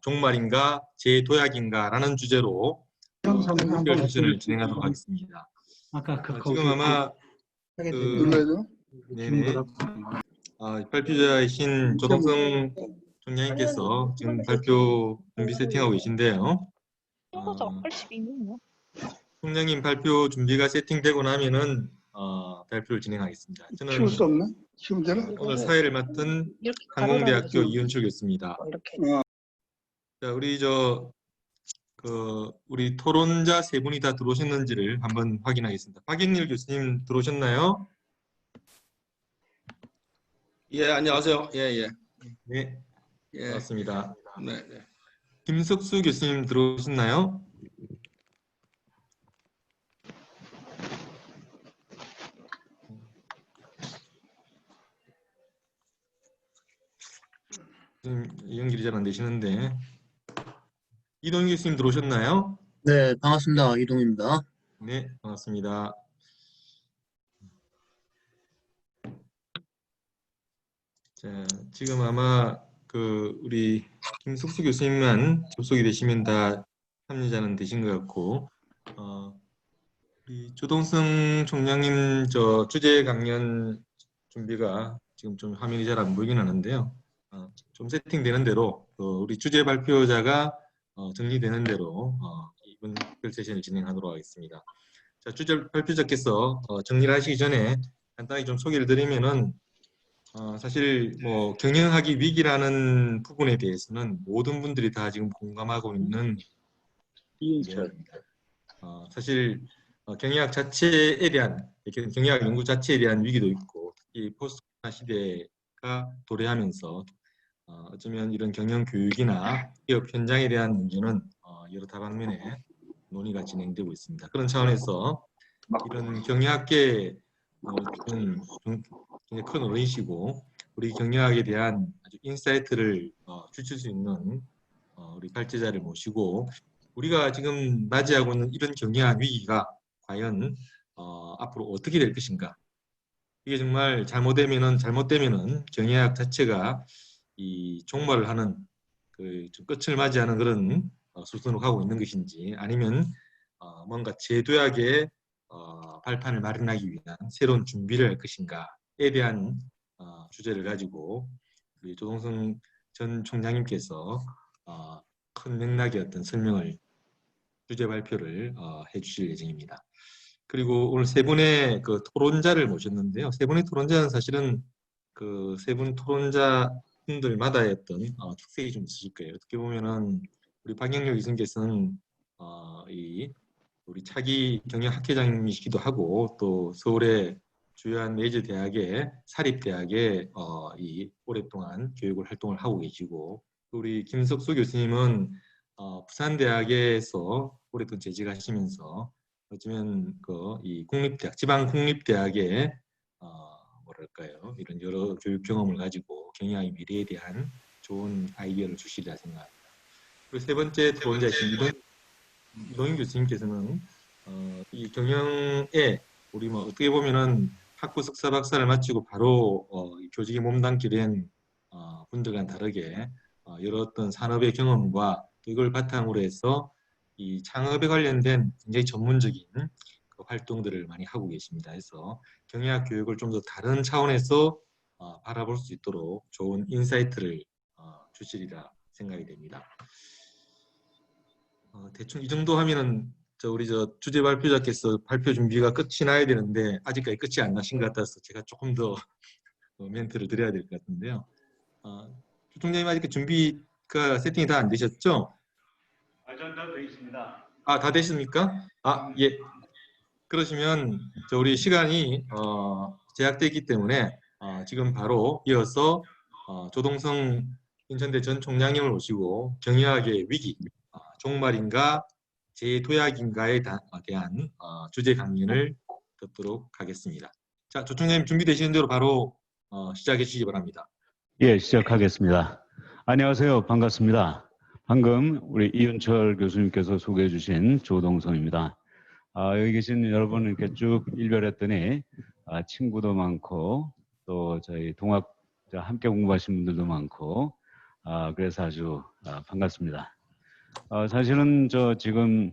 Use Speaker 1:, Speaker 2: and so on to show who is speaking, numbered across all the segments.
Speaker 1: 종말인가 재도약인가라는 주제로 특별 세션을 진행하도록 하겠습니다. 지금 아마 네네. 발표자이신 조동성 총장님께서 지금 발표 준비 세팅하고 계신데요. 총장님 발표 준비가 세팅되고 나면은 발표를 진행하겠습니다. 저는
Speaker 2: 키울 수 없나? 키우면 되나?
Speaker 1: 오늘 사회를 맡은 항공대학교 이은철 교수입니다. 자, 우리 토론자 세 분이 다 들어오셨는지를 한번 확인하겠습니다. 박영렬 교수님 들어오셨나요?
Speaker 3: 예, 안녕하세요. 예.
Speaker 1: 네, 반갑습니다.
Speaker 3: 네.
Speaker 1: 김석수 교수님 들어오셨나요? 지금 연결이 잘 안 되시는데 이동희 교수님 들어오셨나요?
Speaker 4: 네, 반갑습니다. 이동입니다.
Speaker 1: 네, 반갑습니다. 자, 지금 아마 우리 김석수 교수님만 접속이 되시면 다 참여자는 되신 것 같고, 우리 조동성 총장님 주제 강연 준비가 지금 좀 화면이 잘 안 보이긴 하는데요. 좀 세팅되는 대로 우리 주제 발표자가 정리되는 대로 이번 특별 세션을 진행하도록 하겠습니다. 자, 주제 발표자께서 정리를 하시기 전에 간단히 좀 소개를 드리면은 사실 뭐 경영하기 위기라는 부분에 대해서는 모든 분들이 다 지금 공감하고 있는 이은철입니다. 사실 경영학 자체에 대한 경영학 연구 자체에 대한 위기도 있고 이 포스트 코로나 시대가 도래하면서 어쩌면 이런 경영 교육이나 기업 현장에 대한 문제는 여러 다방면에 논의가 진행되고 있습니다. 그런 차원에서 이런 경영학계 굉장히 큰 어른이시고 우리 경영학에 대한 아주 인사이트를 주실 수 있는 우리 발제자를 모시고 우리가 지금 맞이하고 있는 이런 경영학 위기가 과연 앞으로 어떻게 될 것인가. 이게 정말 잘못되면은 경영학 자체가 이 종말을 하는 좀 끝을 맞이하는 그런 수순으로 가고 있는 것인지 아니면 뭔가 제도약의 발판을 마련하기 위한 새로운 준비를 할 것인가에 대한 주제를 가지고 우리 조동성 전 총장님께서 큰 맥락의 어떤 설명을 주제 발표를 해주실 예정입니다. 그리고 오늘 세 분의 토론자를 모셨는데요. 세 분의 토론자는 사실은 세 분 토론자 분들마다의 어떤 특색이 좀 있으실 거예요. 어떻게 보면은 우리 박영렬 교수님께서는 우리 차기 경영학회장이시기도 하고 또 서울의 주요한 메이저 대학의 사립대학에 오랫동안 교육을 활동을 하고 계시고 우리 김석수 교수님은 부산대학에서 오랫동안 재직하시면서 어쩌면 이 국립대학 지방 국립대학에 뭐랄까요 이런 여러 교육 경험을 가지고 경영학의 미래에 대한 좋은 아이디어를 주시리라 생각합니다. 그리고 세 번째 토론자이신 이동인 교수님께서는 이 경영에 우리 뭐 어떻게 보면은 학부 석사 박사를 마치고 바로 교직에 몸담게 된 분들과는 다르게 여러 어떤 산업의 경험과 이걸 바탕으로 해서 이 창업에 관련된 굉장히 전문적인 활동들을 많이 하고 계십니다. 그래서 경영학 교육을 좀 더 다른 차원에서 바라볼 수 있도록 좋은 인사이트를 주시리라 생각이 됩니다. 대충 이 정도 하면은 우리 주제 발표자께서 발표 준비가 끝이 나야 되는데 아직까지 끝이 안 나신 것 같아서 제가 조금 더 멘트를 드려야 될 것 같은데요. 조 총장님 아직 준비가 세팅이 다 안 되셨죠?
Speaker 5: 저는 다 되어 있습니다.
Speaker 1: 다 되십니까? 예. 그러시면 우리 시간이 제약되기 때문에 지금 바로 이어서 조동성 인천대 전 총장님을 모시고 경영학의 위기, 종말인가 재도약인가에 대한 주제 강연을 듣도록 하겠습니다. 자, 조 총장님 준비되시는 대로 바로 시작해 주시기 바랍니다.
Speaker 5: 예, 시작하겠습니다. 안녕하세요. 반갑습니다. 방금 우리 이은철 교수님께서 소개해 주신 조동성입니다. 여기 계신 여러분 이렇게 쭉 일별했더니 친구도 많고 또 저희 함께 공부하신 분들도 많고 그래서 아주 반갑습니다. 사실은 저 지금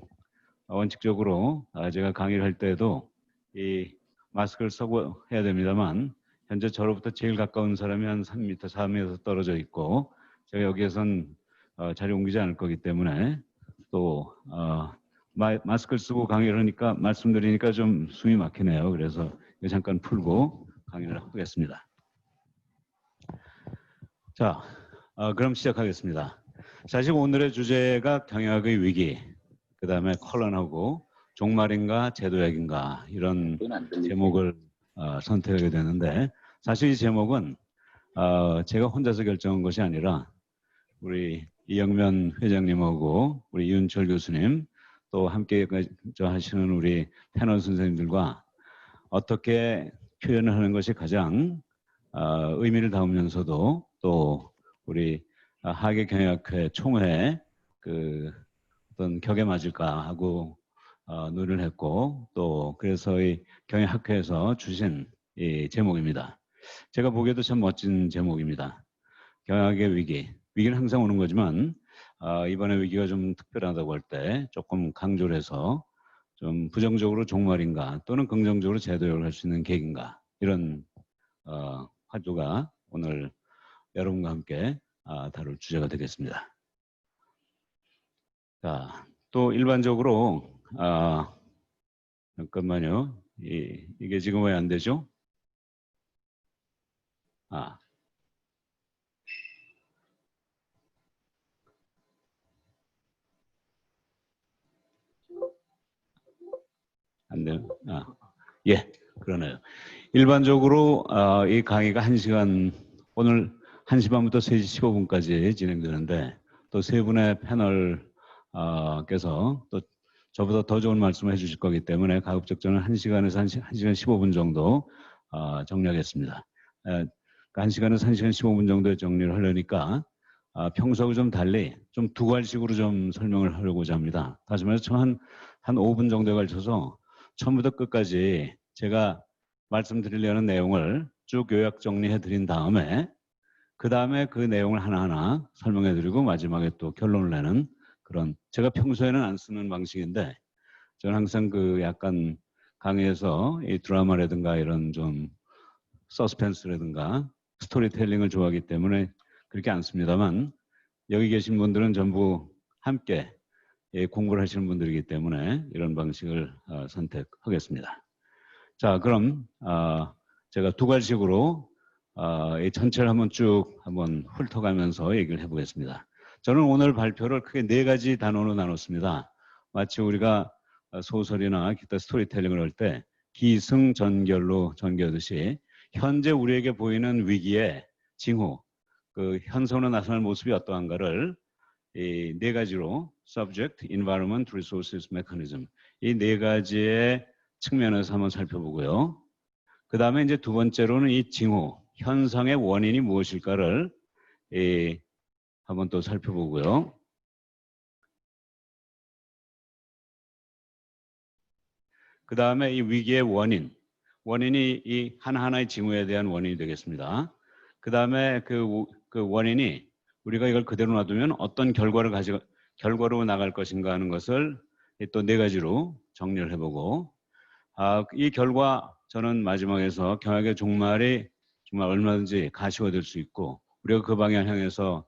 Speaker 5: 원칙적으로 제가 강의를 할 때도 이 마스크를 쓰고 해야 됩니다만 현재 저로부터 제일 가까운 사람이 한 3m, 4m 떨어져 있고 제가 여기에선 자리 옮기지 않을 거기 때문에 또 마스크를 쓰고 강의를 하니까 말씀드리니까 좀 숨이 막히네요. 그래서 이거 잠깐 풀고 강의를 하겠습니다. 자, 그럼 시작하겠습니다. 사실 오늘의 주제가 경영학의 위기, 그 다음에 컬런하고 종말인가 제도약인가 이런 제목을 선택하게 되는데 사실 이 제목은 제가 혼자서 결정한 것이 아니라 우리 이영면 회장님하고 우리 이윤철 교수님 또 함께 하시는 우리 패널 선생님들과 어떻게 표현을 하는 것이 가장 의미를 담으면서도 또 우리 하계경영학회 총회 그 어떤 격에 맞을까 하고 논의를 했고 또 그래서 이 경영학회에서 주신 이 제목입니다. 제가 보기에도 참 멋진 제목입니다. 경영학의 위기. 위기는 항상 오는 거지만 이번에 위기가 좀 특별하다고 할 때 조금 강조를 해서 좀 부정적으로 종말인가 또는 긍정적으로 제도역을 할 수 있는 계기인가 이런 화두가 오늘 여러분과 함께 다룰 주제가 되겠습니다. 자, 또 일반적으로 잠깐만요. 이게 지금 왜 안 되죠? 안 돼요? 예, 그러네요. 일반적으로 이 강의가 1시간, 오늘 1시 반부터 3시 15분까지 진행되는데 또 세 분의 패널께서 또 저보다 더 좋은 말씀을 해주실 거기 때문에 가급적 저는 1시간에서 1시간 15분 정도 정리하겠습니다. 그러니까 1시간에서 1시간 15분 정도의 정리를 하려니까 평소하고 좀 달리 좀 두괄식으로 좀 설명을 하려고자 합니다. 다시 말해서 한 5분 정도에 걸쳐서 처음부터 끝까지 제가 말씀드리려는 내용을 쭉 요약 정리해 드린 다음에 그 다음에 그 내용을 하나하나 설명해 드리고 마지막에 또 결론을 내는 그런 제가 평소에는 안 쓰는 방식인데 저는 항상 그 약간 강의에서 이 드라마라든가 이런 좀 서스펜스라든가 스토리텔링을 좋아하기 때문에 그렇게 안 씁니다만 여기 계신 분들은 전부 함께 공부를 하시는 분들이기 때문에 이런 방식을 선택하겠습니다. 자, 그럼 제가 두괄식으로 이 전체를 한번 쭉 한번 훑어가면서 얘기를 해보겠습니다. 저는 오늘 발표를 크게 4가지 단원으로 나눴습니다. 마치 우리가 소설이나 기타 스토리텔링을 할 때 기승전결로 전개하듯이 현재 우리에게 보이는 위기의 징후, 그 현상으로 나타날 모습이 어떠한가를 이 4가지로 subject, environment, resources, mechanism 이 4가지의 측면에서 한번 살펴보고요. 그 다음에 이제 두 번째로는 이 징후, 현상의 원인이 무엇일까를 한번 또 살펴보고요. 그 다음에 이 위기의 원인이 이 하나하나의 징후에 대한 원인이 되겠습니다. 그 다음에 그 원인이 우리가 이걸 그대로 놔두면 어떤 결과로 나갈 것인가 하는 것을 또 4가지로 정리를 해보고 이 결과 저는 마지막에서 경영의 종말이 정말 얼마든지 가시화될 수 있고 우리가 그 방향 향해서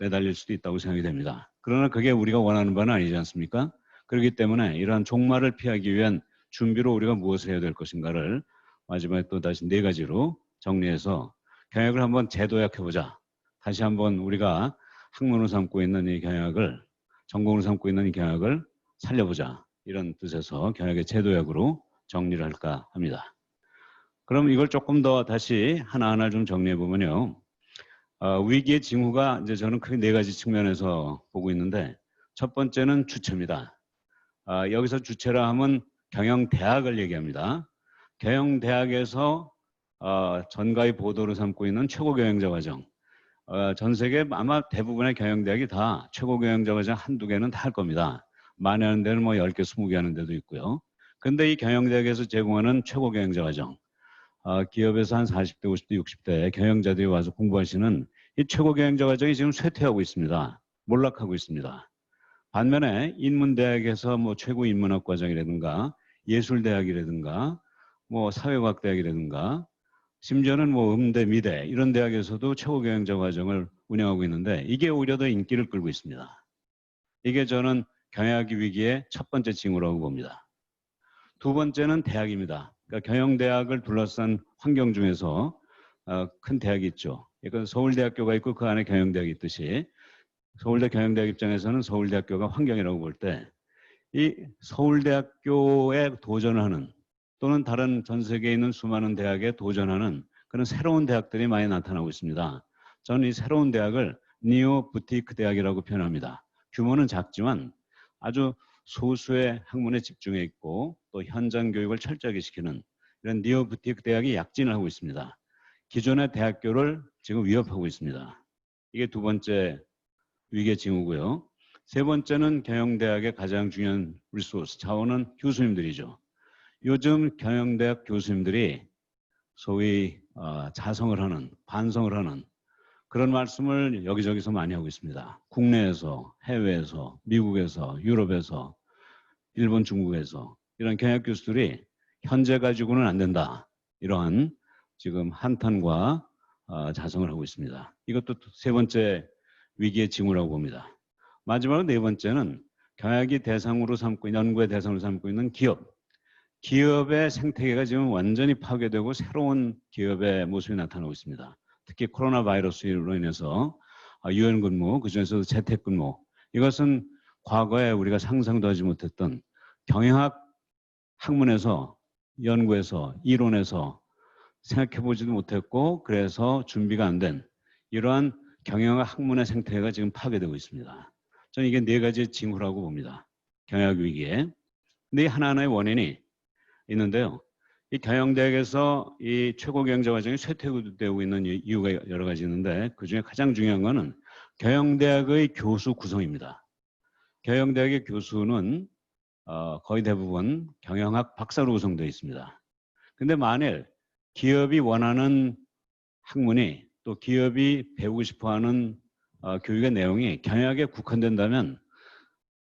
Speaker 5: 내달릴 수도 있다고 생각이 됩니다. 그러나 그게 우리가 원하는 바는 아니지 않습니까? 그렇기 때문에 이러한 종말을 피하기 위한 준비로 우리가 무엇을 해야 될 것인가를 마지막에 또 다시 4가지로 정리해서 경영을 한번 재도약해보자. 다시 한번 우리가 학문으로 삼고 있는 이 경영학을 전공으로 삼고 있는 이 경영학을 살려보자. 이런 뜻에서 경영의 재도약으로 정리를 할까 합니다. 그럼 이걸 조금 더 다시 하나하나 좀 정리해 보면요. 위기의 징후가 이제 저는 크게 4가지 측면에서 보고 있는데 첫 번째는 주체입니다. 여기서 주체라 하면 경영대학을 얘기합니다. 경영대학에서 전가의 보도를 삼고 있는 최고 경영자 과정. 전 세계 아마 대부분의 경영대학이 다 최고 경영자 과정 한두 개는 다 할 겁니다. 많이 하는 데는 뭐 10개, 20개 하는 데도 있고요. 근데 이 경영대학에서 제공하는 최고 경영자 과정, 기업에서 한 40대, 50대, 60대 경영자들이 와서 공부하시는 이 최고 경영자 과정이 지금 쇠퇴하고 있습니다. 몰락하고 있습니다. 반면에 인문대학에서 뭐 최고 인문학 과정이라든가 예술대학이라든가 뭐 사회과학대학이라든가 심지어는 뭐 음대, 미대 이런 대학에서도 최고 경영자 과정을 운영하고 있는데 이게 오히려 더 인기를 끌고 있습니다. 이게 저는 경영학 위기의 첫 번째 징후라고 봅니다. 두 번째는 대학입니다. 그러니까 경영대학을 둘러싼 환경 중에서 큰 대학이 있죠. 그러니까 서울대학교가 있고 그 안에 경영대학이 있듯이 서울대 경영대학 입장에서는 서울대학교가 환경이라고 볼 때 이 서울대학교에 도전하는 또는 다른 전 세계에 있는 수많은 대학에 도전하는 그런 새로운 대학들이 많이 나타나고 있습니다. 저는 이 새로운 대학을 니오 부티크 대학이라고 표현합니다. 규모는 작지만 아주 소수의 학문에 집중해 있고 또 현장 교육을 철저하게 시키는 이런 니오 부티크 대학이 약진을 하고 있습니다. 기존의 대학교를 지금 위협하고 있습니다. 이게 두 번째 위기의 징후고요. 세 번째는 경영대학의 가장 중요한 리소스, 자원은 교수님들이죠. 요즘 경영대학 교수님들이 소위 자성을 하는, 반성을 하는 그런 말씀을 여기저기서 많이 하고 있습니다. 국내에서, 해외에서, 미국에서, 유럽에서, 일본, 중국에서 이런 경영 교수들이 현재 가지고는 안 된다. 이러한 지금 한탄과 자성을 하고 있습니다. 이것도 세 번째 위기의 징후라고 봅니다. 마지막으로 네 번째는 경영학이 대상으로 삼고 있는, 연구의 대상으로 삼고 있는 기업. 기업의 생태계가 지금 완전히 파괴되고 새로운 기업의 모습이 나타나고 있습니다. 특히 코로나 바이러스로 인해서 유연 근무, 그중에서도 재택 근무. 이것은 과거에 우리가 상상도 하지 못했던 경영학 학문에서, 연구에서, 이론에서 생각해보지도 못했고 그래서 준비가 안 된 이러한 경영학 학문의 생태계가 지금 파괴되고 있습니다. 저는 이게 네 가지 징후라고 봅니다. 경영학 위기에. 근데 하나하나의 원인이 있는데요. 이 경영대학에서 이 최고 경영자 과정이 쇠퇴되고 있는 이유가 여러 가지 있는데 그중에 가장 중요한 거는 경영대학의 교수 구성입니다. 경영대학의 교수는 거의 대부분 경영학 박사로 구성되어 있습니다. 근데 만일 기업이 원하는 학문이 또 기업이 배우고 싶어하는 교육의 내용이 경영학에 국한된다면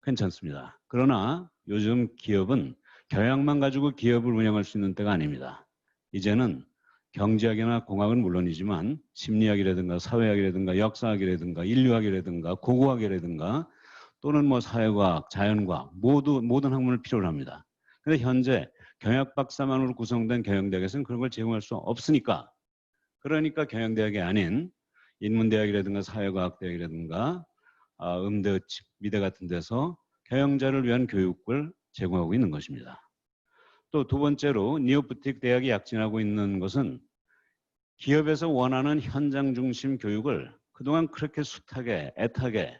Speaker 5: 괜찮습니다. 그러나 요즘 기업은 경영학만 가지고 기업을 운영할 수 있는 때가 아닙니다. 이제는 경제학이나 공학은 물론이지만 심리학이라든가 사회학이라든가 역사학이라든가 인류학이라든가 고고학이라든가 또는 뭐 사회과학, 자연과학 모든 학문을 필요로 합니다. 그런데 현재 경영학 박사만으로 구성된 경영대학에서는 그런 걸 제공할 수 없으니까 그러니까 경영대학이 아닌 인문대학이라든가 사회과학대학이라든가 음대, 미대 같은 데서 경영자를 위한 교육을 제공하고 있는 것입니다. 또 두 번째로 니오부틱 대학이 약진하고 있는 것은 기업에서 원하는 현장 중심 교육을 그동안 그렇게 숱하게 애타게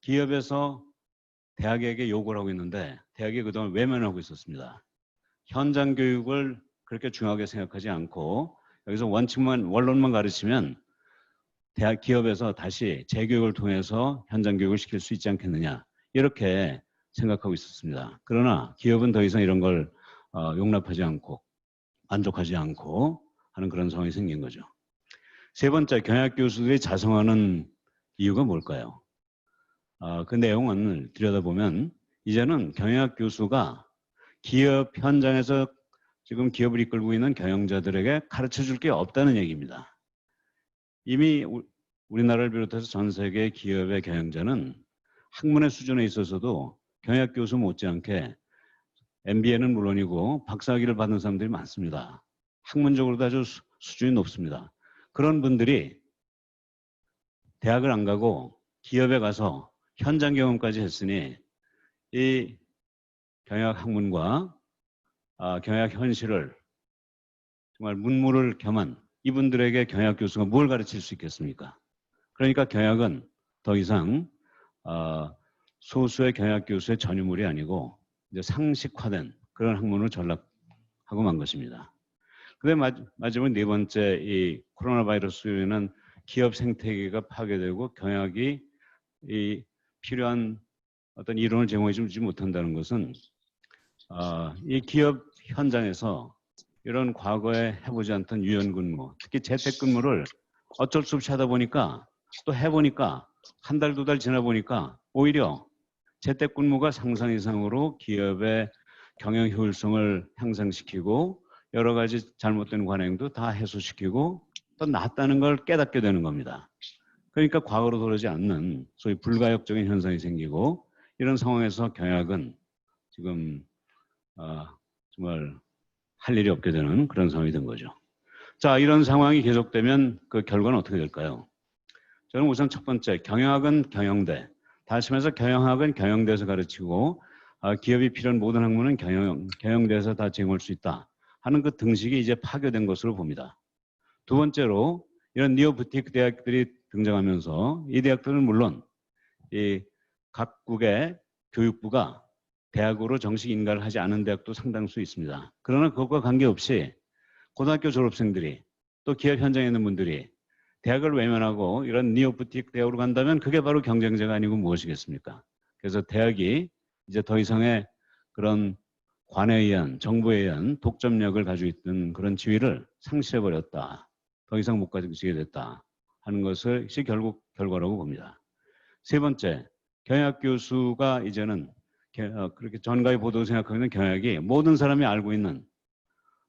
Speaker 5: 기업에서 대학에게 요구를 하고 있는데 대학이 그동안 외면하고 있었습니다. 현장 교육을 그렇게 중요하게 생각하지 않고 여기서 원론만 가르치면 대학 기업에서 다시 재교육을 통해서 현장 교육을 시킬 수 있지 않겠느냐 이렇게 생각하고 있었습니다. 그러나 기업은 더 이상 이런 걸 용납하지 않고 만족하지 않고 하는 그런 상황이 생긴 거죠. 세 번째, 경영학 교수들이 자성하는 이유가 뭘까요? 그 내용을 들여다보면 이제는 경영학 교수가 기업 현장에서 지금 기업을 이끌고 있는 경영자들에게 가르쳐줄 게 없다는 얘기입니다. 이미 우리나라를 비롯해서 전 세계 기업의 경영자는 학문의 수준에 있어서도 경영학 교수 못지않게 MBA는 물론이고 박사학위를 받은 사람들이 많습니다. 학문적으로도 아주 수준이 높습니다. 그런 분들이 대학을 안 가고 기업에 가서 현장 경험까지 했으니 이 경영학 학문과 경영학 현실을 정말 문무를 겸한 이분들에게 경영학 교수가 뭘 가르칠 수 있겠습니까? 그러니까 경영학은 더 이상 소수의 경영학 교수의 전유물이 아니고 이제 상식화된 그런 학문으로 전락하고 만 것입니다. 그런데 마지막 네 번째 이 코로나 바이러스로 인한 기업 생태계가 파괴되고 경영학이 이 필요한 어떤 이론을 제공해주지 못한다는 것은 이 기업 현장에서 이런 과거에 해보지 않던 유연근무, 특히 재택근무를 어쩔 수 없이 하다 보니까 또 해보니까 한 달, 두 달 지나보니까 오히려 재택근무가 상상 이상으로 기업의 경영 효율성을 향상시키고 여러 가지 잘못된 관행도 다 해소시키고 또 낫다는 걸 깨닫게 되는 겁니다. 그러니까 과거로 돌아오지 않는 소위 불가역적인 현상이 생기고 이런 상황에서 경영학은 지금 정말 할 일이 없게 되는 그런 상황이 된 거죠. 자, 이런 상황이 계속되면 그 결과는 어떻게 될까요? 저는 우선 첫 번째, 경영학은 경영대. 다시 말해서 경영학은 경영대에서 가르치고 기업이 필요한 모든 학문은 경영대에서 다 제공할 수 있다 하는 그 등식이 이제 파괴된 것으로 봅니다. 두 번째로 이런 니오부티크 대학들이 등장하면서 이 대학들은 물론 이 각국의 교육부가 대학으로 정식 인가를 하지 않은 대학도 상당수 있습니다. 그러나 그것과 관계없이 고등학교 졸업생들이 또 기업 현장에 있는 분들이 대학을 외면하고 이런 니오부티크 대학으로 간다면 그게 바로 경쟁자가 아니고 무엇이겠습니까? 그래서 대학이 이제 더 이상의 그런 관에 의한 정부에 의한 독점력을 가지고 있던 그런 지위를 상실해버렸다. 더 이상 못 가지게 됐다 하는 것이 결국 결과라고 봅니다. 세 번째, 경영학 교수가 이제는 그렇게 전가의 보도를 생각하는 경영학이 모든 사람이 알고 있는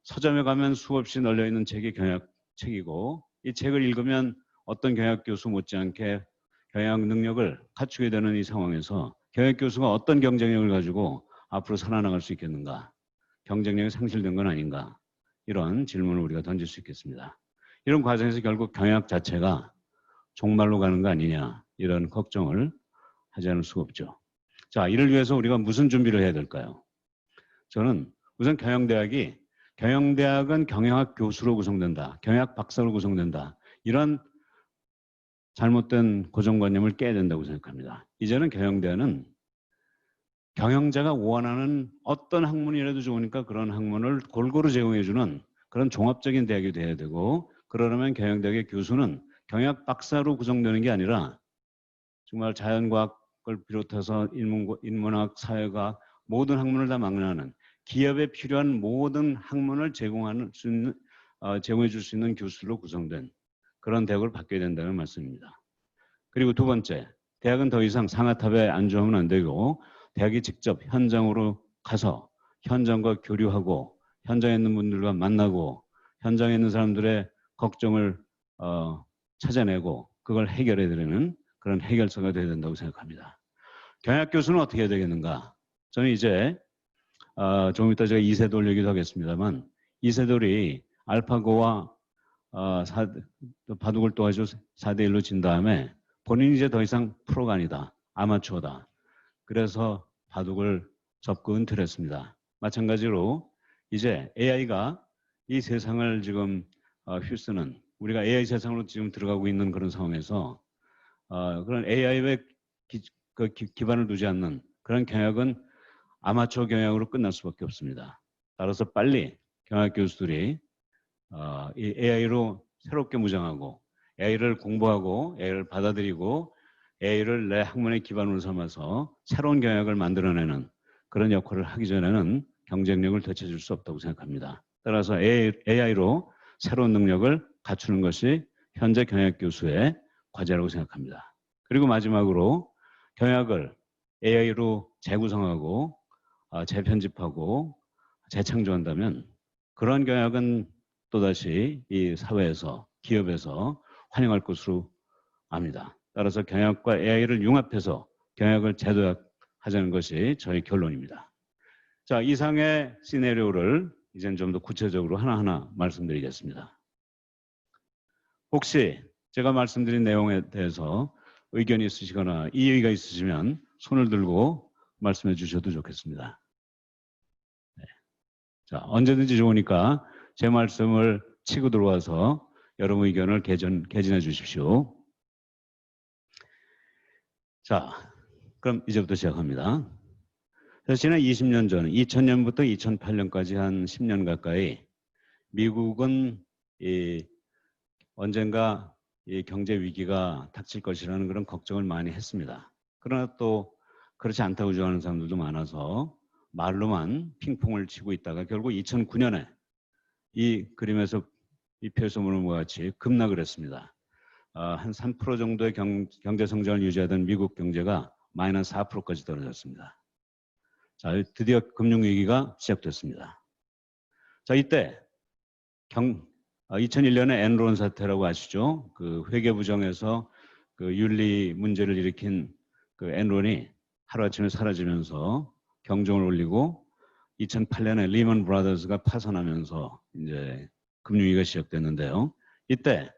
Speaker 5: 서점에 가면 수없이 널려있는 책이 경영학책이고 이 책을 읽으면 어떤 경영학 교수 못지않게 경영학 능력을 갖추게 되는 이 상황에서 경영학 교수가 어떤 경쟁력을 가지고 앞으로 살아나갈 수 있겠는가? 경쟁력이 상실된 건 아닌가? 이런 질문을 우리가 던질 수 있겠습니다. 이런 과정에서 결국 경영학 자체가 종말로 가는 거 아니냐 이런 걱정을 하지 않을 수가 없죠. 자, 이를 위해서 우리가 무슨 준비를 해야 될까요? 저는 우선 경영대학은 경영학 교수로 구성된다. 경영학 박사로 구성된다. 이런 잘못된 고정관념을 깨야 된다고 생각합니다. 이제는 경영대학은 경영자가 원하는 어떤 학문이라도 좋으니까 그런 학문을 골고루 제공해주는 그런 종합적인 대학이 돼야 되고 그러려면 경영대학의 교수는 경영학 박사로 구성되는 게 아니라 정말 자연과학을 비롯해서 인문학, 사회과학 모든 학문을 다 막론하는 기업에 필요한 모든 학문을 제공해 줄 수 있는 교수로 구성된 그런 대학을 바뀌어야 된다는 말씀입니다. 그리고 두 번째, 대학은 더 이상 상아탑에 안주하면 안 되고 대학이 직접 현장으로 가서 현장과 교류하고 현장에 있는 분들과 만나고 현장에 있는 사람들의 걱정을 찾아내고 그걸 해결해 드리는 그런 해결사가 되어야 된다고 생각합니다. 경영학 교수는 어떻게 해야 되겠는가? 저는 이제 조금 이따 제가 이세돌 얘기도 하겠습니다만 이세돌이 알파고와 바둑을 도와줘 4대1로 진 다음에 본인이 이제 더 이상 프로가 아니다. 아마추어다. 그래서 바둑을 접고 은퇴를 했습니다. 마찬가지로 이제 AI가 이 세상을 지금 휩쓰는 우리가 AI 세상으로 지금 들어가고 있는 그런 상황에서 그런 AI에 기반을 두지 않는 그런 경영은 아마추어 경영으로 끝날 수밖에 없습니다. 따라서 빨리 경영학 교수들이 이 AI로 새롭게 무장하고 AI를 공부하고 AI를 받아들이고 AI를 내 학문의 기반으로 삼아서 새로운 경영학을 만들어내는 그런 역할을 하기 전에는 경쟁력을 되찾을 수 없다고 생각합니다. 따라서 AI로 새로운 능력을 갖추는 것이 현재 경영학 교수의 과제라고 생각합니다. 그리고 마지막으로 경영학을 AI로 재구성하고 재편집하고 재창조한다면 그런 경영학은 또다시 이 사회에서 기업에서 환영할 것으로 압니다. 따라서 경영학과 AI를 융합해서 경영학을 제도화하자는 것이 저희 결론입니다. 자, 이상의 시나리오를 이제는 좀 더 구체적으로 하나하나 말씀드리겠습니다. 혹시 제가 말씀드린 내용에 대해서 의견이 있으시거나 이의가 있으시면 손을 들고 말씀해 주셔도 좋겠습니다. 네. 자, 언제든지 좋으니까 제 말씀을 치고 들어와서 여러분 의견을 개진해 주십시오. 자, 그럼 이제부터 시작합니다. 지난 20년 전, 2000년부터 2008년까지 한 10년 가까이 미국은 언젠가 이 경제 위기가 닥칠 것이라는 그런 걱정을 많이 했습니다. 그러나 또 그렇지 않다고 주장하는 사람들도 많아서 말로만 핑퐁을 치고 있다가 결국 2009년에 이 그림에서 이 표에서 보는 것과 같이 급락을 했습니다. 한 3% 정도의 경제 성장을 유지하던 미국 경제가 마이너스 4%까지 떨어졌습니다. 자, 드디어 금융위기가 시작됐습니다. 자, 이때 2001년에 엔론 사태라고 아시죠? 그 회계부정에서 그 윤리 문제를 일으킨 그 엔론이 하루아침에 사라지면서 경종을 울리고 2008년에 리먼 브라더스가 파산하면서 이제 금융위기가 시작됐는데요. 이때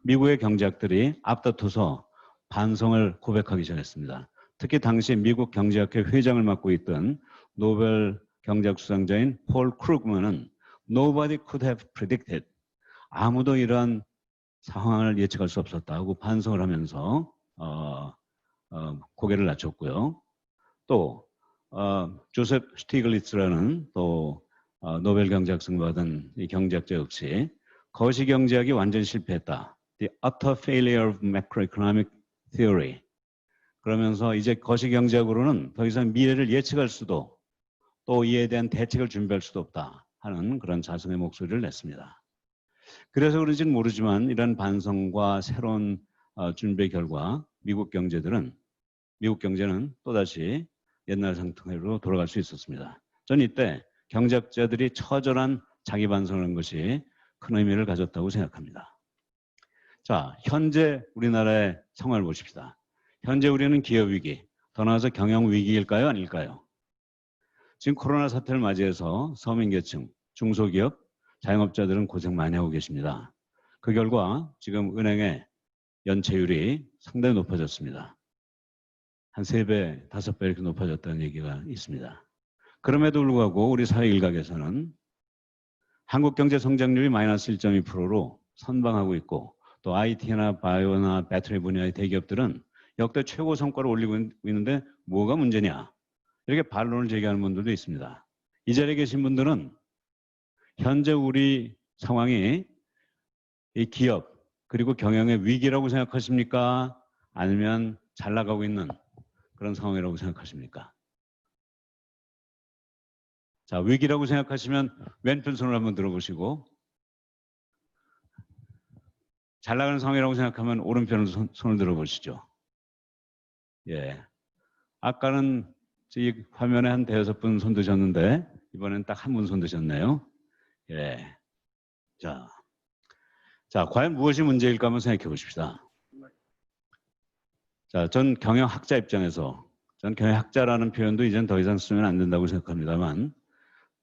Speaker 5: 미국의 경제학들이 앞다퉈서 반성을 고백하기 시작했습니다. 특히 당시 미국 경제학회 회장을 맡고 있던 노벨 경제학 수상자인 폴 크루그만은 Nobody could have predicted. 아무도 이러한 상황을 예측할 수 없었다고 반성을 하면서 고개를 낮췄고요. 또 조셉 슈티글리츠라는 또 노벨 경제학상 받은 이 경제학자 역시 거시경제학이 완전 실패했다. The utter failure of macroeconomic theory. 그러면서 이제 거시경제학으로는 더 이상 미래를 예측할 수도 또 이에 대한 대책을 준비할 수도 없다 하는 그런 자성의 목소리를 냈습니다. 그래서 그런지는 모르지만 이런 반성과 새로운 준비의 결과 미국 경제는 또다시 옛날 상태로 돌아갈 수 있었습니다. 저는 이때 경제학자들이 처절한 자기 반성을 한 것이 큰 의미를 가졌다고 생각합니다. 자, 현재 우리나라의 상황을 보십시다. 현재 우리는 기업 위기, 더 나아가서 경영 위기일까요? 아닐까요? 지금 코로나 사태를 맞이해서 서민계층, 중소기업, 자영업자들은 고생 많이 하고 계십니다. 그 결과 지금 은행의 연체율이 상당히 높아졌습니다. 한 3배, 5배 이렇게 높아졌다는 얘기가 있습니다. 그럼에도 불구하고 우리 사회 일각에서는 한국 경제 성장률이 마이너스 1.2%로 선방하고 있고 또 IT나 바이오나 배터리 분야의 대기업들은 역대 최고 성과를 올리고 있는데 뭐가 문제냐? 이렇게 반론을 제기하는 분들도 있습니다. 이 자리에 계신 분들은 현재 우리 상황이 이 기업 그리고 경영의 위기라고 생각하십니까? 아니면 잘 나가고 있는 그런 상황이라고 생각하십니까? 자, 위기라고 생각하시면 왼편 손을 한번 들어보시고 잘 나가는 상황이라고 생각하면 오른편 손을 들어보시죠. 예, 아까는 이 화면에 한 5분 손 드셨는데 이번엔 딱 한 분 손 드셨네요. 예, 자, 과연 무엇이 문제일까 한번 생각해 보십시다. 자, 전 경영학자 입장에서 전 경영학자라는 표현도 이젠 더 이상 쓰면 안 된다고 생각합니다만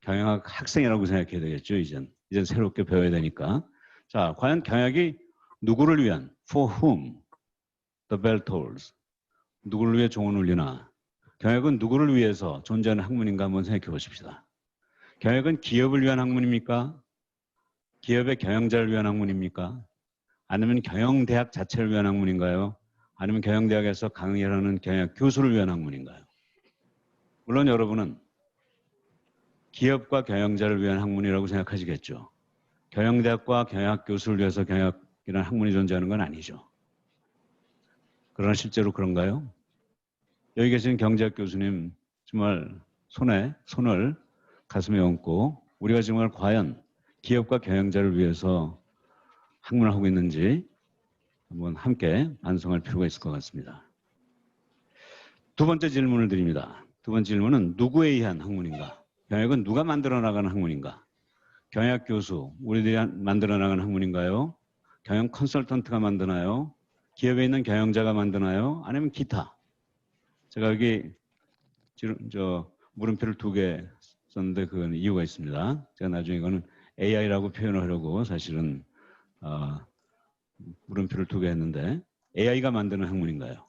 Speaker 5: 경영학 학생이라고 생각해야 되겠죠. 이젠 새롭게 배워야 되니까. 자, 과연 경영학이 누구를 위한 for whom the bell tolls 누구를 위해 종을 울리나 경영학은 누구를 위해서 존재하는 학문인가 한번 생각해 보십시다. 경영학은 기업을 위한 학문입니까? 기업의 경영자를 위한 학문입니까? 아니면 경영대학 자체를 위한 학문인가요? 아니면 경영대학에서 강의하는 경영학 교수를 위한 학문인가요? 물론 여러분은 기업과 경영자를 위한 학문이라고 생각하시겠죠. 경영대학과 경영학 교수를 위해서 경영학이라는 학문이 존재하는 건 아니죠. 그러나 실제로 그런가요? 여기 계신 경제학 교수님 정말 손을 가슴에 얹고 우리가 정말 과연 기업과 경영자를 위해서 학문을 하고 있는지 한번 함께 반성할 필요가 있을 것 같습니다. 두 번째 질문을 드립니다. 두 번째 질문은 누구에 의한 학문인가? 경영학은 누가 만들어 나가는 학문인가? 경영학 교수, 우리들이 만들어 나가는 학문인가요? 경영 컨설턴트가 만드나요? 기업에 있는 경영자가 만드나요? 아니면 기타? 제가 여기 물음표를 2개 썼는데 그건 이유가 있습니다. 제가 나중에 이거는 AI라고 표현을 하려고 사실은 물음표를 2개 했는데 AI가 만드는 학문인가요?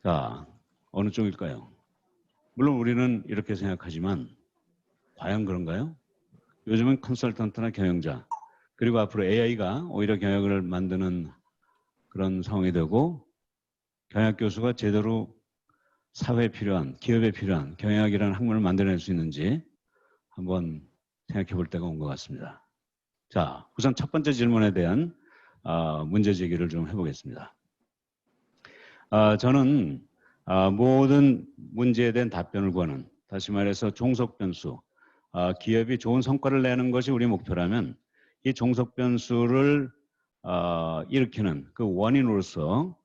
Speaker 5: 자, 어느 쪽일까요? 물론 우리는 이렇게 생각하지만 과연 그런가요? 요즘은 컨설턴트나 경영자 그리고 앞으로 AI가 오히려 경영을 만드는 그런 상황이 되고 경영학 교수가 제대로 사회에 필요한 기업에 필요한 경영학이라는 학문을 만들어낼 수 있는지 한번 생각해 볼 때가 온 것 같습니다. 자, 우선 첫 번째 질문에 대한 문제 제기를 좀 해보겠습니다. 저는 모든 문제에 대한 답변을 구하는, 다시 말해서 종속 변수, 기업이 좋은 성과를 내는 것이 우리 목표라면 이 종속 변수를 일으키는 그 원인으로서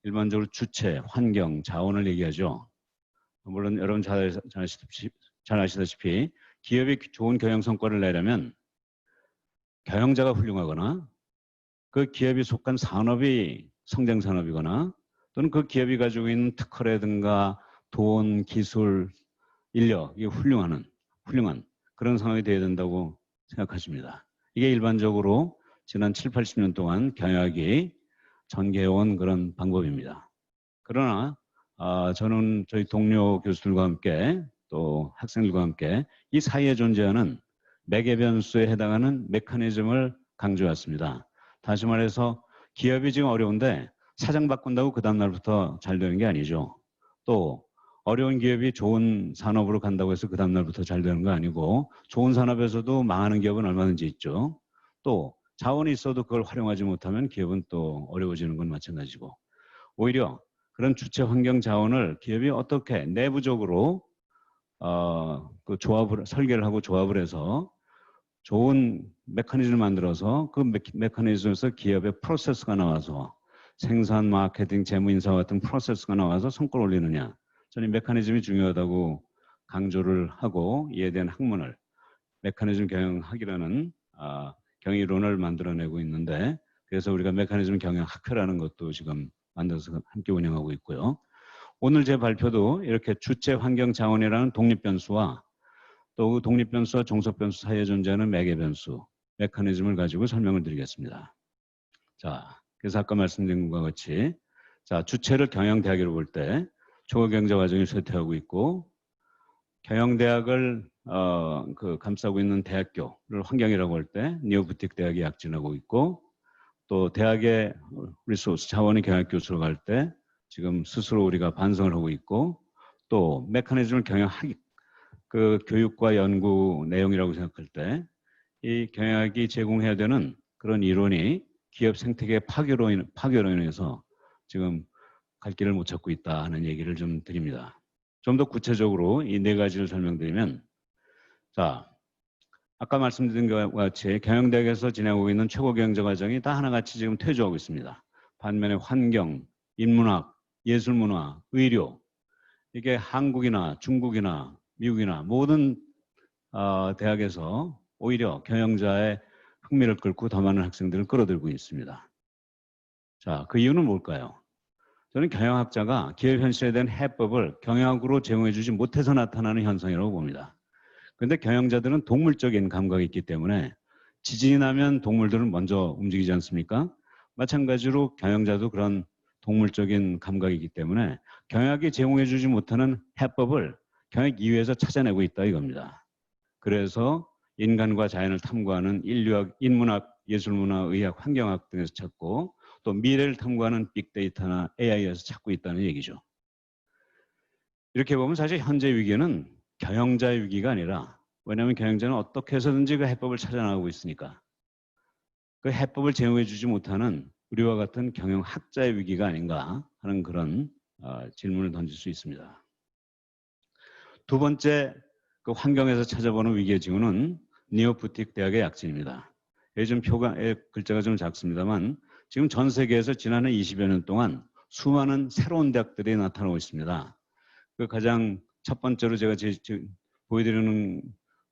Speaker 5: 일반적으로 주체, 환경, 자원을 얘기하죠. 물론 여러분 잘 아시다시피 기업이 좋은 경영 성과를 내려면 경영자가 훌륭하거나 그 기업이 속한 산업이 성장 산업이거나 또는 그 기업이 가지고 있는 특허라든가 돈, 기술, 인력이 훌륭한 그런 상황이 되어야 된다고 생각하십니다. 이게 일반적으로 지난 7, 80년 동안 경영학이 전개해온 그런 방법입니다. 그러나 저는 저희 동료 교수들과 함께 또 학생들과 함께 이 사이에 존재하는 매개 변수에 해당하는 메커니즘을 강조했습니다. 다시 말해서 기업이 지금 어려운데 사장 바꾼다고 그 다음날부터 잘 되는 게 아니죠. 또 어려운 기업이 좋은 산업으로 간다고 해서 그 다음날부터 잘 되는 거 아니고 좋은 산업에서도 망하는 기업은 얼마든지 있죠. 또 자원이 있어도 그걸 활용하지 못하면 기업은 또 어려워지는 건 마찬가지고 오히려 그런 주체 환경 자원을 기업이 어떻게 내부적으로 그 조합을 설계를 하고 조합을 해서 좋은 메커니즘을 만들어서 그 메커니즘에서 기업의 프로세스가 나와서 생산, 마케팅, 재무, 인사 같은 프로세스가 나와서 성과를 올리느냐. 저는 이 메커니즘이 중요하다고 강조를 하고 이에 대한 학문을 메커니즘 경영학이라는 경영이론을 만들어내고 있는데 그래서 우리가 메커니즘 경영학회라는 것도 지금 만들어서 함께 운영하고 있고요. 오늘 제 발표도 이렇게 주체 환경 자원이라는 독립 변수와 또 독립 변수와 종속 변수 사이에 존재하는 매개 변수, 메커니즘을 가지고 설명을 드리겠습니다. 자, 그래서 아까 말씀드린 것과 같이 자, 주체를 경영대학으로 볼 때 초경제 과정이 쇠퇴하고 있고 경영대학을 감싸고 있는 대학교를 환경이라고 할 때 니오부틱 대학이 약진하고 있고 또 대학의 리소스 자원이 경영교수로 갈 때 지금 스스로 우리가 반성을 하고 있고 또 메커니즘을 경영하기 그 교육과 연구 내용이라고 생각할 때 이 경영학이 제공해야 되는 그런 이론이 기업 생태계 파괴로 인해서 지금 갈 길을 못 찾고 있다 하는 얘기를 좀 드립니다. 좀 더 구체적으로 이 네 가지를 설명드리면 자 아까 말씀드린 것과 같이 경영대학에서 진행하고 있는 최고 경영자 과정이 다 하나같이 지금 퇴조하고 있습니다. 반면에 환경, 인문학, 예술문화, 의료 이게 한국이나 중국이나 미국이나 모든 대학에서 오히려 경영자의 흥미를 끌고 더 많은 학생들을 끌어들고 있습니다. 자, 그 이유는 뭘까요? 저는 경영학자가 기업 현실에 대한 해법을 경영학으로 제공해주지 못해서 나타나는 현상이라고 봅니다. 그런데 경영자들은 동물적인 감각이 있기 때문에 지진이 나면 동물들은 먼저 움직이지 않습니까? 마찬가지로 경영자도 그런 동물적인 감각이 있기 때문에 경영학이 제공해주지 못하는 해법을 경영 이외에서 찾아내고 있다 이겁니다. 그래서 인간과 자연을 탐구하는 인류학, 인문학, 예술문화, 의학, 환경학 등에서 찾고 또 미래를 탐구하는 빅데이터나 AI에서 찾고 있다는 얘기죠. 이렇게 보면 사실 현재 위기는 경영자의 위기가 아니라 왜냐하면 경영자는 어떻게 해서든지 그 해법을 찾아나가고 있으니까 그 해법을 제공해 주지 못하는 우리와 같은 경영학자의 위기가 아닌가 하는 그런 질문을 던질 수 있습니다. 두 번째 그 환경에서 찾아보는 위기의 징후는 니오부틱 대학의 약진입니다. 요즘 글자가 좀 작습니다만 지금 전 세계에서 지난해 20여 년 동안 수많은 새로운 대학들이 나타나고 있습니다. 그 가장 첫 번째로 제가 보여드리는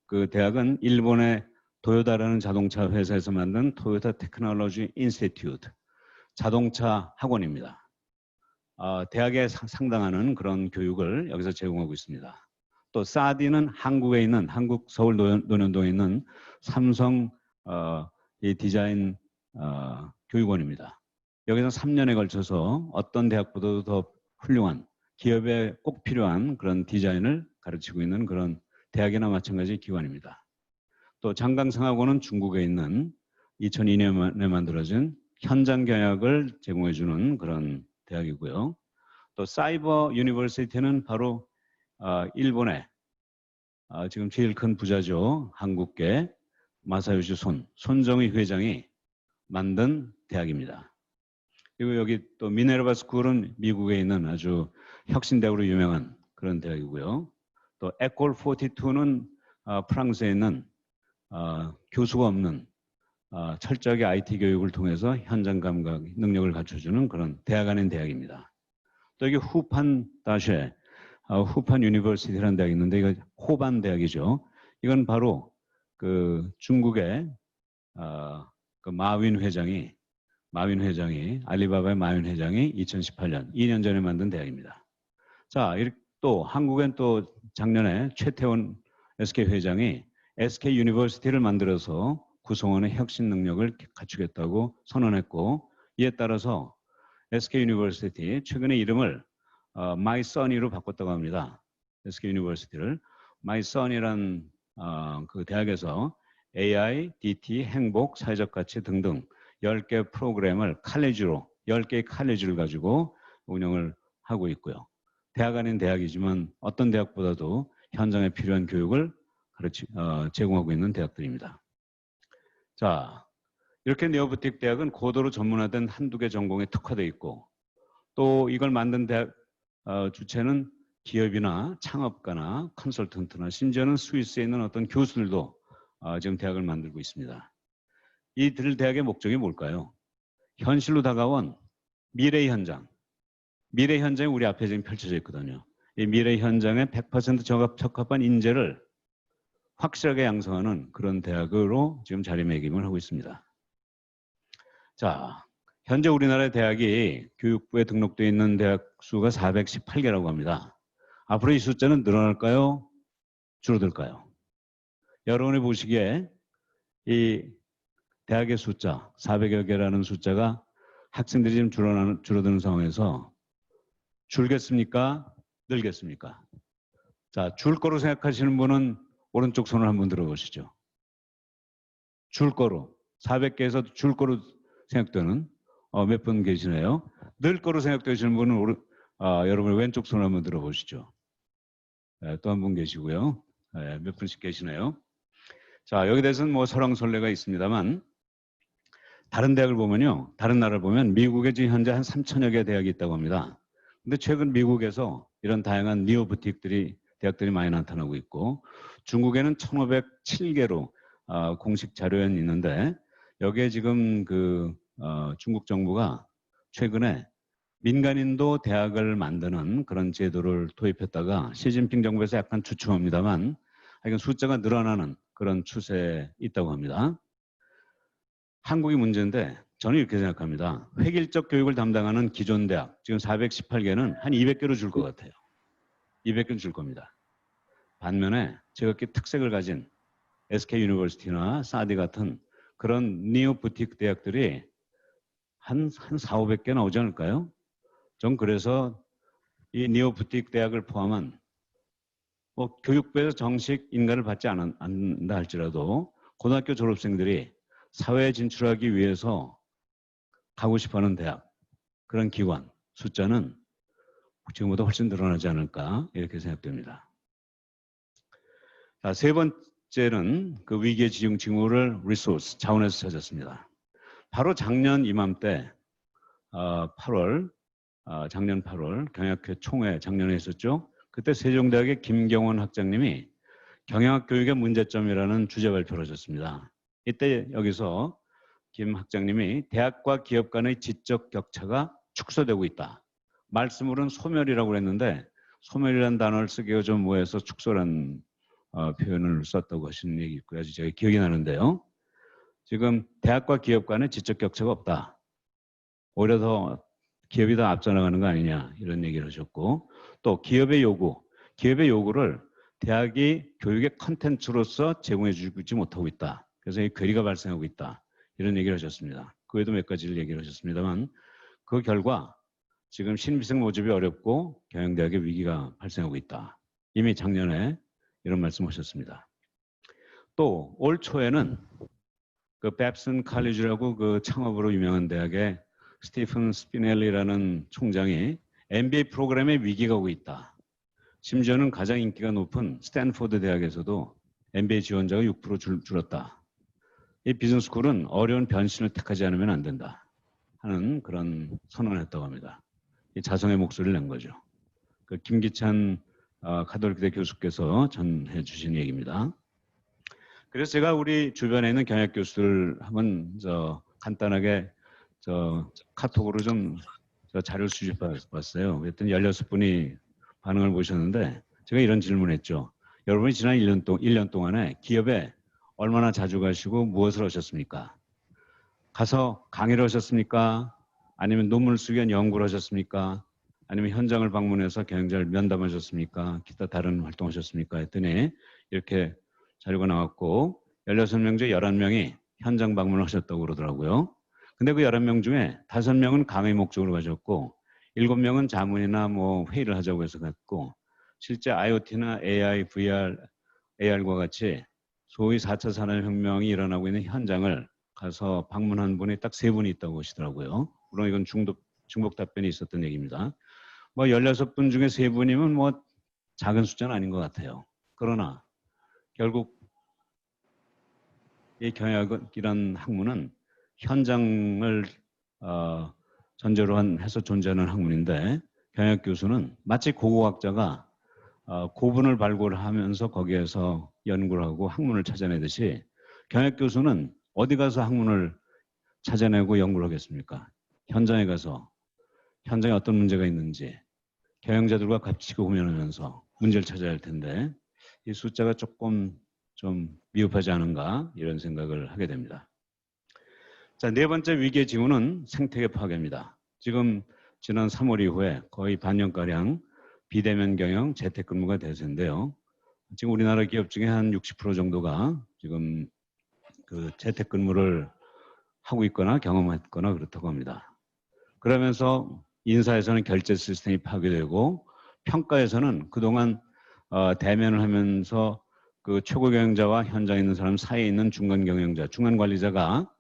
Speaker 5: 그 대학은 일본의 도요타라는 자동차 회사에서 만든 토요타 테크놀로지 인스티튜트 자동차 학원입니다. 대학에 상당하는 그런 교육을 여기서 제공하고 있습니다. 또 사디는 한국에 있는 한국 서울 논현동에 있는 삼성 이 디자인 교육원입니다. 여기서 3년에 걸쳐서 어떤 대학보다도 더 훌륭한 기업에 꼭 필요한 그런 디자인을 가르치고 있는 그런 대학이나 마찬가지 기관입니다. 또 장강상학원은 중국에 있는 2002년에 만들어진 현장 경영을 제공해주는 그런 대학이고요. 또 사이버 유니버시티는 바로 일본의 지금 제일 큰 부자죠. 한국계 마사요시 손정의 회장이 만든 대학입니다. 그리고 여기 또 미네르바 스쿨은 미국에 있는 아주 혁신대학으로 유명한 그런 대학이고요. 또 에콜 42는 프랑스에 있는 교수가 없는 철저하게 IT 교육을 통해서 현장 감각 능력을 갖춰주는 그런 대학 아닌 대학입니다. 또 이게 후판 다쉐, 후판 유니버시티라는 대학이 있는데 이거 호반 대학이죠. 이건 바로 그 중국의 그 마윈 회장이 알리바바의 마윈 회장이 2018년 2년 전에 만든 대학입니다. 자, 또 한국엔 또 작년에 최태원 SK 회장이 SK 유니버시티를 만들어서 구성원의 혁신 능력을 갖추겠다고 선언했고, 이에 따라서 SK 유니버시티 최근에 이름을 My Sunny로 바꿨다고 합니다. SK 유니버시티를 My Sun이란 그 대학에서 AI, DT, 행복, 사회적 가치 등등 10개 프로그램을 10개의 칼리지를 가지고 운영을 하고 있고요. 대학 아닌 대학이지만 어떤 대학보다도 현장에 필요한 교육을 제공하고 있는 대학들입니다. 자, 이렇게 네오부틱 대학은 고도로 전문화된 한두 개 전공에 특화되어 있고, 또 이걸 만든 대학 주체는 기업이나 창업가나 컨설턴트나 심지어는 스위스에 있는 어떤 교수들도 지금 대학을 만들고 있습니다. 이들 대학의 목적이 뭘까요? 현실로 다가온 미래 현장. 미래 현장이 우리 앞에 지금 펼쳐져 있거든요. 이 미래 현장에 100% 적합한 인재를 확실하게 양성하는 그런 대학으로 지금 자리매김을 하고 있습니다. 자, 현재 우리나라의 대학이 교육부에 등록되어 있는 대학 수가 418개라고 합니다. 앞으로 이 숫자는 늘어날까요? 줄어들까요? 여러분이 보시기에 이 대학의 숫자 400여 개라는 숫자가 학생들이 지금 줄어드는 상황에서 줄겠습니까? 늘겠습니까? 자, 줄 거로 생각하시는 분은 오른쪽 손을 한번 들어보시죠. 줄 거로 400개에서 줄 거로 생각되는 몇 분 계시네요. 늘 거로 생각되시는 분은 여러분 왼쪽 손을 한번 들어보시죠. 또 한 분 계시고요. 몇 분씩 계시네요. 자, 여기 대해서는 뭐 설왕설래가 있습니다만 다른 대학을 보면요. 다른 나라를 보면 미국에 지금 현재 한 3천여 개 대학이 있다고 합니다. 근데 최근 미국에서 이런 다양한 니오부틱 대학들이 많이 나타나고 있고, 중국에는 1,507개로 공식 자료에는 있는데, 여기에 지금 중국 정부가 최근에 민간인도 대학을 만드는 그런 제도를 도입했다가 시진핑 정부에서 약간 주춤합니다만 하여간 숫자가 늘어나는 그런 추세에 있다고 합니다. 한국이 문제인데 저는 이렇게 생각합니다. 획일적 교육을 담당하는 기존 대학, 지금 418개는 한 200개로 줄 것 같아요. 200개는 줄 겁니다. 반면에 제각기 특색을 가진 SK 유니버시티나 사디 같은 그런 니오부틱 대학들이 한 400~500개 나오지 않을까요? 전 그래서 이 니오부틱 대학을 포함한 뭐 교육부에서 정식 인가를 받지 않는다 할지라도 고등학교 졸업생들이 사회에 진출하기 위해서 가고 싶어하는 대학, 그런 기관 숫자는 지금보다 훨씬 늘어나지 않을까 이렇게 생각됩니다. 자, 세 번째는 그 위기의 징후를 리소스, 자원에서 찾았습니다. 바로 작년 이맘때 8월, 작년 8월 경영학회 총회 작년에 있었죠. 그때 세종대학의 김경원 학장님이 경영학 교육의 문제점이라는 주제 발표를 하셨습니다. 이때 여기서 김 학장님이 대학과 기업 간의 지적 격차가 축소되고 있다. 말씀으로는 소멸이라고 했는데 소멸이라는 단어를 쓰기가 좀 뭐해서 축소라는 표현을 썼다고 하시는 얘기 있고요. 아주 제가 기억이 나는데요. 지금 대학과 기업 간의 지적 격차가 없다. 오히려 더 기업이 더 앞서 나가는 거 아니냐 이런 얘기를 하셨고, 또 기업의 요구를 대학이 교육의 컨텐츠로서 제공해 주지 못하고 있다. 그래서 이 괴리가 발생하고 있다. 이런 얘기를 하셨습니다. 그 외에도 몇 가지를 얘기를 하셨습니다만 그 결과 지금 신입생 모집이 어렵고 경영대학의 위기가 발생하고 있다. 이미 작년에 이런 말씀하셨습니다. 또 올 초에는 그 뱁슨 칼리지라고 그 창업으로 유명한 대학의 스티픈 스피넬리라는 총장이 MBA 프로그램에 위기가 오고 있다. 심지어는 가장 인기가 높은 스탠포드 대학에서도 MBA 지원자가 6% 줄었다. 이 비즈니스쿨은 어려운 변신을 택하지 않으면 안 된다 하는 그런 선언을 했다고 합니다. 이 자성의 목소리를 낸 거죠. 그 김기찬 가톨릭대 교수께서 전해 주신 얘기입니다. 그래서 제가 우리 주변에 있는 경영 교수들 한번 간단하게 카톡으로 좀 자료 수집해봤어요. 그랬더니 16분이 반응을 보셨는데 제가 이런 질문했죠. 여러분이 지난 1년 동안에 기업에 얼마나 자주 가시고 무엇을 하셨습니까? 가서 강의를 하셨습니까? 아니면 논문을 쓰기 위한 연구를 하셨습니까? 아니면 현장을 방문해서 경영자를 면담하셨습니까? 기타 다른 활동하셨습니까? 했더니 이렇게 자료가 나왔고 16명 중에 11명이 현장 방문을 하셨다고 그러더라고요. 근데 그 11명 중에 5명은 강의 목적으로 가셨고 7명은 자문이나 뭐 회의를 하자고 해서 갔고 실제 IoT나 AI, VR, AR과 같이 소위 4차 산업혁명이 일어나고 있는 현장을 가서 방문한 분이 딱 3분이 있다고 하시더라고요. 물론 이건 중복 답변이 있었던 얘기입니다. 뭐 16분 중에 3분이면 뭐 작은 숫자는 아닌 것 같아요. 그러나 결국 이 경영이란 학문은 현장을 전제로 해서 존재하는 학문인데 경영 교수는 마치 고고학자가 고분을 발굴하면서 거기에서 연구를 하고 학문을 찾아내듯이 경영 교수는 어디 가서 학문을 찾아내고 연구를 하겠습니까? 현장에 가서 현장에 어떤 문제가 있는지 경영자들과 같이 공유하면서 문제를 찾아야 할 텐데 이 숫자가 조금 좀 미흡하지 않은가 이런 생각을 하게 됩니다. 자, 네 번째 위기의 징후는 생태계 파괴입니다. 지금 지난 3월 이후에 거의 반년가량 비대면 경영 재택근무가 대세인데요. 지금 우리나라 기업 중에 한 60% 정도가 지금 그 재택근무를 하고 있거나 경험했거나 그렇다고 합니다. 그러면서 인사에서는 결제 시스템이 파괴되고 평가에서는 그동안 대면을 하면서 그 최고 경영자와 현장에 있는 사람 사이에 있는 중간 경영자, 중간 관리자가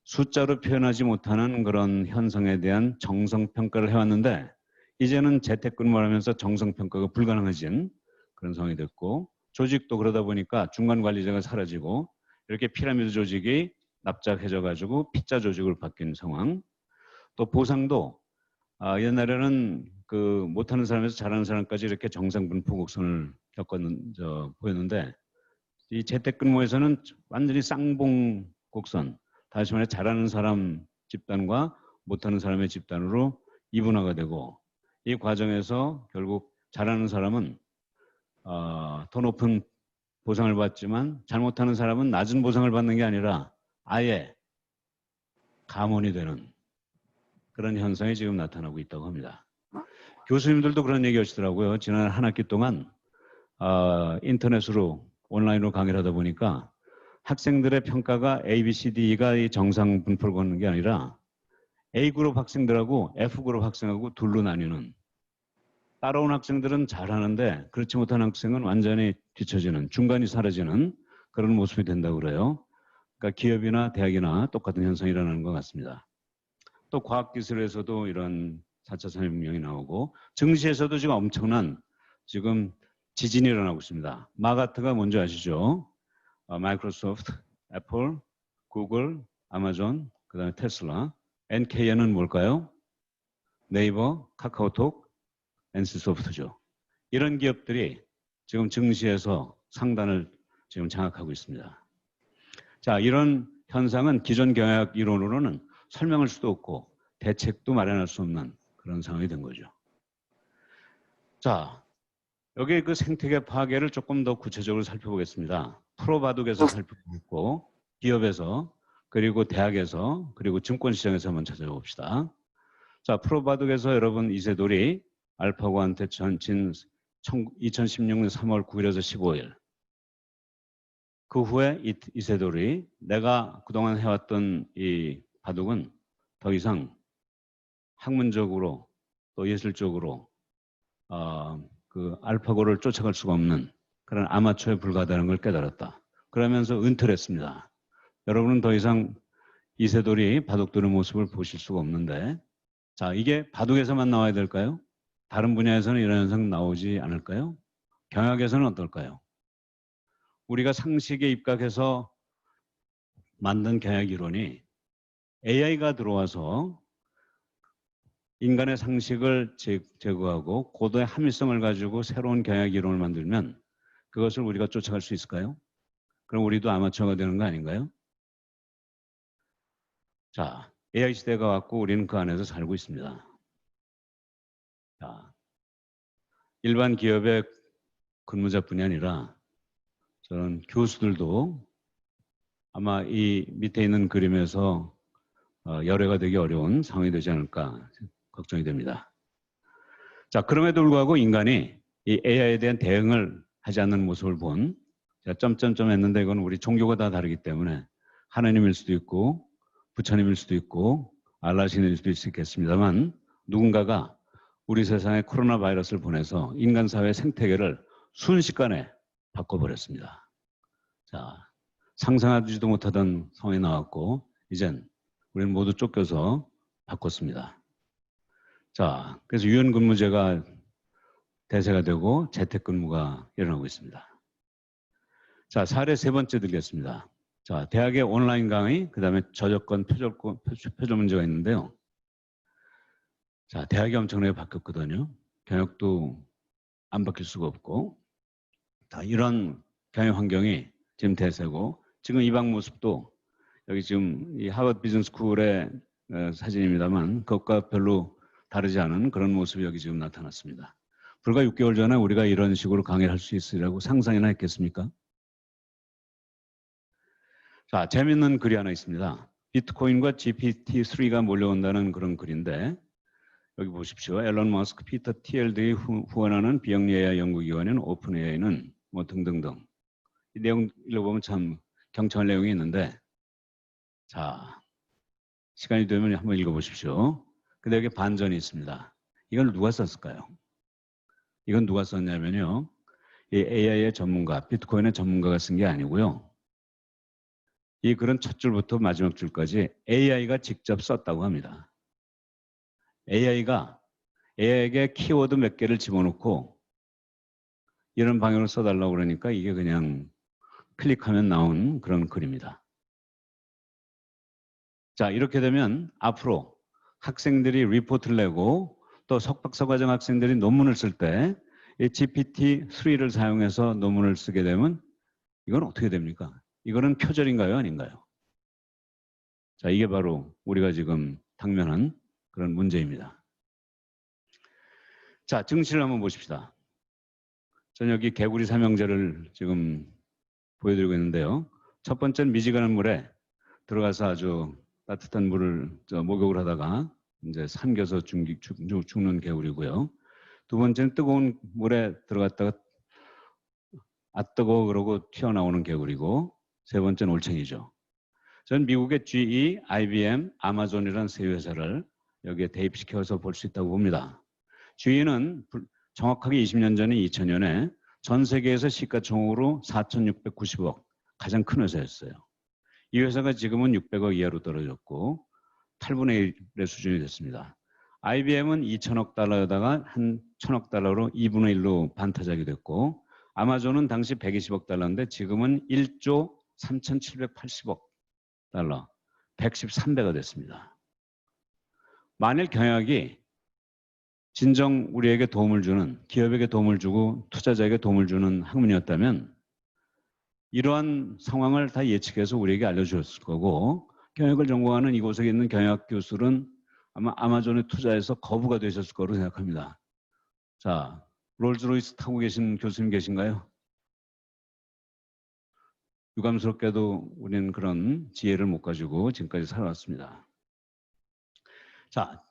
Speaker 5: 숫자로 표현하지 못하는 그런 현상에 대한 정성평가를 해왔는데 이제는 재택근무를 하면서 정성평가가 불가능해진 그런 상황이 됐고 조직도 그러다 보니까 중간 관리자가 사라지고 이렇게 피라미드 조직이 납작해져 가지고 피자 조직으로 바뀐 상황. 또 보상도 옛날에는 그 못하는 사람에서 잘하는 사람까지 이렇게 정상분포 곡선을 보였는데 이 재택근무에서는 완전히 쌍봉 곡선, 다시 말해 잘하는 사람 집단과 못하는 사람의 집단으로 이분화가 되고 이 과정에서 결국 잘하는 사람은 더 높은 보상을 받지만 잘못하는 사람은 낮은 보상을 받는 게 아니라 아예 감원이 되는 그런 현상이 지금 나타나고 있다고 합니다. 교수님들도 그런 얘기 하시더라고요. 지난 한 학기 동안 인터넷으로 온라인으로 강의를 하다 보니까 학생들의 평가가 A, B, C, D가 이 정상 분포를 걷는 게 아니라 A그룹 학생들하고 F그룹 학생하고 둘로 나뉘는 따라온 학생들은 잘하는데 그렇지 못한 학생은 완전히 뒤처지는 중간이 사라지는 그런 모습이 된다고 그래요. 그러니까 기업이나 대학이나 똑같은 현상이 일어나는 것 같습니다. 또 과학기술에서도 이런 4차 산업혁명이 나오고 증시에서도 지금 엄청난 지금 지진이 일어나고 있습니다. 마가트가 뭔지 아시죠? 마이크로소프트, 애플, 구글, 아마존, 그 다음에 테슬라. NKN은 뭘까요? 네이버, 카카오톡, NC소프트죠. 이런 기업들이 지금 증시에서 상단을 지금 장악하고 있습니다. 자, 이런 현상은 기존 경영학 이론으로는 설명할 수도 없고 대책도 마련할 수 없는 그런 상황이 된 거죠. 자, 여기 그 생태계 파괴를 조금 더 구체적으로 살펴보겠습니다. 프로바둑에서 살펴보고 기업에서 그리고 대학에서 그리고 증권시장에서 한번 찾아봅시다. 자, 프로바둑에서 여러분 이세돌이 알파고한테 진 2016년 3월 9일에서 15일 그 후에 이세돌이 내가 그동안 해왔던 이 바둑은 더 이상 학문적으로 또 예술적으로 그 알파고를 쫓아갈 수가 없는 그런 아마추어에 불과하다는 걸 깨달았다. 그러면서 은퇴를 했습니다. 여러분은 더 이상 이세돌이 바둑 두는 모습을 보실 수가 없는데 자, 이게 바둑에서만 나와야 될까요? 다른 분야에서는 이런 현상 나오지 않을까요? 경영에서는 어떨까요? 우리가 상식에 입각해서 만든 경영 이론이 AI가 들어와서 인간의 상식을 제거하고 고도의 합리성을 가지고 새로운 경영 이론을 만들면 그것을 우리가 쫓아갈 수 있을까요? 그럼 우리도 아마추어가 되는 거 아닌가요? 자, AI 시대가 왔고 우리는 그 안에서 살고 있습니다. 자, 일반 기업의 근무자뿐이 아니라 저는 교수들도 아마 이 밑에 있는 그림에서 열애가 되기 어려운 상황이 되지 않을까 걱정이 됩니다. 자, 그럼에도 불구하고 인간이 이 AI에 대한 대응을 하지 않는 모습을 본 제가 점점점 했는데 이건 우리 종교가 다 다르기 때문에 하나님일 수도 있고 부처님일 수도 있고 알라신일 수도 있겠습니다만 누군가가 우리 세상에 코로나 바이러스를 보내서 인간 사회 생태계를 순식간에 바꿔버렸습니다. 자, 상상하지도 못하던 상황이 나왔고 이젠 우리는 모두 쫓겨서 바꿨습니다. 자, 그래서 유연근무제가 대세가 되고 재택근무가 일어나고 있습니다. 자, 사례 세 번째 드리겠습니다. 자, 대학의 온라인 강의, 그 다음에 저작권, 표절 문제가 있는데요. 자, 대학이 엄청나게 바뀌었거든요. 경영도 안 바뀔 수가 없고, 자, 이런 경영 환경이 지금 대세고, 지금 이방 모습도 여기 지금 이 하버드 비즈니스 스쿨의 사진입니다만, 그것과 별로 다르지 않은 그런 모습이 여기 지금 나타났습니다. 불과 6개월 전에 우리가 이런 식으로 강의를 할 수 있으리라고 상상이나 했겠습니까? 자, 재밌는 글이 하나 있습니다. 비트코인과 GPT-3가 몰려온다는 그런 글인데 여기 보십시오. 앨런 머스크, 피터 티엘 등이 후원하는 비영리 AI 연구기관인 오픈 AI는 뭐 등등등. 이 내용 읽어보면 참 경청할 내용이 있는데 자, 시간이 되면 한번 읽어보십시오. 근데 여기 반전이 있습니다. 이걸 누가 썼을까요? 이건 누가 썼냐면요. 이 AI의 전문가, 비트코인의 전문가가 쓴 게 아니고요. 이 글은 첫 줄부터 마지막 줄까지 AI가 직접 썼다고 합니다. AI에게 키워드 몇 개를 집어넣고 이런 방향으로 써달라고 그러니까 이게 그냥 클릭하면 나온 그런 글입니다. 자, 이렇게 되면 앞으로 학생들이 리포트를 내고 또 석박사 과정 학생들이 논문을 쓸 때 이 GPT-3를 사용해서 논문을 쓰게 되면 이건 어떻게 됩니까? 이거는 표절인가요? 아닌가요? 자, 이게 바로 우리가 지금 당면한 그런 문제입니다. 자, 증시를 한번 보십시다. 저는 여기 개구리 삼형제를 지금 보여드리고 있는데요. 첫 번째는 미지근한 물에 들어가서 아주 따뜻한 물을 목욕을 하다가 이제 삼겨서 죽는 개구리고요. 두 번째는 뜨거운 물에 들어갔다가 아 뜨거워 그러고 튀어나오는 개구리고 세 번째는 올챙이죠. 저는 미국의 GE, IBM, 아마존이라는 세 회사를 여기에 대입시켜서 볼 수 있다고 봅니다. GE는 정확하게 20년 전인 2000년에 전 세계에서 시가총액으로 4,690억 가장 큰 회사였어요. 이 회사가 지금은 600억 이하로 떨어졌고 8분의 1의 수준이 됐습니다. IBM은 2천억 달러에다가 한 1,000억 달러로 2분의 1로 반타작이 됐고 아마존은 당시 120억 달러인데 지금은 1조 3,780억 달러, 113배가 됐습니다. 만일 경영이 진정 우리에게 도움을 주는, 기업에게 도움을 주고 투자자에게 도움을 주는 학문이었다면 이러한 상황을 다 예측해서 우리에게 알려주었을 거고 경영을 전공하는 이곳에 있는 경영학 교수는 아마 아마존에 투자해서 거부가 되셨을 거로 생각합니다. 자, 롤스로이스 타고 계신 교수님 계신가요? 유감스럽게도 우리는 그런 지혜를 못 가지고 지금까지 살아왔습니다. 자,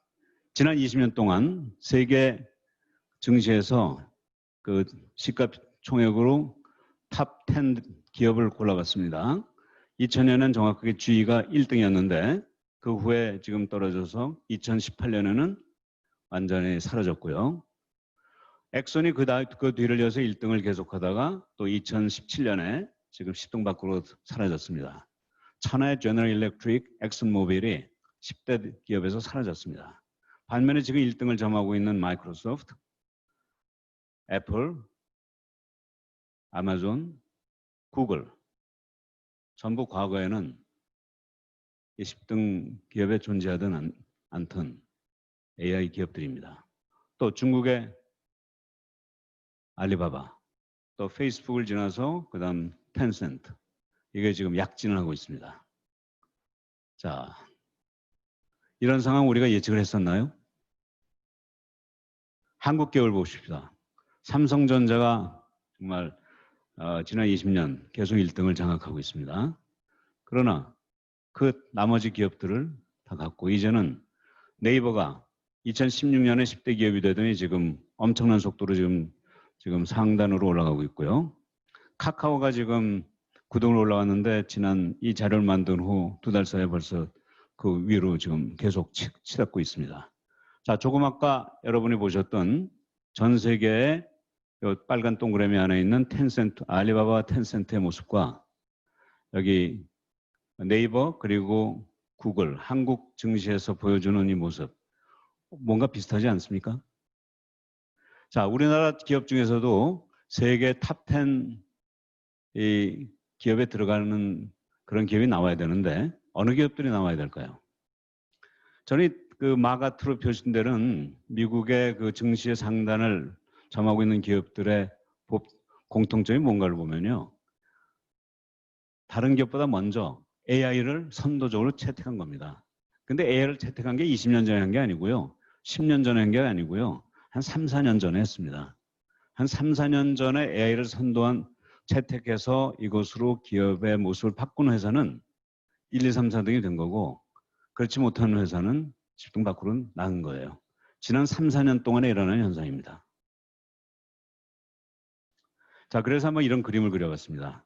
Speaker 5: 지난 20년 동안 세계 증시에서 그 시가 총액으로 탑 10 기업을 골라봤습니다. 2000년에는 정확하게 GE가 1등이었는데 그 후에 지금 떨어져서 2018년에는 완전히 사라졌고요. 엑손이 그 뒤를 이어서 1등을 계속하다가 또 2017년에 지금 10등 밖으로 사라졌습니다. 천하의 제너럴 일렉트릭, 엑슨모빌이 10대 기업에서 사라졌습니다. 반면에 지금 1등을 점하고 있는 마이크로소프트, 애플, 아마존, 구글 전부 과거에는 이 10등 기업에 존재하던 않던 AI 기업들입니다. 또 중국의 알리바바, 또 페이스북을 지나서 그다음 텐센트 이게 지금 약진을 하고 있습니다. 자, 이런 상황 우리가 예측을 했었나요? 한국 기업을 보십시다. 삼성전자가 정말 지난 20년 계속 1등을 장악하고 있습니다. 그러나 그 나머지 기업들을 다 갖고 이제는 네이버가 2016년에 10대 기업이 되더니 지금 엄청난 속도로 지금 상단으로 올라가고 있고요. 카카오가 지금 9등으로 올라왔는데 지난 이 자료를 만든 후 2달 사이에 벌써 그 위로 지금 계속 치닫고 있습니다. 자, 조금 아까 여러분이 보셨던 전 세계의 요 빨간 동그라미 안에 있는 텐센트, 알리바바와 텐센트의 모습과 여기 네이버 그리고 구글, 한국 증시에서 보여주는 이 모습 뭔가 비슷하지 않습니까? 자, 우리나라 기업 중에서도 세계 탑 10 이 기업에 들어가는 그런 기업이 나와야 되는데 어느 기업들이 나와야 될까요? 저는 그 마가트로 표시된 미국의 그 증시의 상단을 점하고 있는 기업들의 공통점이 뭔가를 보면요. 다른 기업보다 먼저 AI를 선도적으로 채택한 겁니다. 근데 AI를 채택한 게 20년 전에 한 게 아니고요. 10년 전에 한 게 아니고요. 한 3, 4년 전에 했습니다. 한 3, 4년 전에 AI를 선도한 채택해서 이것으로 기업의 모습을 바꾼 회사는 1, 2, 3, 4등이 된 거고 그렇지 못한 회사는 10등 밖으로 나간 거예요. 지난 3, 4년 동안에 일어난 현상입니다. 자, 그래서 한번 이런 그림을 그려봤습니다.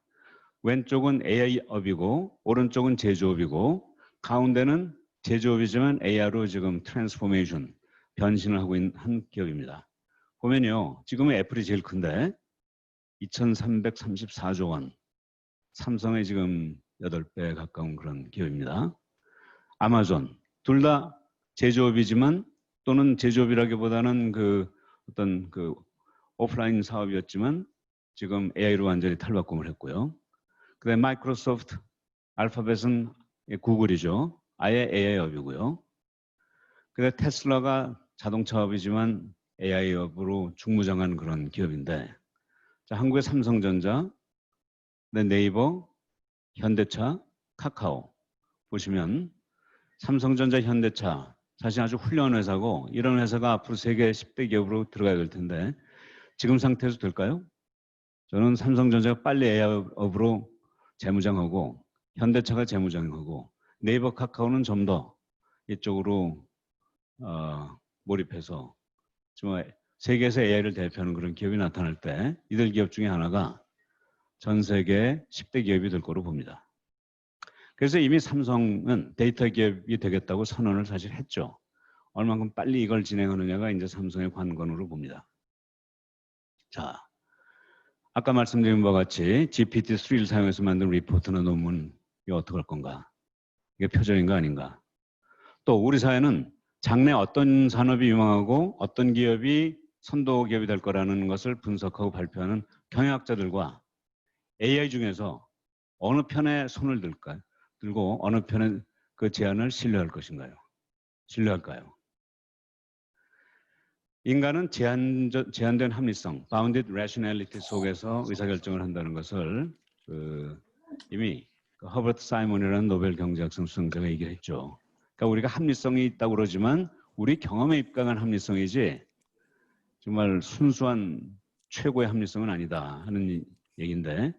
Speaker 5: 왼쪽은 AI업이고 오른쪽은 제조업이고 가운데는 제조업이지만 AI로 지금 트랜스포메이션, 변신을 하고 있는 한 기업입니다. 보면요. 지금은 애플이 제일 큰데 2334조 원, 삼성의 지금 8배 가까운 그런 기업입니다. 아마존, 둘 다 제조업이지만 또는 제조업이라기보다는 그 어떤 그 오프라인 사업이었지만 지금 AI로 완전히 탈바꿈을 했고요. 그다음에 마이크로소프트, 알파벳은 구글이죠. 아예 AI업이고요. 그다음에 테슬라가 자동차업이지만 AI업으로 중무장한 그런 기업인데 자, 한국의 삼성전자, 네이버, 현대차, 카카오 보시면 삼성전자, 현대차 사실 아주 훌륭한 회사고 이런 회사가 앞으로 세계 10대 기업으로 들어가야 될 텐데 지금 상태에서 될까요? 저는 삼성전자가 빨리 AI업으로 재무장하고 현대차가 재무장하고 네이버, 카카오는 좀 더 이쪽으로 몰입해서 정말 세계에서 AI를 대표하는 그런 기업이 나타날 때 이들 기업 중에 하나가 전 세계 10대 기업이 될 거로 봅니다. 그래서 이미 삼성은 데이터 기업이 되겠다고 선언을 사실 했죠. 얼만큼 빨리 이걸 진행하느냐가 이제 삼성의 관건으로 봅니다. 자, 아까 말씀드린 바와 같이 GPT-3를 사용해서 만든 리포트나 논문 이거 어떻게 할 건가? 이게 표절인가 아닌가? 또 우리 사회는 장래 어떤 산업이 유망하고 어떤 기업이 선도 기업이 될 거라는 것을 분석하고 발표하는 경영학자들과 AI 중에서 어느 편에 손을 들고 어느 편의 그 제안을 신뢰할 것인가요? 신뢰할까요? 인간은 제한된 합리성, bounded rationality 속에서 의사결정을 한다는 것을 이미 허버트 사이먼이라는 노벨 경제학상 수상자가 얘기를 했죠. 그러니까 우리가 합리성이 있다고 그러지만 우리 경험에 입각한 합리성이지 정말 순수한 최고의 합리성은 아니다 하는 얘기인데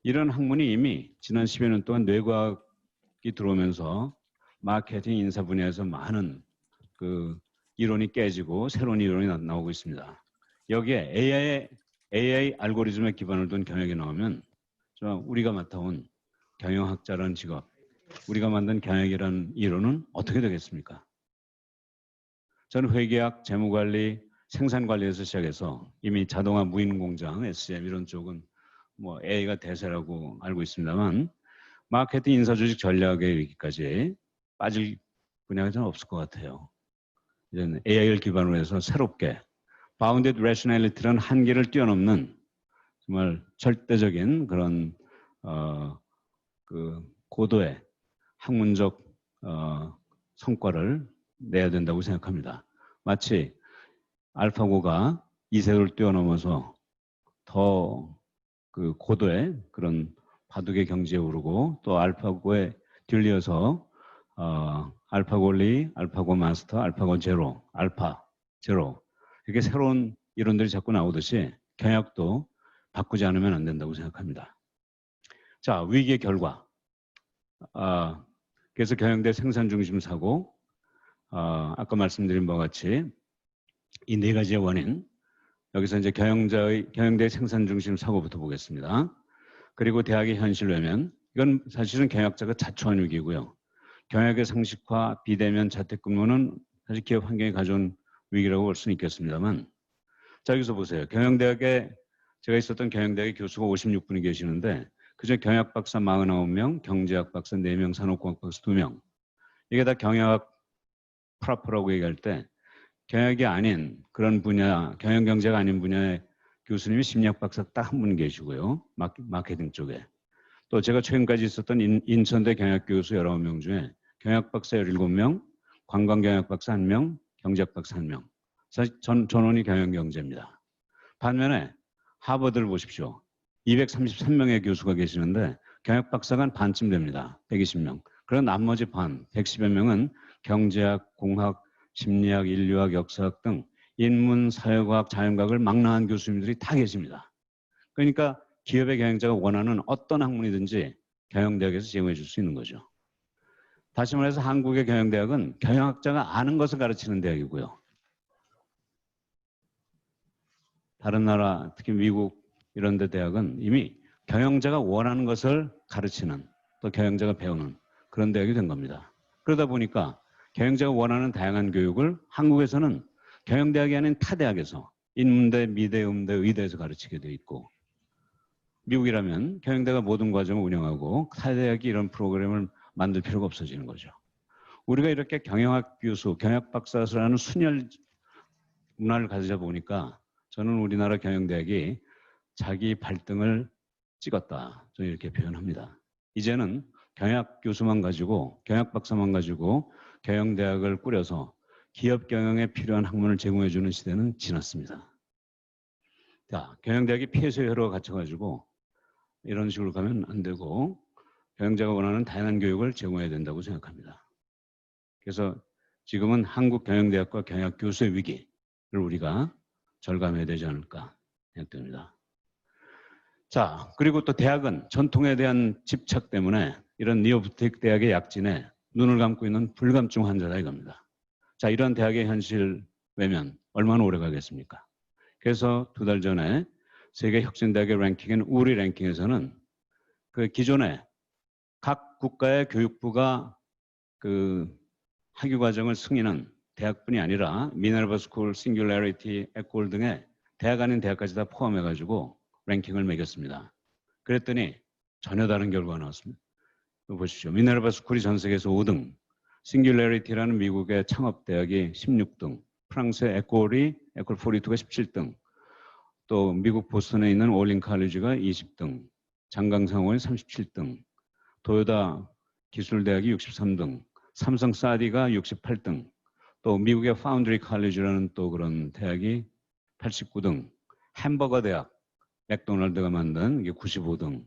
Speaker 5: 이런 학문이 이미 지난 10여 년 동안 뇌과학이 들어오면서 마케팅 인사 분야에서 많은 그 이론이 깨지고 새로운 이론이 나오고 있습니다. 여기에 AI 알고리즘에 기반을 둔 경영이 나오면 우리가 맡아온 경영학자라는 직업, 우리가 만든 경영이라는 이론은 어떻게 되겠습니까? 저는 회계학, 재무관리, 생산관리에서 시작해서 이미 자동화 무인공장, SCM 이런 쪽은 뭐 AI가 대세라고 알고 있습니다만 마케팅 인사조직 전략에 이르기까지 빠질 분야가 좀 없을 것 같아요. 이제는 AI를 기반으로 해서 새롭게 bounded rationality라는 한계를 뛰어넘는 정말 절대적인 그런 그 고도의 학문적 성과를 내야 된다고 생각합니다. 마치 알파고가 이세돌을 뛰어넘어서 더 그 고도의 그런 바둑의 경지에 오르고 또 알파고에 들려서 알파고 리, 알파고 마스터, 알파고 제로, 알파, 제로 이렇게 새로운 이론들이 자꾸 나오듯이 경약도 바꾸지 않으면 안 된다고 생각합니다. 자, 위기의 결과. 그래서 경영대 생산 중심 사고, 아까 말씀드린 바와 같이 이 네 가지의 원인, 여기서 이제 경영대 생산 중심 사고부터 보겠습니다. 그리고 대학의 현실 외면, 이건 사실은 경영학자가 자초한 위기고요. 경영학의 상식화, 비대면 자택근무는 사실 기업 환경이 가져온 위기라고 볼 수는 있겠습니다만, 자, 여기서 보세요. 경영대학에 제가 있었던 경영대학의 교수가 56분이 계시는데 그중에 경영학 박사 49명, 경제학 박사 4명, 산업공학 박사 2명. 이게 다 경영학 프라퍼라고 얘기할 때 경영학이 아닌 그런 분야, 경영경제가 아닌 분야의 교수님이 심리학 박사 딱 한 분 계시고요. 마케팅 쪽에. 또 제가 최근까지 있었던 인천대 경영학 교수 19명 중에 경영학 박사 17명, 관광경영학 박사 1명, 경제학 박사 1명. 사실 전원이 경영경제입니다. 반면에 하버드를 보십시오. 233명의 교수가 계시는데 경영 박사가 한 반쯤 됩니다. 120명. 그런 나머지 반, 110여 명은 경제학, 공학, 심리학, 인류학, 역사학 등 인문, 사회과학, 자연과학을 망라한 교수님들이 다 계십니다. 그러니까 기업의 경영자가 원하는 어떤 학문이든지 경영대학에서 제공해 줄 수 있는 거죠. 다시 말해서 한국의 경영대학은 경영학자가 아는 것을 가르치는 대학이고요. 다른 나라, 특히 미국 이런 데 대학은 이미 경영자가 원하는 것을 가르치는 또 경영자가 배우는 그런 대학이 된 겁니다. 그러다 보니까 경영자가 원하는 다양한 교육을 한국에서는 경영대학이 아닌 타 대학에서 인문대, 미대, 음대, 의대에서 가르치게 돼 있고 미국이라면 경영대가 모든 과정을 운영하고 타 대학이 이런 프로그램을 만들 필요가 없어지는 거죠. 우리가 이렇게 경영학 교수, 경영학 박사라는 순혈 문화를 가지다 보니까 저는 우리나라 경영대학이 자기 발등을 찍었다. 저는 이렇게 표현합니다. 이제는 경영학 교수만 가지고, 경영학 박사만 가지고 경영대학을 꾸려서 기업 경영에 필요한 학문을 제공해주는 시대는 지났습니다. 자, 경영대학이 피해서의 회로가 갇혀가지고 이런 식으로 가면 안 되고 경영자가 원하는 다양한 교육을 제공해야 된다고 생각합니다. 그래서 지금은 한국 경영대학과 경영학 교수의 위기를 우리가 절감해야 되지 않을까 생각됩니다. 자, 그리고 또 대학은 전통에 대한 집착 때문에 이런 니오부틱 대학의 약진에 눈을 감고 있는 불감증 환자다 이겁니다. 자, 이런 대학의 현실 외면 얼마나 오래 가겠습니까? 그래서 2달 전에 세계 혁신대학의 랭킹인 우리 랭킹에서는 그 기존에 각 국가의 교육부가 그 학위 과정을 승인한 대학뿐이 아니라 미네르바 스쿨, 싱귤래리티, 에콜 등의 대학 아닌 대학까지 다 포함해가지고 랭킹을 매겼습니다. 그랬더니 전혀 다른 결과가 나왔습니다. 이거 보십시오. 미네르바 스쿨이 전 세계에서 5등, 싱귤래리티라는 미국의 창업대학이 16등, 프랑스의 에콜 42가 17등, 또 미국 보스턴에 있는 올린 칼리지가 20등, 장강상호의 37등, 도요다 기술대학이 63등, 삼성 사디가 68등, 또 미국의 파운드리 칼리지라는 또 그런 대학이 89등, 햄버거 대학, 맥도날드가 만든 이게 95등,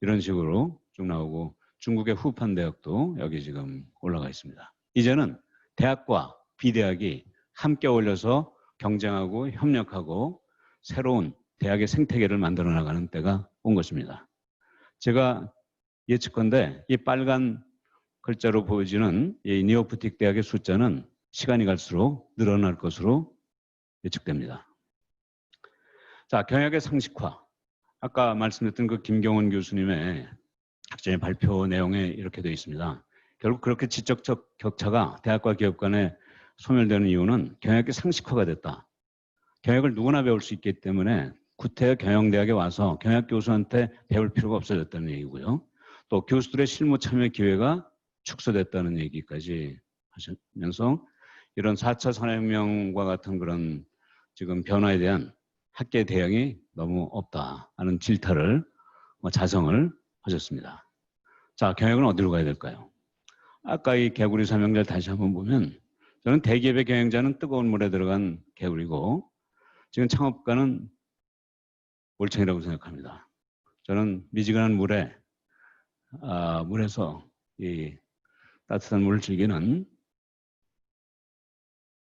Speaker 5: 이런 식으로 쭉 나오고 중국의 후판 대학도 여기 지금 올라가 있습니다. 이제는 대학과 비대학이 함께 어울려서 경쟁하고 협력하고 새로운 대학의 생태계를 만들어 나가는 때가 온 것입니다. 제가 예측컨대 이 빨간 글자로 보여지는 이 니오프틱 대학의 숫자는 시간이 갈수록 늘어날 것으로 예측됩니다. 자, 경영학의 상식화. 아까 말씀드렸던 그 김경원 교수님의 학자의 발표 내용에 이렇게 되어 있습니다. 결국 그렇게 지적적 격차가 대학과 기업 간에 소멸되는 이유는 경영학의 상식화가 됐다. 경영을 누구나 배울 수 있기 때문에 구태 경영대학에 와서 경영학 교수한테 배울 필요가 없어졌다는 얘기고요. 또 교수들의 실무 참여 기회가 축소됐다는 얘기까지 하시면서 이런 4차 산업혁명과 같은 그런 지금 변화에 대한 학계의 대응이 너무 없다 하는 질타를 자성을 하셨습니다. 자, 경영은 어디로 가야 될까요? 아까 이 개구리 삼형제를 다시 한번 보면 저는 대기업의 경영자는 뜨거운 물에 들어간 개구리고 지금 창업가는 올챙이라고 생각합니다. 저는 미지근한 물에서 이 따뜻한 물을 즐기는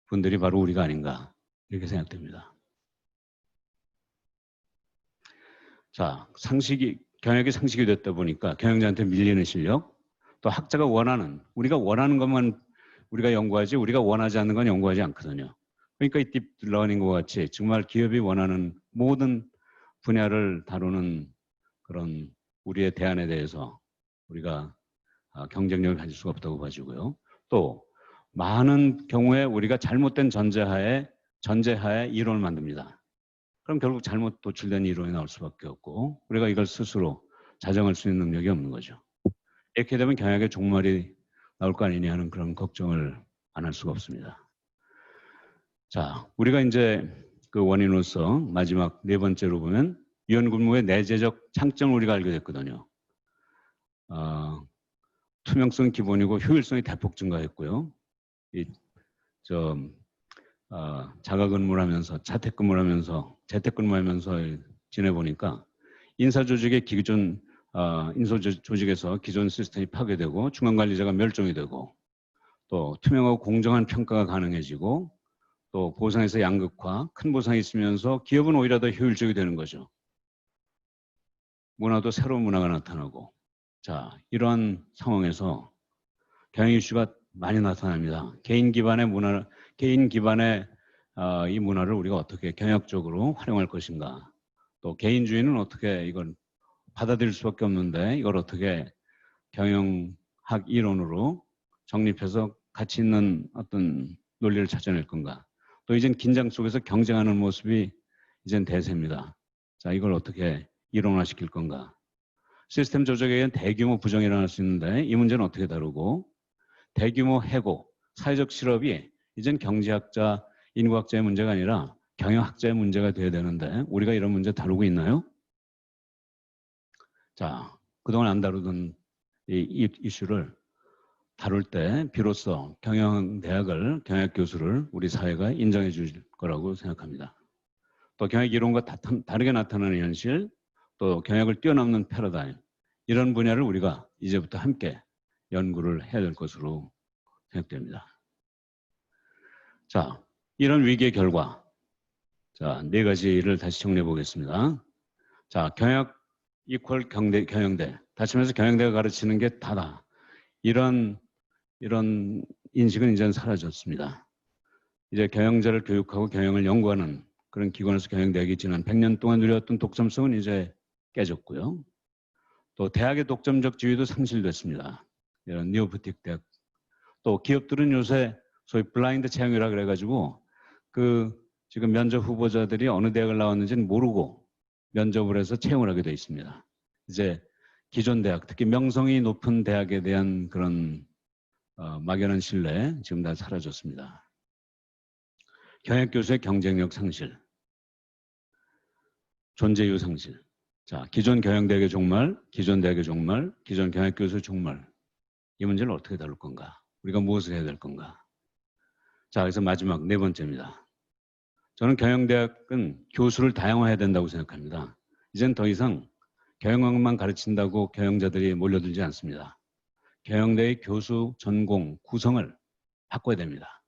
Speaker 5: 분들이 바로 우리가 아닌가 이렇게 생각됩니다. 자, 경영이 상식이 됐다 보니까 경영자한테 밀리는 실력, 또 학자가 우리가 원하는 것만 우리가 연구하지 우리가 원하지 않는 건 연구하지 않거든요. 그러니까 이 딥러닝과 같이 정말 기업이 원하는 모든 분야를 다루는 그런 우리의 대안에 대해서 우리가 경쟁력을 가질 수가 없다고 봐지고요. 또 많은 경우에 우리가 잘못된 전제하에 이론을 만듭니다. 그럼 결국 잘못 도출된 이론이 나올 수밖에 없고 우리가 이걸 스스로 자정할 수 있는 능력이 없는 거죠. 이렇게 되면 경영의 종말이 나올 거 아니냐 하는 그런 걱정을 안 할 수가 없습니다. 자, 우리가 이제 그 원인으로서 마지막 네 번째로 보면 위원근무의 내재적 장점을 우리가 알게 됐거든요. 투명성 기본이고 효율성이 대폭 증가했고요. 자가근무를 하면서 재택근무를 하면서 지내보니까 인사조직의 인사조직에서 기존 시스템이 파괴되고 중간관리자가 멸종이 되고 또 투명하고 공정한 평가가 가능해지고 또 보상에서 양극화, 큰 보상이 있으면서 기업은 오히려 더 효율적이 되는 거죠. 문화도 새로운 문화가 나타나고 자, 이러한 상황에서 경영 이슈가 많이 나타납니다. 개인 기반의 이 문화를 우리가 어떻게 경영적으로 활용할 것인가. 또 개인주의는 어떻게 이걸 받아들일 수밖에 없는데 이걸 어떻게 경영학 이론으로 정립해서 가치 있는 어떤 논리를 찾아낼 건가. 또 이젠 긴장 속에서 경쟁하는 모습이 이젠 대세입니다. 자, 이걸 어떻게 이론화시킬 건가. 시스템 조작에 의한 대규모 부정이 일어날 수 있는데 이 문제는 어떻게 다루고 대규모 해고, 사회적 실업이 이젠 경제학자, 인구학자의 문제가 아니라 경영학자의 문제가 돼야 되는데 우리가 이런 문제 다루고 있나요? 자, 그동안 안 다루던 이 이슈를 다룰 때 비로소 경영학 교수를 우리 사회가 인정해 줄 거라고 생각합니다. 또 경영 이론과 다르게 나타나는 현실, 또 경영을 뛰어넘는 패러다임, 이런 분야를 우리가 이제부터 함께 연구를 해야 될 것으로 생각됩니다. 자, 이런 위기의 결과, 자, 네 가지를 다시 정리해 보겠습니다. 자, 경영 이퀄 경영대, 다시 말해서 경영대가 가르치는 게 다다. 이런 인식은 이제는 사라졌습니다. 이제 경영자를 교육하고 경영을 연구하는 그런 기관에서 경영대학이 지난 100년 동안 누려왔던 독점성은 이제 깨졌고요. 또 대학의 독점적 지위도 상실됐습니다. 이런 니오프틱 대학. 또 기업들은 요새 소위 블라인드 채용이라 그래가지고 지금 면접 후보자들이 어느 대학을 나왔는지는 모르고 면접을 해서 채용을 하게 돼 있습니다. 이제 기존 대학, 특히 명성이 높은 대학에 대한 그런 막연한 신뢰 지금 다 사라졌습니다. 경영교수의 경쟁력 상실, 존재이유 상실. 자, 기존 경영대학의 종말, 기존 대학의 종말, 기존 경영교수의 종말. 이 문제를 어떻게 다룰 건가? 우리가 무엇을 해야 될 건가? 자, 그래서 마지막 네 번째입니다. 저는 경영대학은 교수를 다양화해야 된다고 생각합니다. 이젠 더 이상 경영학만 가르친다고 경영자들이 몰려들지 않습니다. 경영대의 교수 전공 구성을 바꿔야 됩니다.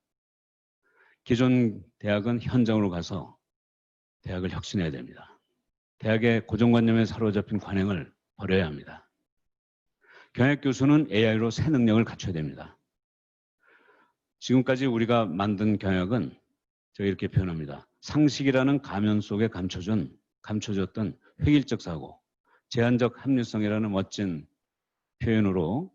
Speaker 5: 기존 대학은 현장으로 가서 대학을 혁신해야 됩니다. 대학의 고정관념에 사로잡힌 관행을 버려야 합니다. 경영 교수는 AI로 새 능력을 갖춰야 됩니다. 지금까지 우리가 만든 경영은 제가 이렇게 표현합니다. 상식이라는 가면 속에 감춰졌던 획일적 사고, 제한적 합리성이라는 멋진 표현으로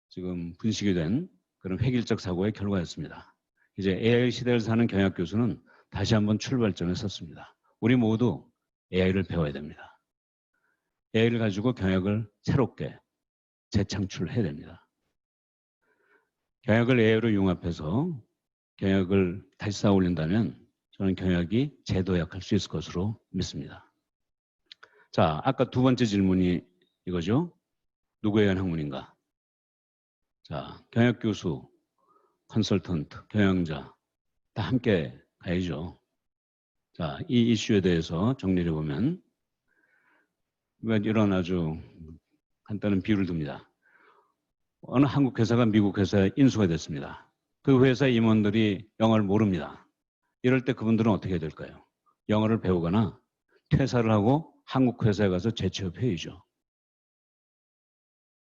Speaker 5: 지금 분식이 된 그런 획일적 사고의 결과였습니다. 이제 AI 시대를 사는 경영 교수는 다시 한번 출발점에 섰습니다. 우리 모두 AI를 배워야 됩니다. AI를 가지고 경영을 새롭게 재창출해야 됩니다. 경영을 AI로 융합해서 경영을 다시 쌓아 올린다면 저는 경영이 재도약할 수 있을 것으로 믿습니다. 자, 아까 두 번째 질문이 이거죠. 누구에 의한 학문인가? 자, 경영 교수, 컨설턴트, 경영자 다 함께 가야죠. 자, 이 이슈에 대해서 정리를 해보면 이런 아주 간단한 비유를 듭니다. 어느 한국 회사가 미국 회사에 인수가 됐습니다. 그 회사 임원들이 영어를 모릅니다. 이럴 때 그분들은 어떻게 해야 될까요? 영어를 배우거나 퇴사를 하고 한국 회사에 가서 재취업해야죠.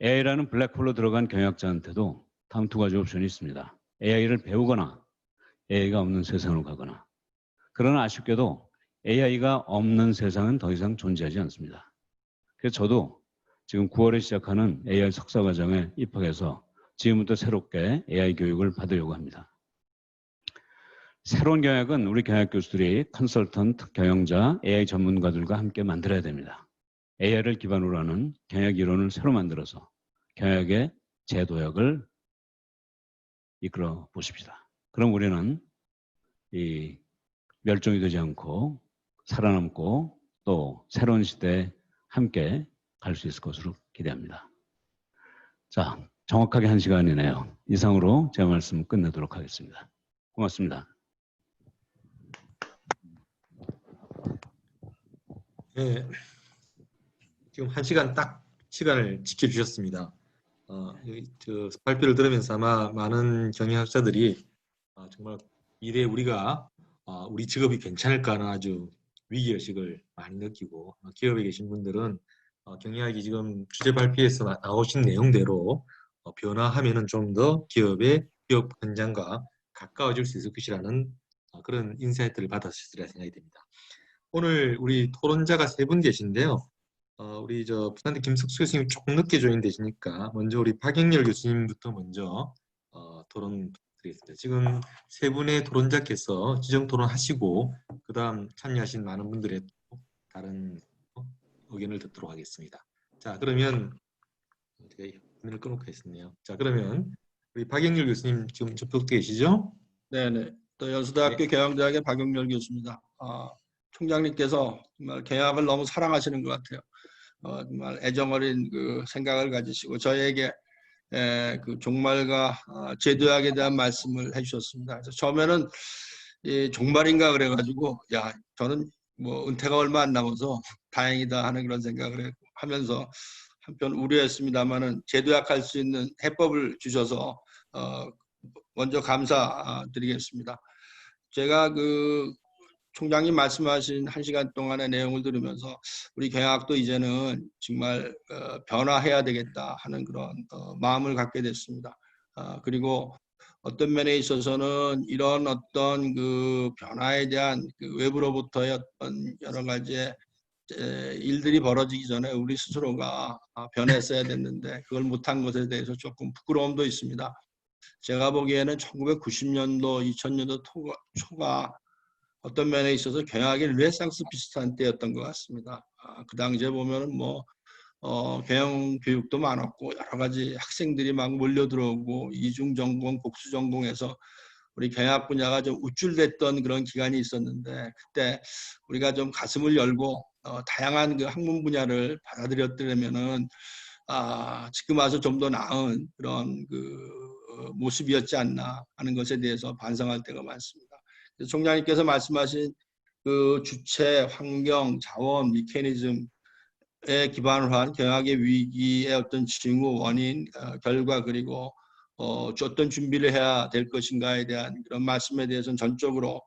Speaker 5: AI라는 블랙홀로 들어간 경영학자한테도 다음 두 가지 옵션이 있습니다. AI를 배우거나 AI가 없는 세상으로 가거나. 그러나 아쉽게도 AI가 없는 세상은 더 이상 존재하지 않습니다. 그래서 저도 지금 9월에 시작하는 AI 석사과정에 입학해서 지금부터 새롭게 AI 교육을 받으려고 합니다. 새로운 경영학은 우리 경영학 교수들이 컨설턴트, 경영자, AI 전문가들과 함께 만들어야 됩니다. AI를 기반으로 하는 경영학 이론을 새로 만들어서 경영학의 제도학을 이끌어 보십시다. 그럼 우리는 이 멸종이 되지 않고 살아남고 또 새로운 시대에 함께 갈 수 있을 것으로 기대합니다. 자, 정확하게 1시간이네요. 이상으로 제 말씀 끝내도록 하겠습니다. 고맙습니다.
Speaker 1: 네, 지금 1시간 딱 시간을 지켜주셨습니다. 발표를 들으면서 아마 많은 경영학자들이 정말 미래에 우리가 우리 직업이 괜찮을까 하는 아주 위기의식을 많이 느끼고 기업에 계신 분들은 경영학이 지금 주제 발표에서 나오신 내용대로 변화하면은 좀 더 기업 현장과 가까워질 수 있을 것이라는 그런 인사이트를 받았으리라 생각이 됩니다. 오늘 우리 토론자가 3분 계신데요. 우리 부산대 김석수 교수님 조금 늦게 조인되시니까 먼저 우리 박영렬 교수님부터 먼저 토론 드리겠습니다. 지금 3분의 토론자께서 지정 토론하시고 그 다음 참여하신 많은 분들의 다른 의견을 듣도록 하겠습니다. 자, 그러면 제가 화면을 끊고 있었네요. 자, 그러면 우리 박영렬 교수님 지금 접속돼 계시죠?
Speaker 3: 네네. 또 연수대학교 경영대학의 박영렬 교수입니다. 총장님께서 정말 경영학을 너무 사랑하시는 것 같아요. 정말 애정어린 그 생각을 가지시고 저희에게 그 종말과 제도학에 대한 말씀을 해주셨습니다. 그래서 처음에는 이 종말인가 그래가지고 야 저는 뭐 은퇴가 얼마 안 남아서 다행이다 하는 그런 생각을 하면서 한편 우려했습니다만은 제도학할 수 있는 해법을 주셔서 먼저 감사드리겠습니다. 제가 그 총장님 말씀하신 1시간 동안의 내용을 들으면서 우리 경영학도 이제는 정말 변화해야 되겠다 하는 그런 마음을 갖게 됐습니다. 그리고 어떤 면에 있어서는 이런 어떤 그 변화에 대한 그 외부로부터의 어떤 여러 가지의 일들이 벌어지기 전에 우리 스스로가 변했어야 됐는데 그걸 못한 것에 대해서 조금 부끄러움도 있습니다. 제가 보기에는 1990년도, 2000년도 초가 어떤 면에 있어서 경영학의 르네상스 비슷한 때였던 것 같습니다. 그 당시에 보면은 뭐 경영 교육도 많았고 여러 가지 학생들이 막 몰려 들어오고 이중 전공, 복수 전공에서 우리 경영학 분야가 좀 우쭐댔던 그런 기간이 있었는데 그때 우리가 좀 가슴을 열고 다양한 그 학문 분야를 받아들였더라면은 지금 와서 좀 더 나은 그런 그 모습이었지 않나 하는 것에 대해서 반성할 때가 많습니다. 총장님께서 말씀하신 그 주체, 환경, 자원, 메커니즘에 기반을 한 경영학의 위기의 어떤 징후, 원인, 결과 그리고 어떤 준비를 해야 될 것인가에 대한 그런 말씀에 대해서는 전적으로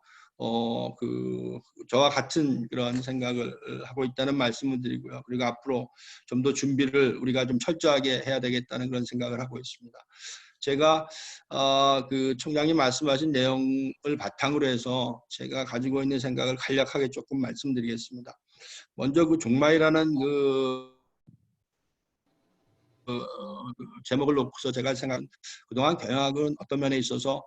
Speaker 3: 저와 같은 그런 생각을 하고 있다는 말씀을 드리고요. 그리고 앞으로 좀 더 준비를 우리가 좀 철저하게 해야 되겠다는 그런 생각을 하고 있습니다. 제가 그 총장님 말씀하신 내용을 바탕으로 해서 제가 가지고 있는 생각을 간략하게 조금 말씀드리겠습니다. 먼저 그 종말이라는 그 제목을 놓고서 제가 생각한 그동안 경영학은 어떤 면에 있어서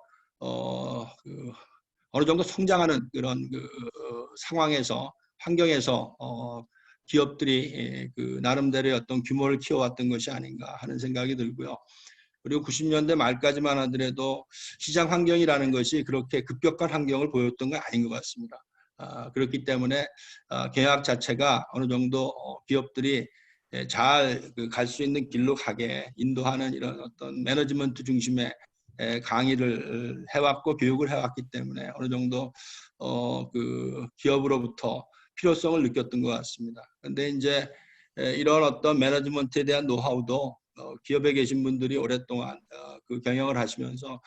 Speaker 3: 어느 정도 성장하는 그런 상황에서 환경에서 기업들이 그 나름대로의 어떤 규모를 키워왔던 것이 아닌가 하는 생각이 들고요. 그리고 90년대 말까지만 하더라도 시장 환경이라는 것이 그렇게 급격한 환경을 보였던 건 아닌 것 같습니다. 그렇기 때문에 경영학 자체가 어느 정도 기업들이 잘 갈 수 있는 길로 가게 인도하는 이런 어떤 매너지먼트 중심의 강의를 해왔고 교육을 해왔기 때문에 어느 정도 그 기업으로부터 필요성을 느꼈던 것 같습니다. 그런데 이제 이런 어떤 매니지먼트에 대한 노하우도 기업에 계신 분들이 오랫동안 그 경영을 하시면서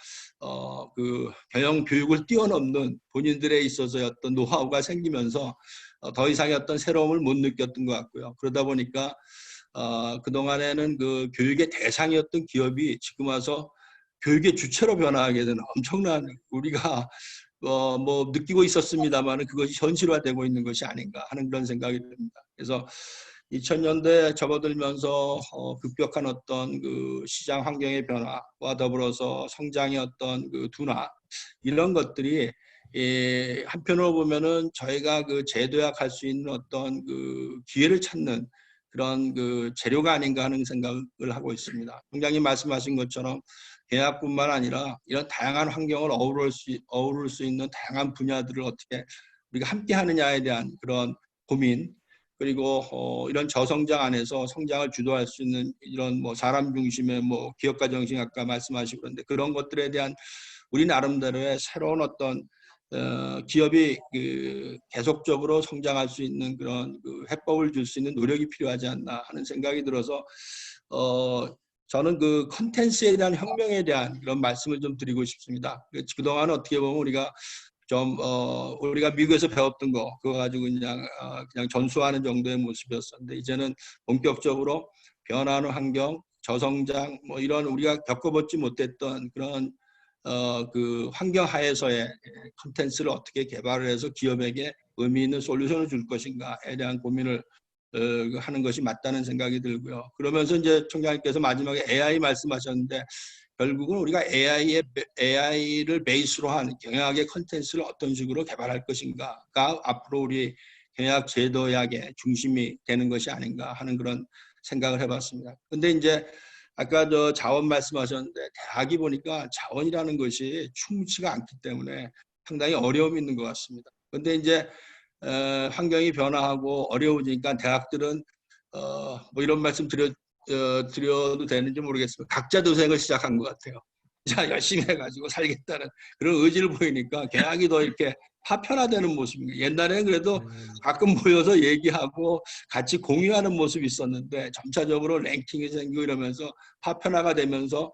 Speaker 3: 그 경영 교육을 뛰어넘는 본인들에 있어서의 어떤 노하우가 생기면서 더 이상의 어떤 새로움을 못 느꼈던 것 같고요. 그러다 보니까 그동안에는 그 교육의 대상이었던 기업이 지금 와서 교육의 주체로 변화하게 되는 엄청난 우리가 뭐 느끼고 있었습니다만 그것이 현실화되고 있는 것이 아닌가 하는 그런 생각이 듭니다. 그래서 2000년대 접어들면서 급격한 어떤 그 시장 환경의 변화와 더불어서 성장의 어떤 그 둔화 이런 것들이 한편으로 보면은 저희가 그 재도약할 수 있는 어떤 그 기회를 찾는 그런 그 재료가 아닌가 하는 생각을 하고 있습니다. 총장님 말씀하신 것처럼 계약뿐만 아니라 이런 다양한 환경을 어우를 수 있는 다양한 분야들을 어떻게 우리가 함께 하느냐에 대한 그런 고민 그리고 이런 저성장 안에서 성장을 주도할 수 있는 이런 뭐 사람 중심의 뭐 기업가 정신 아까 말씀하시고 그런데 그런 것들에 대한 우리 나름대로의 새로운 어떤 기업이 그 계속적으로 성장할 수 있는 그런 그 해법을 줄 수 있는 노력이 필요하지 않나 하는 생각이 들어서 저는 그 컨텐츠에 대한 혁명에 대한 그런 말씀을 좀 드리고 싶습니다. 그동안 어떻게 보면 우리가 좀 우리가 미국에서 배웠던 거 그거 가지고 그냥 전수하는 정도의 모습이었었는데 이제는 본격적으로 변화하는 환경, 저성장 뭐 이런 우리가 겪어보지 못했던 그런 그 환경 하에서의 컨텐츠를 어떻게 개발을 해서 기업에게 의미 있는 솔루션을 줄 것인가에 대한 고민을 하는 것이 맞다는 생각이 들고요. 그러면서 이제 총장님께서 마지막에 AI 말씀하셨는데 결국은 우리가 AI를 베이스로 한 경영학의 컨텐츠를 어떤 식으로 개발할 것인가가 앞으로 우리 경영학 제도학의 중심이 되는 것이 아닌가 하는 그런 생각을 해봤습니다. 근데 이제 아까 저 자원 말씀하셨는데 대학이 보니까 자원이라는 것이 충분치가 않기 때문에 상당히 어려움이 있는 것 같습니다. 근데 이제 환경이 변화하고 어려워지니까 대학들은 뭐 이런 말씀 드려도 되는지 모르겠지만 각자 도생을 시작한 것 같아요. 자 열심히 해가지고 살겠다는 그런 의지를 보이니까 계약이 더 이렇게 파편화되는 모습입니다. 옛날에는 그래도 가끔 모여서 얘기하고 같이 공유하는 모습이 있었는데 점차적으로 랭킹이 생기고 이러면서 파편화가 되면서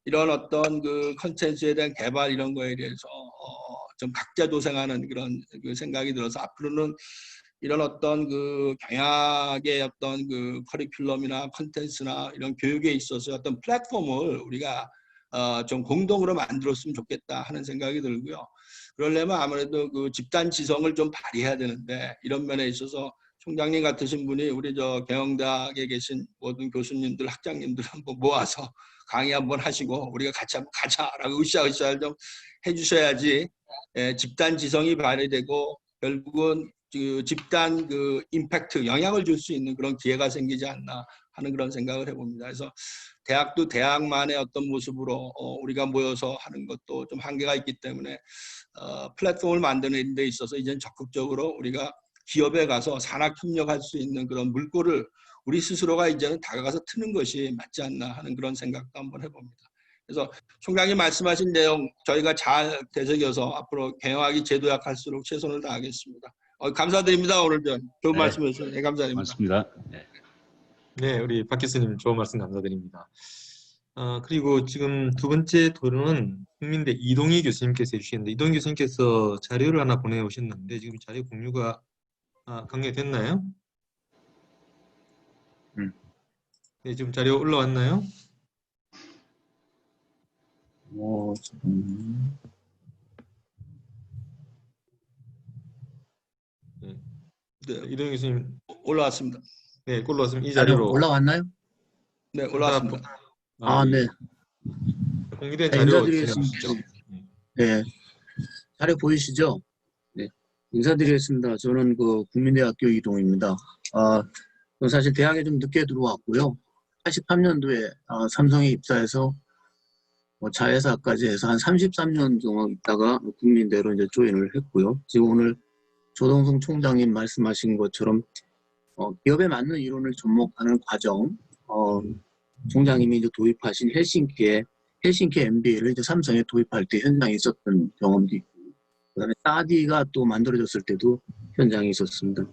Speaker 3: 이런 어떤 그 컨텐츠에 대한 개발 이런 거에 대해서 좀 각자 도생하는 그런 그 생각이 들어서 앞으로는 이런 어떤 그 경영학의 어떤 그 커리큘럼이나 컨텐츠나 이런 교육에 있어서 어떤 플랫폼을 우리가 좀 공동으로 만들었으면 좋겠다 하는 생각이 들고요. 그러려면 아무래도 그 집단 지성을 좀 발휘해야 되는데 이런 면에 있어서 총장님 같으신 분이 우리 저 경영대학에 계신 모든 교수님들, 학장님들 한번 모아서 강의 한번 하시고 우리가 같이 한번 가자라고 으쌰으쌰 좀 해주셔야지 집단 지성이 발휘되고 결국은 그 집단 그 임팩트 영향을 줄 수 있는 그런 기회가 생기지 않나 하는 그런 생각을 해봅니다. 그래서 대학도 대학만의 어떤 모습으로 우리가 모여서 하는 것도 좀 한계가 있기 때문에 플랫폼을 만드는 데 있어서 이제는 적극적으로 우리가 기업에 가서 산학 협력할 수 있는 그런 물꼬를 우리 스스로가 이제는 다가가서 트는 것이 맞지 않나 하는 그런 생각도 한번 해봅니다. 그래서 총장님 말씀하신 내용 저희가 잘 되새겨서 앞으로 경영학이 제도약할수록 최선을 다하겠습니다. 감사드립니다. 오늘 좋은 말씀 해주셔서 네, 감사드립니다.
Speaker 5: 고맙습니다. 네.
Speaker 1: 네, 우리 박 교수님 좋은 말씀 감사드립니다. 그리고 지금 두 번째 토론은 국민대 이동희 교수님께서 해주시는데 이동희 교수님께서 자료를 하나 보내오셨는데 지금 자료 공유가 강요됐나요? 네, 지금 자료 올라왔나요? 네.
Speaker 3: 네,
Speaker 1: 이동희 교수님
Speaker 3: 올라왔습니다.
Speaker 1: 네, 올라왔으면 이
Speaker 4: 자료
Speaker 1: 자료로
Speaker 4: 올라왔나요?
Speaker 3: 네, 올라왔습니다.
Speaker 4: 네.
Speaker 1: 공유된
Speaker 4: 자,
Speaker 1: 자료
Speaker 4: 인사드리겠습니다.
Speaker 1: 진행하시죠.
Speaker 4: 네. 자료 보이시죠? 네. 인사드리겠습니다. 저는 그 국민대학교 이동입니다. 저는 사실 대학에 좀 늦게 들어왔고요. 83년도에 삼성에 입사해서 자회사까지 해서 한 33년 정도 있다가 국민대로 이제 조인을 했고요. 지금 오늘 조동성 총장님 말씀하신 것처럼 기업에 맞는 이론을 접목하는 과정, 총장님이 이제 도입하신 헬싱키 MBA를 이제 삼성에 도입할 때 현장에 있었던 경험도 있고, 그다음에 사디가 또 만들어졌을 때도 현장에 있었습니다.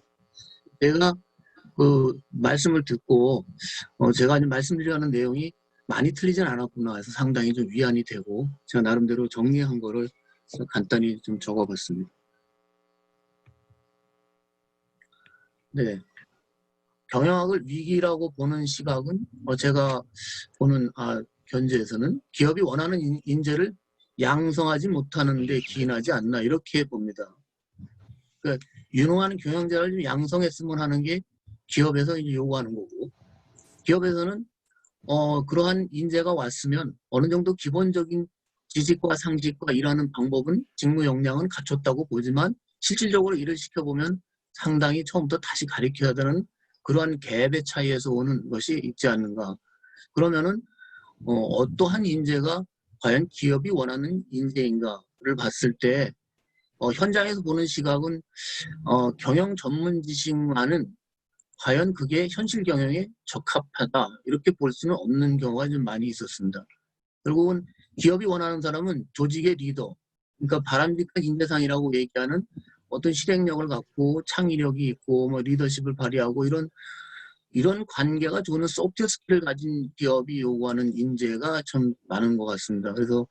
Speaker 4: 제가 그 말씀을 듣고 제가 이제 말씀드리려는 내용이 많이 틀리진 않았구나 해서 상당히 좀 위안이 되고 제가 나름대로 정리한 거를 간단히 좀 적어봤습니다. 네, 경영학을 위기라고 보는 시각은 제가 보는 견제에서는 기업이 원하는 인재를 양성하지 못하는 데 기인하지 않나 이렇게 봅니다. 그러니까 유능한 경영자를 좀 양성했으면 하는 게 기업에서 이제 요구하는 거고 기업에서는 그러한 인재가 왔으면 어느 정도 기본적인 지식과 상식과 일하는 방법은 직무 역량은 갖췄다고 보지만 실질적으로 일을 시켜보면 상당히 처음부터 다시 가르쳐야 되는 그러한 갭의 차이에서 오는 것이 있지 않는가. 그러면은 어떠한 인재가 과연 기업이 원하는 인재인가를 봤을 때 현장에서 보는 시각은 경영 전문 지식만은 과연 그게 현실 경영에 적합하다 이렇게 볼 수는 없는 경우가 좀 많이 있었습니다. 결국은 기업이 원하는 사람은 조직의 리더, 그러니까 바람직한 인재상이라고 얘기하는 어떤 실행력을 갖고 창의력이 있고 뭐 리더십을 발휘하고 이런 관계가 좋은 소프트 스킬을 가진 기업이 요구하는 인재가 참 많은 것 같습니다. 그래서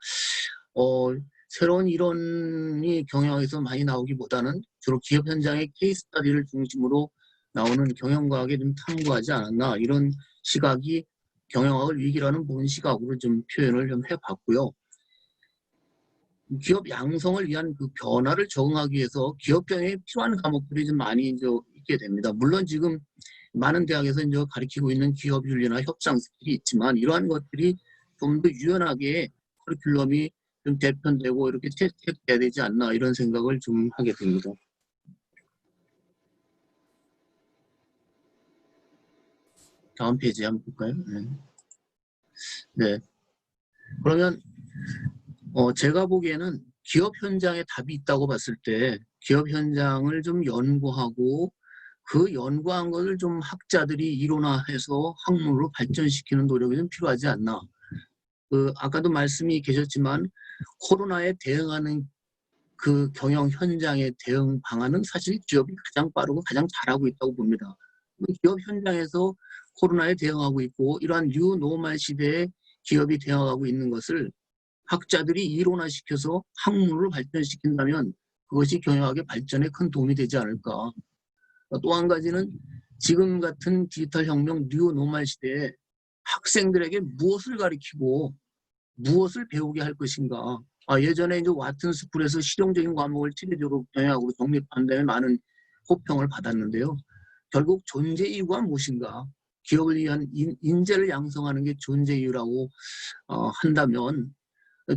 Speaker 4: 새로운 이론이 경영에서 많이 나오기보다는 주로 기업 현장의 케이스 스터디를 중심으로 나오는 경영과학에 좀 탐구하지 않았나 이런 시각이 경영학을 위기라는 보는 시각으로 좀 표현을 좀 해봤고요. 기업 양성을 위한 그 변화를 적응하기 위해서 기업 경영에 필요한 과목들이 좀 많이 이제 있게 됩니다. 물론 지금 많은 대학에서 이제 가르치고 있는 기업 윤리나 협상 스킬이 있지만 이러한 것들이 좀 더 유연하게 커리큘럼이 좀 개편되고 이렇게 채택돼야 되지 않나 이런 생각을 좀 하게 됩니다. 다음 페이지 한번 볼까요? 네. 그러면 제가 보기에는 기업 현장에 답이 있다고 봤을 때 기업 현장을 좀 연구하고 그 연구한 것을 좀 학자들이 이론화해서 학문으로 발전시키는 노력이 좀 필요하지 않나. 아까도 말씀이 계셨지만 코로나에 대응하는 그 경영 현장의 대응 방안은 사실 기업이 가장 빠르고 가장 잘하고 있다고 봅니다. 기업 현장에서 코로나에 대응하고 있고 이러한 뉴 노멀 시대에 기업이 대응하고 있는 것을 학자들이 이론화시켜서 학문으로 발전시킨다면 그것이 경영학의 발전에 큰 도움이 되지 않을까. 또 한 가지는 지금 같은 디지털 혁명 뉴 노멀 시대에 학생들에게 무엇을 가르치고 무엇을 배우게 할 것인가. 예전에 이제 와튼 스쿨에서 실용적인 과목을 체계적으로 경영학으로 정립한 다음에 많은 호평을 받았는데요. 결국 존재 이유가 무엇인가. 기업을 위한 인재를 양성하는 게 존재 이유라고 한다면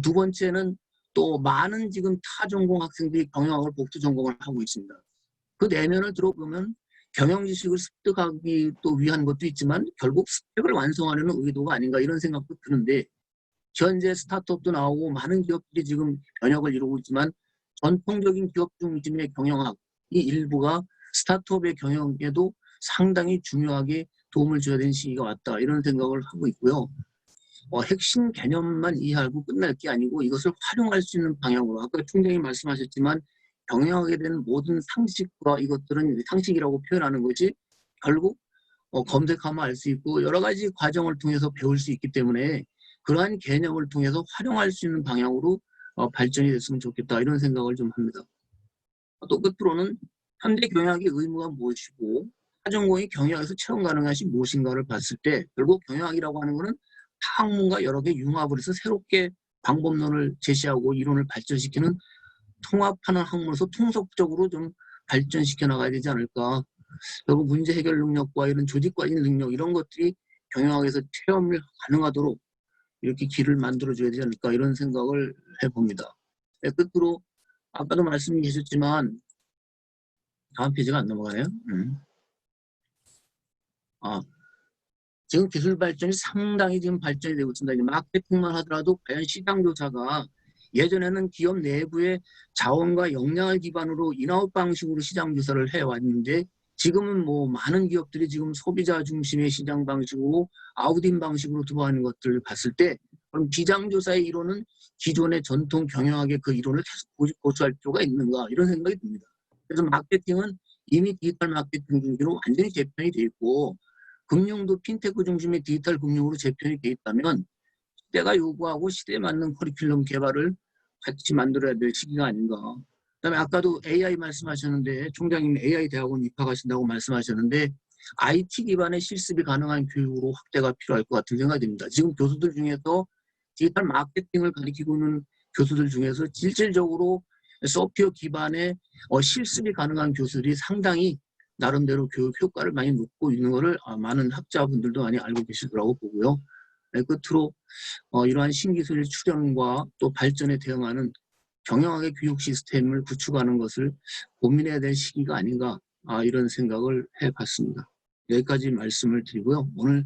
Speaker 4: 두 번째는 또 많은 지금 타전공 학생들이 경영학을 복수 전공을 하고 있습니다. 그 내면을 들어보면 경영 지식을 습득하기 또 위한 것도 있지만 결국 스펙을 완성하려는 의도가 아닌가 이런 생각도 드는데 현재 스타트업도 나오고 많은 기업들이 지금 변혁을 이루고 있지만 전통적인 기업 중심의 경영학 이 일부가 스타트업의 경영에도 상당히 중요하게 도움을 줘야 되는 시기가 왔다 이런 생각을 하고 있고요. 핵심 개념만 이해하고 끝날 게 아니고 이것을 활용할 수 있는 방향으로 아까 총장님 말씀하셨지만 경영하게 되는 모든 상식과 이것들은 상식이라고 표현하는 것이 결국 검색하면 알 수 있고 여러 가지 과정을 통해서 배울 수 있기 때문에 그러한 개념을 통해서 활용할 수 있는 방향으로 발전이 됐으면 좋겠다 이런 생각을 좀 합니다. 또 끝으로는 현대 경영학의 의무가 무엇이고 타전공이 경영학에서 체험 가능한 것이 무엇인가를 봤을 때 결국 경영학이라고 하는 것은 학문과 여러 개 융합을 해서 새롭게 방법론을 제시하고 이론을 발전시키는 통합하는 학문으로서 통속적으로 좀 발전시켜 나가야 되지 않을까. 결국 문제 해결 능력과 이런 조직관리 능력 이런 것들이 경영학에서 체험을 가능하도록 이렇게 길을 만들어줘야 되지 않을까 이런 생각을 해봅니다. 끝으로 아까도 말씀이 계셨지만 다음 페이지가 안 넘어가네요. 지금 기술 발전이 상당히 지금 발전이 되고 있습니다. 이제 마케팅만 하더라도 과연 시장 조사가 예전에는 기업 내부의 자원과 역량을 기반으로 인아웃 방식으로 시장 조사를 해왔는데 지금은 뭐 많은 기업들이 지금 소비자 중심의 시장 방식으로 아웃인 방식으로 들어가는 것들을 봤을 때 그럼 시장 조사의 이론은 기존의 전통 경영학의 그 이론을 계속 고수할 필요가 있는가 이런 생각이 듭니다. 그래서 마케팅은 이미 디지털 마케팅 중심으로 완전히 재편이 돼 있고 금융도 핀테크 중심의 디지털 금융으로 재편이 돼 있다면 시대가 요구하고 시대에 맞는 커리큘럼 개발을 같이 만들어야 될 시기가 아닌가. 그다음에 아까도 AI 말씀하셨는데 총장님 AI 대학원 입학하신다고 말씀하셨는데 IT 기반의 실습이 가능한 교육으로 확대가 필요할 것 같은 생각이 듭니다. 지금 교수들 중에서 디지털 마케팅을 가르치고 있는 교수들 중에서 실질적으로 소프트웨어 기반의 실습이 가능한 교수들이 상당히 나름대로 교육 효과를 많이 놓고 있는 것을 많은 학자분들도 많이 알고 계실 거라고 보고요. 끝으로 이러한 신기술 출현과 또 발전에 대응하는 경영학의 교육 시스템을 구축하는 것을 고민해야 될 시기가 아닌가 이런 생각을 해봤습니다. 여기까지 말씀을 드리고요. 오늘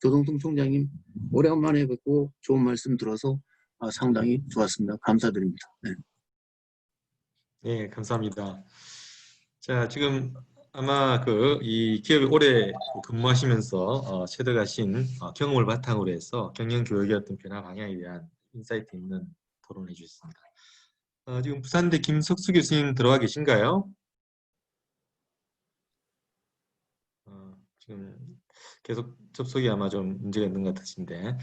Speaker 4: 조동성 총장님 오래간만에 뵙고 좋은 말씀 들어서 상당히 좋았습니다. 감사드립니다. 네.
Speaker 1: 네, 감사합니다. 자, 지금 아마 이 기업에 오래 근무하시면서 채득하신 경험을 바탕으로 해서 경영 교육의 어떤 변화 방향에 대한 인사이트 있는 토론을 해주셨습니다. 지금 부산대 김석수 교수님 들어와 계신가요? 지금 계속 접속이 아마 좀 문제가 있는 것 같으신데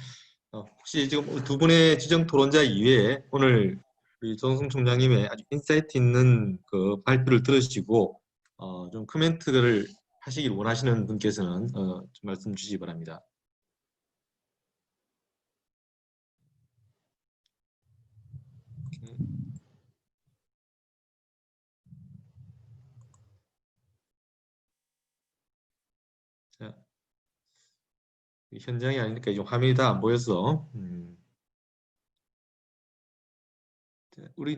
Speaker 1: 혹시 지금 두 분의 지정 토론자 이외에 오늘 우리 조동성 총장님의 아주 인사이트 있는 그 발표를 들으시고 좀 코멘트를 하시길 원하시는 분께서는 좀 말씀 주시기 바랍니다. 자, 현장이 아니니까 좀 화면이 다 안 보여서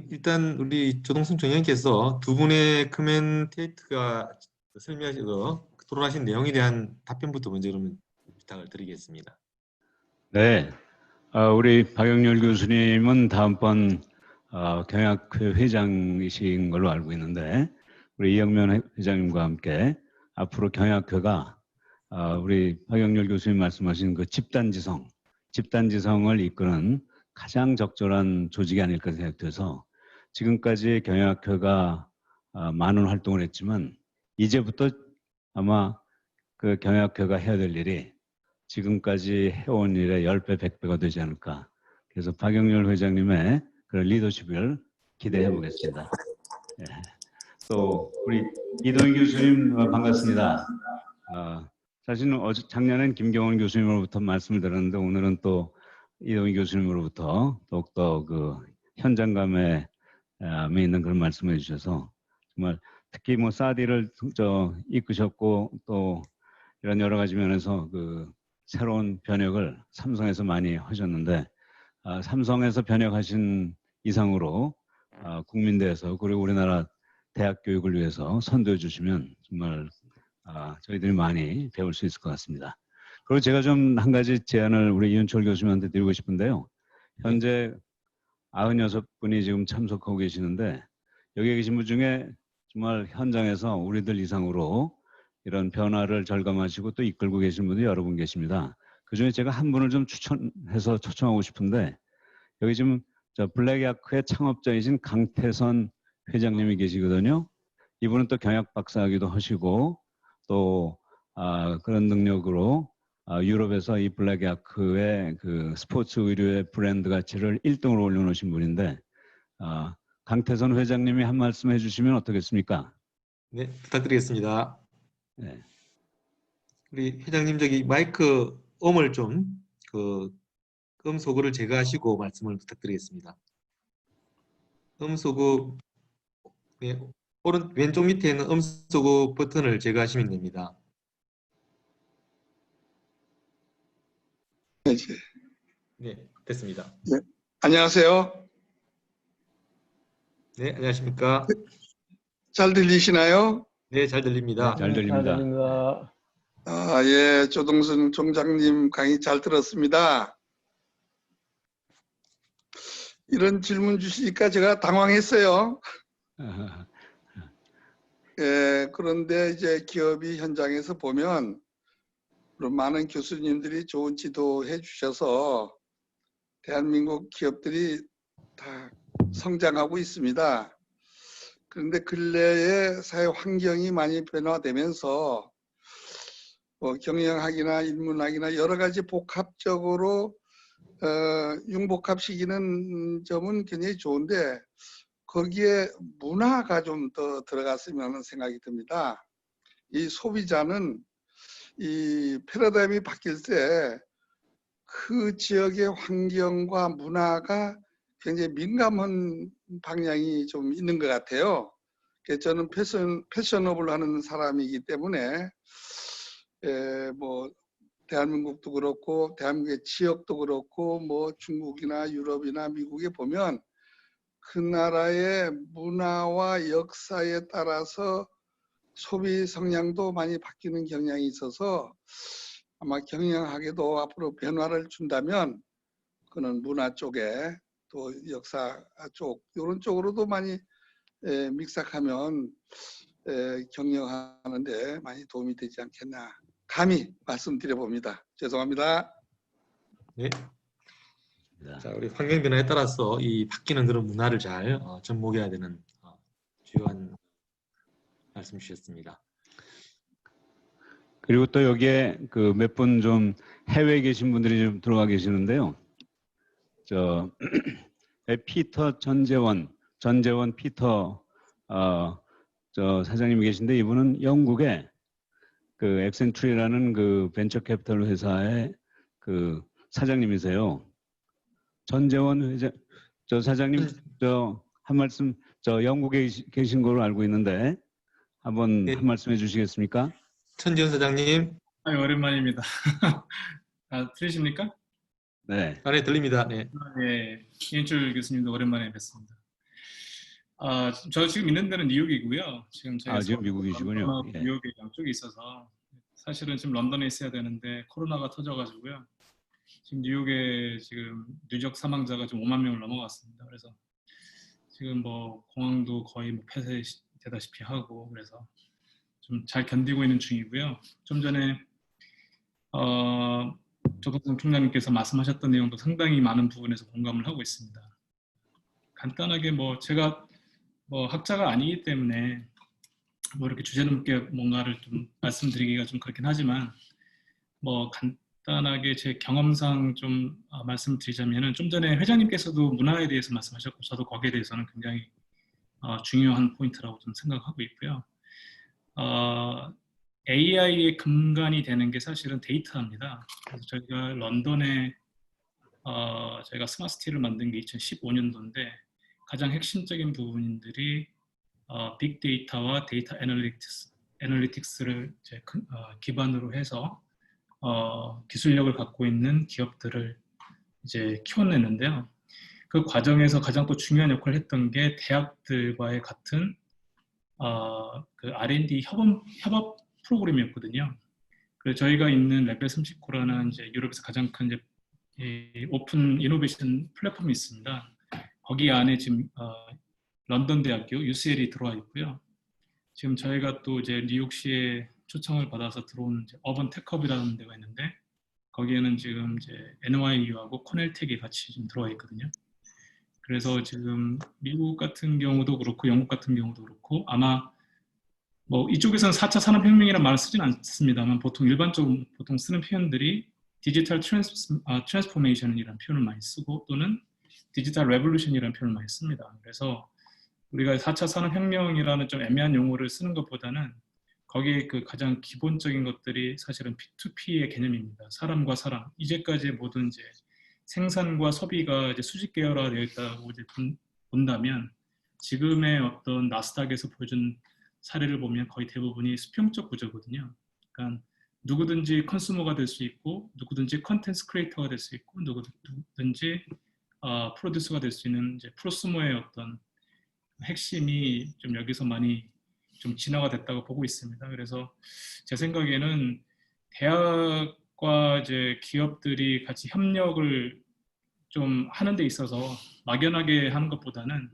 Speaker 1: 일단 우리 조동성 총장님께서 두 분의 코멘테이트가 설명하시고 토론하신 내용에 대한 답변부터 먼저 그러면 부탁을 드리겠습니다.
Speaker 5: 네, 우리 박영렬 교수님은 다음번 경약회 회장이신 걸로 알고 있는데 우리 이영면 회장님과 함께 앞으로 경약회가 우리 박영렬 교수님 말씀하신 그 집단지성을 이끄는 가장 적절한 조직이 아닐까 생각돼서 지금까지 경약회가 많은 활동을 했지만 이제부터 아마 그 경약회가 해야 될 일이 지금까지 해온 일의 10배, 100배가 되지 않을까. 그래서 박영렬 회장님의 그런 리더십을 기대해 보겠습니다. 예. 또 우리 이동희 교수님 반갑습니다. 사실은 작년엔 김경원 교수님으로부터 말씀을 들었는데 오늘은 또 이동희 교수님으로부터 더욱더 그 현장감에 있는 그런 말씀을 해주셔서 정말 특히 뭐 사디를 이끄셨고 또 이런 여러 가지 면에서 그 새로운 변혁을 삼성에서 많이 하셨는데 삼성에서 변혁하신 이상으로 국민대에서 그리고 우리나라 대학 교육을 위해서 선도해 주시면 정말 저희들이 많이 배울 수 있을 것 같습니다. 그리고 제가 좀 한 가지 제안을 우리 이윤철 교수님한테 드리고 싶은데요. 현재 96분이 지금 참석하고 계시는데 여기 계신 분 중에 정말 현장에서 우리들 이상으로 이런 변화를 절감하시고 또 이끌고 계신 분들이 여러 분 계십니다. 그중에 제가 한 분을 좀 추천해서 초청하고 싶은데 여기 지금 블랙야크의 창업자이신 강태선 회장님이 계시거든요. 이분은 또 경영 박사하기도 하시고 또 그런 능력으로 유럽에서 이 블랙야크의 그 스포츠 의류의 브랜드 가치를 1등으로 올려놓으신 분인데 강태선 회장님이 한 말씀 해주시면 어떻겠습니까?
Speaker 1: 네, 부탁드리겠습니다.
Speaker 5: 네.
Speaker 1: 우리 회장님 저기 마이크 음을 좀 소거를 제거하시고 말씀을 부탁드리겠습니다. 소거 네, 왼쪽 밑에 있는 소거 버튼을 제거하시면 됩니다. 네, 됐습니다.
Speaker 3: 네. 안녕하세요.
Speaker 1: 네, 안녕하십니까?
Speaker 3: 잘 들리시나요?
Speaker 1: 네, 잘 들립니다.
Speaker 5: 네, 잘 들립니다.
Speaker 3: 예, 조동선 총장님 강의 잘 들었습니다. 이런 질문 주시니까 제가 당황했어요. 예, 그런데 이제 기업이 현장에서 보면 많은 교수님들이 좋은 지도해 주셔서 대한민국 기업들이 다 성장하고 있습니다.
Speaker 2: 그런데 근래에 사회 환경이 많이 변화되면서 경영학이나 인문학이나 여러 가지 복합적으로 융복합시키는 점은 굉장히 좋은데 거기에 문화가 좀 더 들어갔으면 하는 생각이 듭니다. 이 소비자는 이 패러다임이 바뀔 때 그 지역의 환경과 문화가 굉장히 민감한 방향이 좀 있는 것 같아요. 그래서 저는 패셔너블 하는 사람이기 때문에 뭐 대한민국도 그렇고 대한민국의 지역도 그렇고 뭐 중국이나 유럽이나 미국에 보면 그 나라의 문화와 역사에 따라서 소비 성향도 많이 바뀌는 경향이 있어서 아마 경영학에도 앞으로 변화를 준다면 그는 문화 쪽에 또 역사 쪽 이런 쪽으로도 많이 믹삭하면 경영하는데 많이 도움이 되지 않겠나 감히 말씀드려 봅니다. 죄송합니다.
Speaker 1: 네. 자, 우리 환경 변화에 따라서 이 바뀌는 그런 문화를 잘 접목해야 되는 중요한 말씀 주셨습니다.
Speaker 5: 그리고 또 여기에 그 몇 분 좀 해외에 계신 분들이 좀 들어와 계시는데요. 저 피터 전재원 피터 저 사장님이 계신데 이분은 영국의 그 엑센트리라는 그 벤처 캐피털 회사의 그 사장님이세요. 전재원 회장 저 사장님 저 한 말씀 저 영국에 계신 걸로 알고 있는데 한번
Speaker 1: 네.
Speaker 5: 한 말씀 해주시겠습니까?
Speaker 1: 천지현 사장님.
Speaker 6: 오랜만입니다. 들리십니까?
Speaker 5: 네.
Speaker 1: 네, 들립니다. 네.
Speaker 6: 네, 이은철 교수님도 오랜만에 뵙습니다. 저 지금 있는 데는 뉴욕이고요. 지금 제가
Speaker 5: 지금 미국이시군요. 예.
Speaker 6: 뉴욕에 양쪽에 있어서 사실은 지금 런던에 있어야 되는데 코로나가 터져가지고요. 지금 뉴욕에 지금 누적 사망자가 좀 5만 명을 넘어갔습니다. 그래서 지금 뭐 공항도 거의 뭐 폐쇄되다시피 하고 그래서 좀 잘 견디고 있는 중이고요. 좀 전에 조동성 총장님께서 말씀하셨던 내용도 상당히 많은 부분에서 공감을 하고 있습니다. 간단하게 뭐 제가 뭐 학자가 아니기 때문에 뭐 이렇게 주제 넘게 뭔가를 좀 말씀드리기가 좀 그렇긴 하지만 뭐 간단하게 제 경험상 좀 말씀드리자면은 좀 전에 회장님께서도 문화에 대해서 말씀하셨고 저도 거기에 대해서는 굉장히 중요한 포인트라고 좀 생각하고 있고요. AI의 근간이 되는 게 사실은 데이터입니다. 그래서 저희가 런던에 저희가 스마트시티를 만든 게 2015년도인데 가장 핵심적인 부분들이 빅데이터와 데이터 애널리틱스를 이제 기반으로 해서 기술력을 갖고 있는 기업들을 이제 키워내는데요. 그 과정에서 가장 또 중요한 역할을 했던 게 대학들과의 같은 그 R&D 협업 프로그램이었거든요. 그래서 저희가 있는 레벨 39라는 이제 유럽에서 가장 큰 이제 이 오픈 이노베이션 플랫폼이 있습니다. 거기 안에 지금 런던 대학교 UCL이 들어와 있고요. 지금 저희가 또 이제 뉴욕시의 초청을 받아서 들어온 이제 어번 테크업이라는 데가 있는데 거기에는 지금 이제 NYU하고 코넬텍이 같이 좀 들어와 있거든요. 그래서 지금 미국 같은 경우도 그렇고 영국 같은 경우도 그렇고 아마 뭐 이쪽에서는 4차 산업혁명이라는 말을 쓰진 않습니다만 보통 일반적으로 보통 쓰는 표현들이 디지털 트랜스포메이션이라는 표현을 많이 쓰고 또는 디지털 레볼루션이라는 표현을 많이 씁니다. 그래서 우리가 4차 산업혁명이라는 좀 애매한 용어를 쓰는 것보다는 거기에 그 가장 기본적인 것들이 사실은 P2P의 개념입니다. 사람과 사람. 이제까지의 모든 이제 생산과 소비가 이제 수직 계열화되어 있다고 이제 본다면 지금의 어떤 나스닥에서 보여준 사례를 보면 거의 대부분이 수평적 구조거든요. 그러니까 누구든지 컨슈머가 될 수 있고 누구든지 컨텐츠 크리에이터가 될 수 있고 누구든지 프로듀서가 될 수 있는 이제 프로스머의 어떤 핵심이 좀 여기서 많이 좀 진화가 됐다고 보고 있습니다. 그래서 제 생각에는 대학과 이제 기업들이 같이 협력을 좀 하는 데 있어서 막연하게 하는 것보다는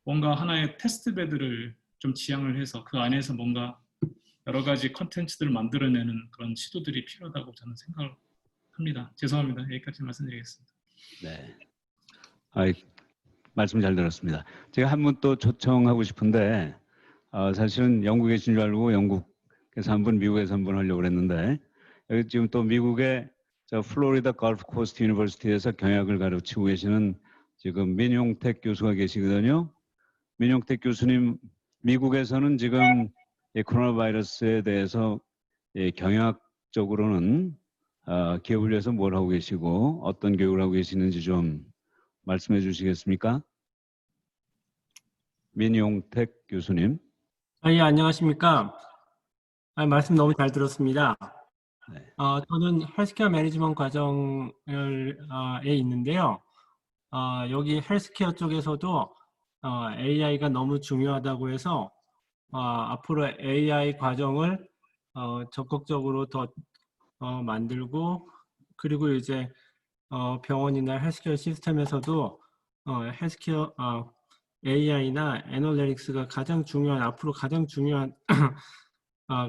Speaker 6: 뭔가 하나의 테스트베드를 좀 지향을 해서 그 안에서 뭔가 여러 가지 컨텐츠들을 만들어내는 그런 시도들이 필요하다고 저는 생각을 합니다. 죄송합니다. 여기까지 말씀드리겠습니다.
Speaker 5: 네. 말씀 잘 들었습니다. 제가 한 분 또 초청하고 싶은데 사실은 영국에 계신 줄 알고 영국에서 한 분, 미국에서 한 분 하려고 그랬는데 여기 지금 또 미국의 플로리다 걸프 코스트 유니버시티에서 경영학을 가르치고 계시는 지금 민용택 교수가 계시거든요. 민용택 교수님, 미국에서는 지금 이 코로나 바이러스에 대해서 경영학적으로는 기업을 위해서 뭘 하고 계시고 어떤 교육을 하고 계시는지 좀 말씀해 주시겠습니까? 민용택 교수님.
Speaker 7: 예, 안녕하십니까. 말씀 너무 잘 들었습니다.
Speaker 5: 네.
Speaker 7: 저는 헬스케어 매니지먼트 과정에 있는데요. 여기 헬스케어 쪽에서도 AI가 너무 중요하다고 해서 앞으로 AI 과정을 적극적으로 더 만들고, 그리고 이제 병원이나 헬스케어 시스템에서도 헬스케어 AI나 애널리틱스가 앞으로 가장 중요한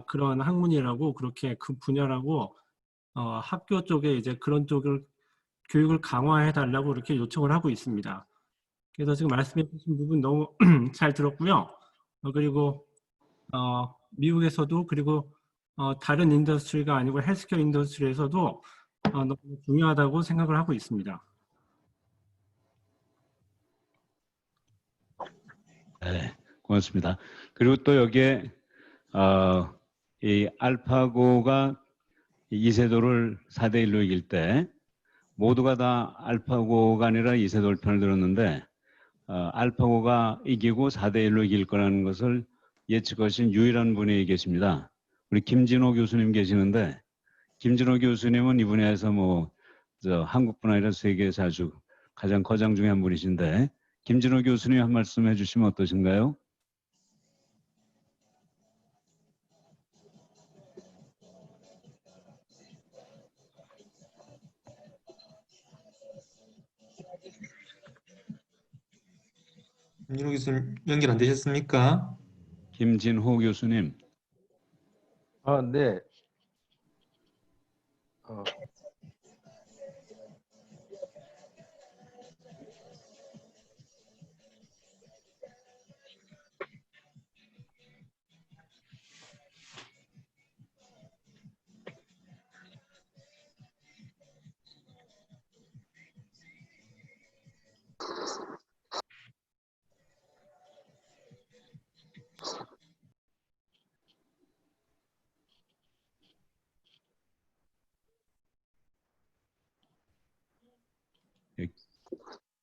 Speaker 7: 그런 학문이라고, 그렇게 그 분야라고 학교 쪽에 이제 그런 쪽을 교육을 강화해 달라고 이렇게 요청을 하고 있습니다. 그래서 지금 말씀해 주신 부분 너무 잘 들었고요. 그리고 미국에서도, 그리고 다른 인더스트리가 아니고 헬스케어 인더스트리에서도 너무 중요하다고 생각을 하고 있습니다.
Speaker 5: 네, 고맙습니다. 그리고 또 여기에 이 알파고가 이세돌을 4대1로 이길 때 모두가 다 알파고가 아니라 이세돌 편을 들었는데 알파고가 이기고 4대1로 이길 거라는 것을 예측하신 유일한 분이 계십니다. 우리 김진호 교수님 계시는데 김진호 교수님은 이 분야에서 한국뿐 아니라 세계에서 아주 가장 거장 중에 한 분이신데 김진호 교수님 한 말씀 해주시면 어떠신가요?
Speaker 1: 김진호 교수님 연결 안 되셨습니까?
Speaker 5: 김진호 교수님.
Speaker 8: 네.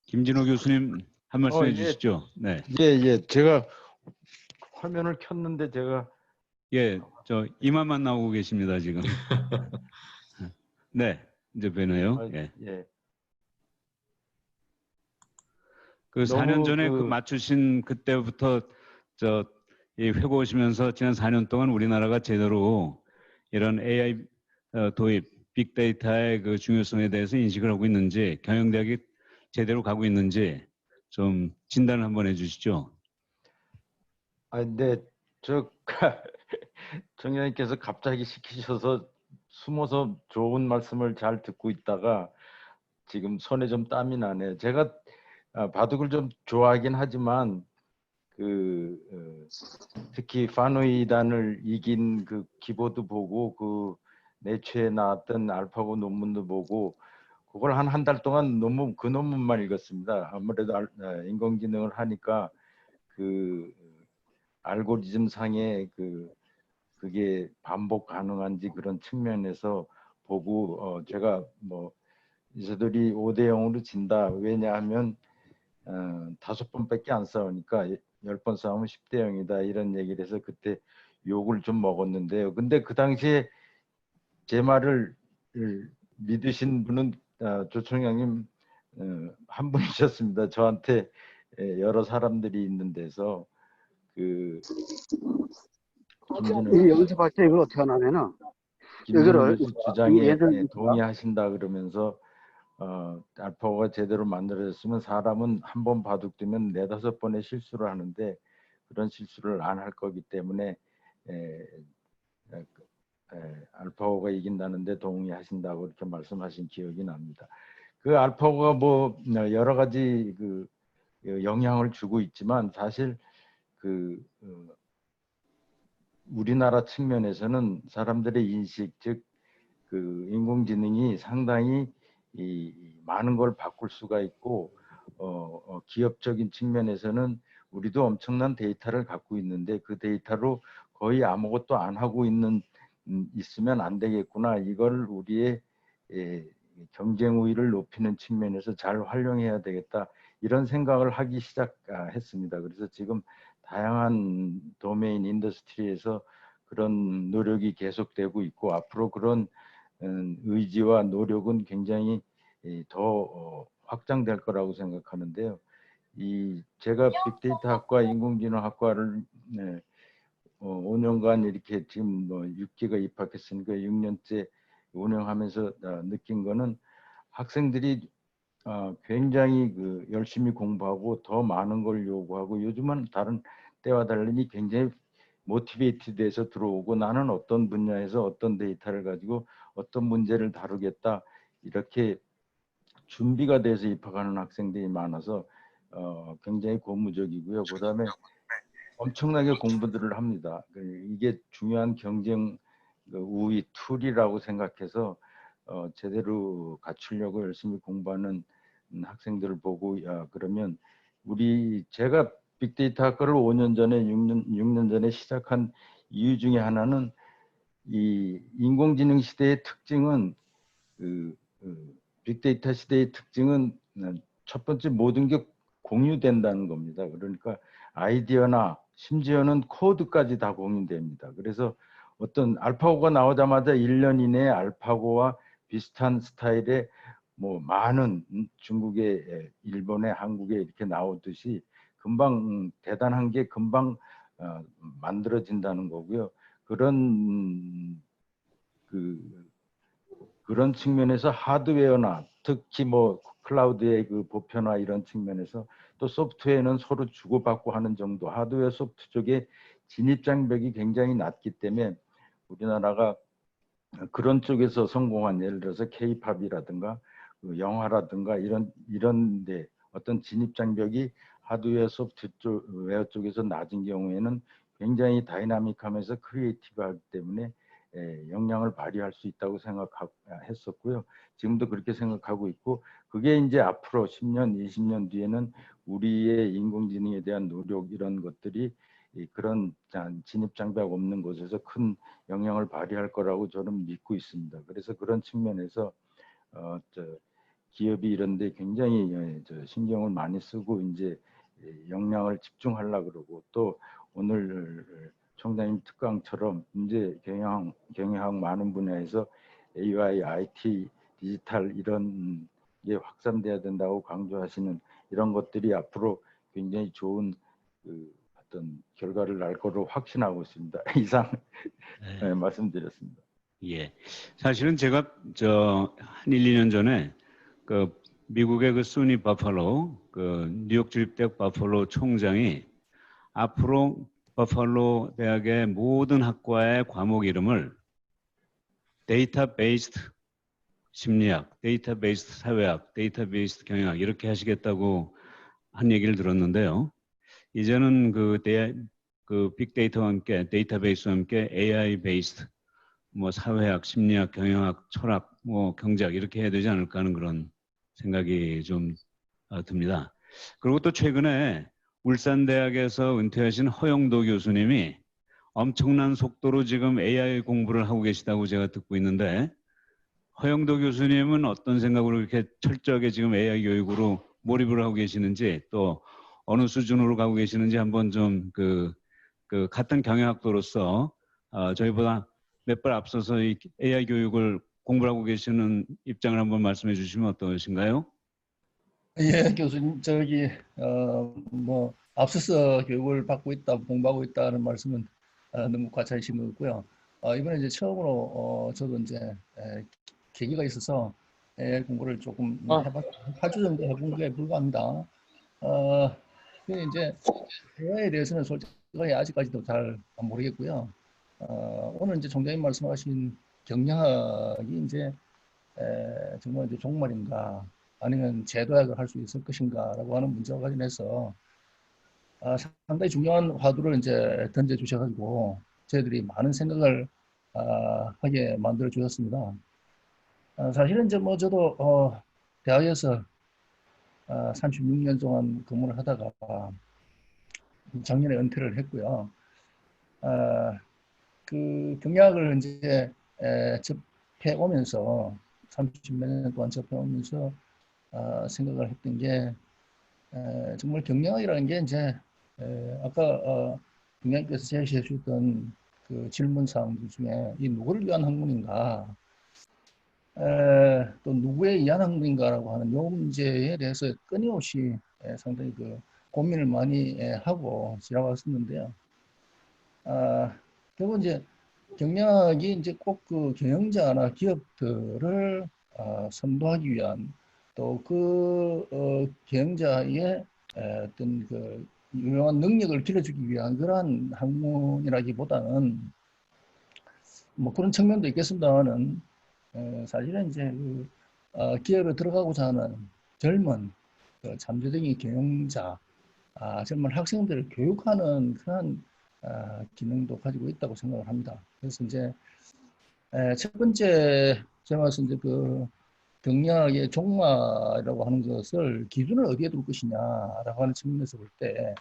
Speaker 5: 김진호 교수님 한 말씀
Speaker 8: 예.
Speaker 5: 해주시죠. 네.
Speaker 8: 예. 제가 화면을 켰는데 제가
Speaker 5: 예, 이마만 나오고 계십니다 지금. 네, 이제 뵈네요. 예.
Speaker 8: 예.
Speaker 5: 그 4년 전에
Speaker 8: 너무
Speaker 5: 그 맞추신 그때부터 이 회고 오시면서 지난 4년 동안 우리나라가 제대로 이런 AI 도입, 빅데이터의 그 중요성에 대해서 인식을 하고 있는지, 경영대학이 제대로 가고 있는지 좀 진단을 한번 해주시죠.
Speaker 8: 네. 정장님께서 갑자기 시키셔서 숨어서 좋은 말씀을 잘 듣고 있다가 지금 손에 좀 땀이 나네요. 제가 바둑을 좀 좋아하긴 하지만 특히 파노이단을 이긴 그 기보도 보고 그 내추에 나왔던 알파고 논문도 보고 그걸 한 달 동안 그 논문만 읽었습니다. 아무래도 인공지능을 하니까 그 알고리즘 상에 그게 반복 가능한지 그런 측면에서 보고 제가 이세돌이 5대0으로 진다. 왜냐하면 5번밖에 안 싸우니까 10번 싸우면 10대0이다 이런 얘기를 해서 그때 욕을 좀 먹었는데요. 근데 그 당시에 제 말을 믿으신 분은 조총장님 한 분이셨습니다. 저한테 여러 사람들이 있는 데서
Speaker 2: 이 연습할 때 이걸 어떻게 하냐면은
Speaker 8: 김진호
Speaker 2: 이거를
Speaker 8: 교수 주장에
Speaker 2: 예를
Speaker 8: 동의하신다 그러면서 알파고가 제대로 만들어졌으면 사람은 한 번 바둑두면 4-5번의 실수를 하는데 그런 실수를 안 할 거기 때문에 알파고가 이긴다는데 동의하신다고 이렇게 말씀하신 기억이 납니다. 그 알파고가 여러 가지 영향을 주고 있지만 사실 그 우리나라 측면에서는 사람들의 인식, 즉 그 인공지능이 상당히 많은 걸 바꿀 수가 있고 기업적인 측면에서는 우리도 엄청난 데이터를 갖고 있는데 그 데이터로 거의 아무것도 안 하고 있으면 안 되겠구나. 이걸 우리의 경쟁 우위를 높이는 측면에서 잘 활용해야 되겠다. 이런 생각을 하기 시작했습니다. 그래서 지금 다양한 도메인 인더스트리에서 그런 노력이 계속되고 있고 앞으로 그런 의지와 노력은 굉장히 더 확장될 거라고 생각하는데요. 제가 빅데이터 학과 인공지능 학과를 5년간 이렇게 지금 6기가 입학했으니까 6년째 운영하면서 느낀 거는 학생들이 굉장히 열심히 공부하고 더 많은 걸 요구하고 요즘은 다른 때와 달리 굉장히 모티베이트돼서 들어오고 나는 어떤 분야에서 어떤 데이터를 가지고 어떤 문제를 다루겠다 이렇게 준비가 돼서 입학하는 학생들이 많아서 굉장히 고무적이고요. 그다음에 엄청나게 공부들을 합니다. 이게 중요한 경쟁 우위 툴이라고 생각해서 제대로 갖추려고 열심히 공부하는 학생들을 보고 그러면 제가 빅데이터 학과를 5년 전에 6년 전에 시작한 이유 중에 하나는 이 인공지능 시대의 특징은 빅데이터 시대의 특징은 첫 번째 모든 게 공유된다는 겁니다. 그러니까 아이디어나 심지어는 코드까지 다 공유됩니다. 그래서 어떤 알파고가 나오자마자 1년 이내에 알파고와 비슷한 스타일의 많은 중국에, 일본에, 한국에 이렇게 나오듯이 금방 대단한 게 금방 만들어진다는 거고요. 그런 측면에서 하드웨어나 특히 클라우드의 그 보편화 이런 측면에서 또 소프트웨어는 서로 주고받고 하는 정도 하드웨어 소프트 쪽에 진입 장벽이 굉장히 낮기 때문에 우리나라가 그런 쪽에서 성공한 예를 들어서 K-팝이라든가 영화라든가 이런데 어떤 진입 장벽이 하드웨어 소프트웨어 쪽에서 낮은 경우에는 굉장히 다이나믹하면서 크리에이티브하기 때문에 역량을 발휘할 수 있다고 생각했었고요. 지금도 그렇게 생각하고 있고 그게 이제 앞으로 10년, 20년 뒤에는 우리의 인공지능에 대한 노력 이런 것들이 그런 진입 장벽 없는 곳에서 큰 영향을 발휘할 거라고 저는 믿고 있습니다. 그래서 그런 측면에서 기업이 이런데 굉장히 신경을 많이 쓰고 이제 역량을 집중하려고 그러고 또 오늘 총장님 특강처럼 이제 경영학 많은 분야에서 AI, IT, 디지털 이런 게 확산돼야 된다고 강조하시는 이런 것들이 앞으로 굉장히 좋은 어떤 결과를 날 거로 확신하고 있습니다. 이상 말씀드렸습니다.
Speaker 5: 예. 사실은 제가 한 1, 2년 전에 미국의 소니 버팔로 뉴욕 주립대학 버팔로 총장이 앞으로 버팔로 대학의 모든 학과의 과목 이름을 데이터 베이스드 심리학, 데이터 베이스드 사회학, 데이터 베이스드 경영학 이렇게 하시겠다고 한 얘기를 들었는데요. 이제는 빅데이터와 함께 데이터베이스와 함께 AI 베이스드 사회학, 심리학, 경영학, 철학, 경제학 이렇게 해야 되지 않을까 하는 그런 생각이 좀 듭니다. 그리고 또 최근에 울산대학에서 은퇴하신 허영도 교수님이 엄청난 속도로 지금 AI 공부를 하고 계시다고 제가 듣고 있는데 허영도 교수님은 어떤 생각으로 이렇게 철저하게 지금 AI 교육으로 몰입을 하고 계시는지 또 어느 수준으로 가고 계시는지 한번 좀 같은 경영학도로서 저희보다 몇 발 앞서서 이 AI 교육을 공부를 하고 계시는 입장을 한번 말씀해 주시면 어떠신가요?
Speaker 3: 예, 교수님, 앞서서 교육을 받고 있다, 공부하고 있다는 말씀은 너무 과찬이신 것 같고요. 이번에 이제 처음으로 저도 이제 계기가 있어서 AI 공부를 조금 해봤, 8주 정도 해본 게 불과합니다. 근데 이제 AI에 대해서는 솔직히 아직까지도 잘 모르겠고요. 오늘 이제 총장님 말씀하신 경영학이 이제 정말 이제 종말인가 아니면 재도약을 할 수 있을 것인가라고 하는 문제와 관련해서 상당히 중요한 화두를 이제 던져주셔가지고 저희들이 많은 생각을 하게 만들어 주셨습니다. 사실은 이제 뭐 저도 대학에서 36년 동안 근무를 하다가 작년에 은퇴를 했고요. 그 경력을 이제 접해 오면서 30몇 년 동안 접해 오면서 생각을 했던 게 정말 경영이라는 게 이제 아까 경영께서 제시해 주셨던 그 질문 사항들 중에 이 누구를 위한 학문인가 또 누구에 의한 학문인가라고 하는 요 문제에 대해서 끊임없이 상당히 그 고민을 많이 하고 지나왔었는데요. 결국 이제 경영이 이제 꼭 그 경영자나 기업들을 선도하기 위한 또 그 경영자의 어떤 그 유명한 능력을 길러주기 위한 그러한 학문이라기보다는 뭐 그런 측면도 있겠습니다만은 사실은 이제 그 기업에 들어가고자 하는 젊은 그 잠재적인 경영자, 젊은 학생들을 교육하는 그런 기능도 가지고 있다고 생각을 합니다. 그래서 이제 첫 번째 제가 이제 그 경영의 종마라고 하는 것을 기준을 어디에 둘 것이냐라고 하는 측면에서 볼 때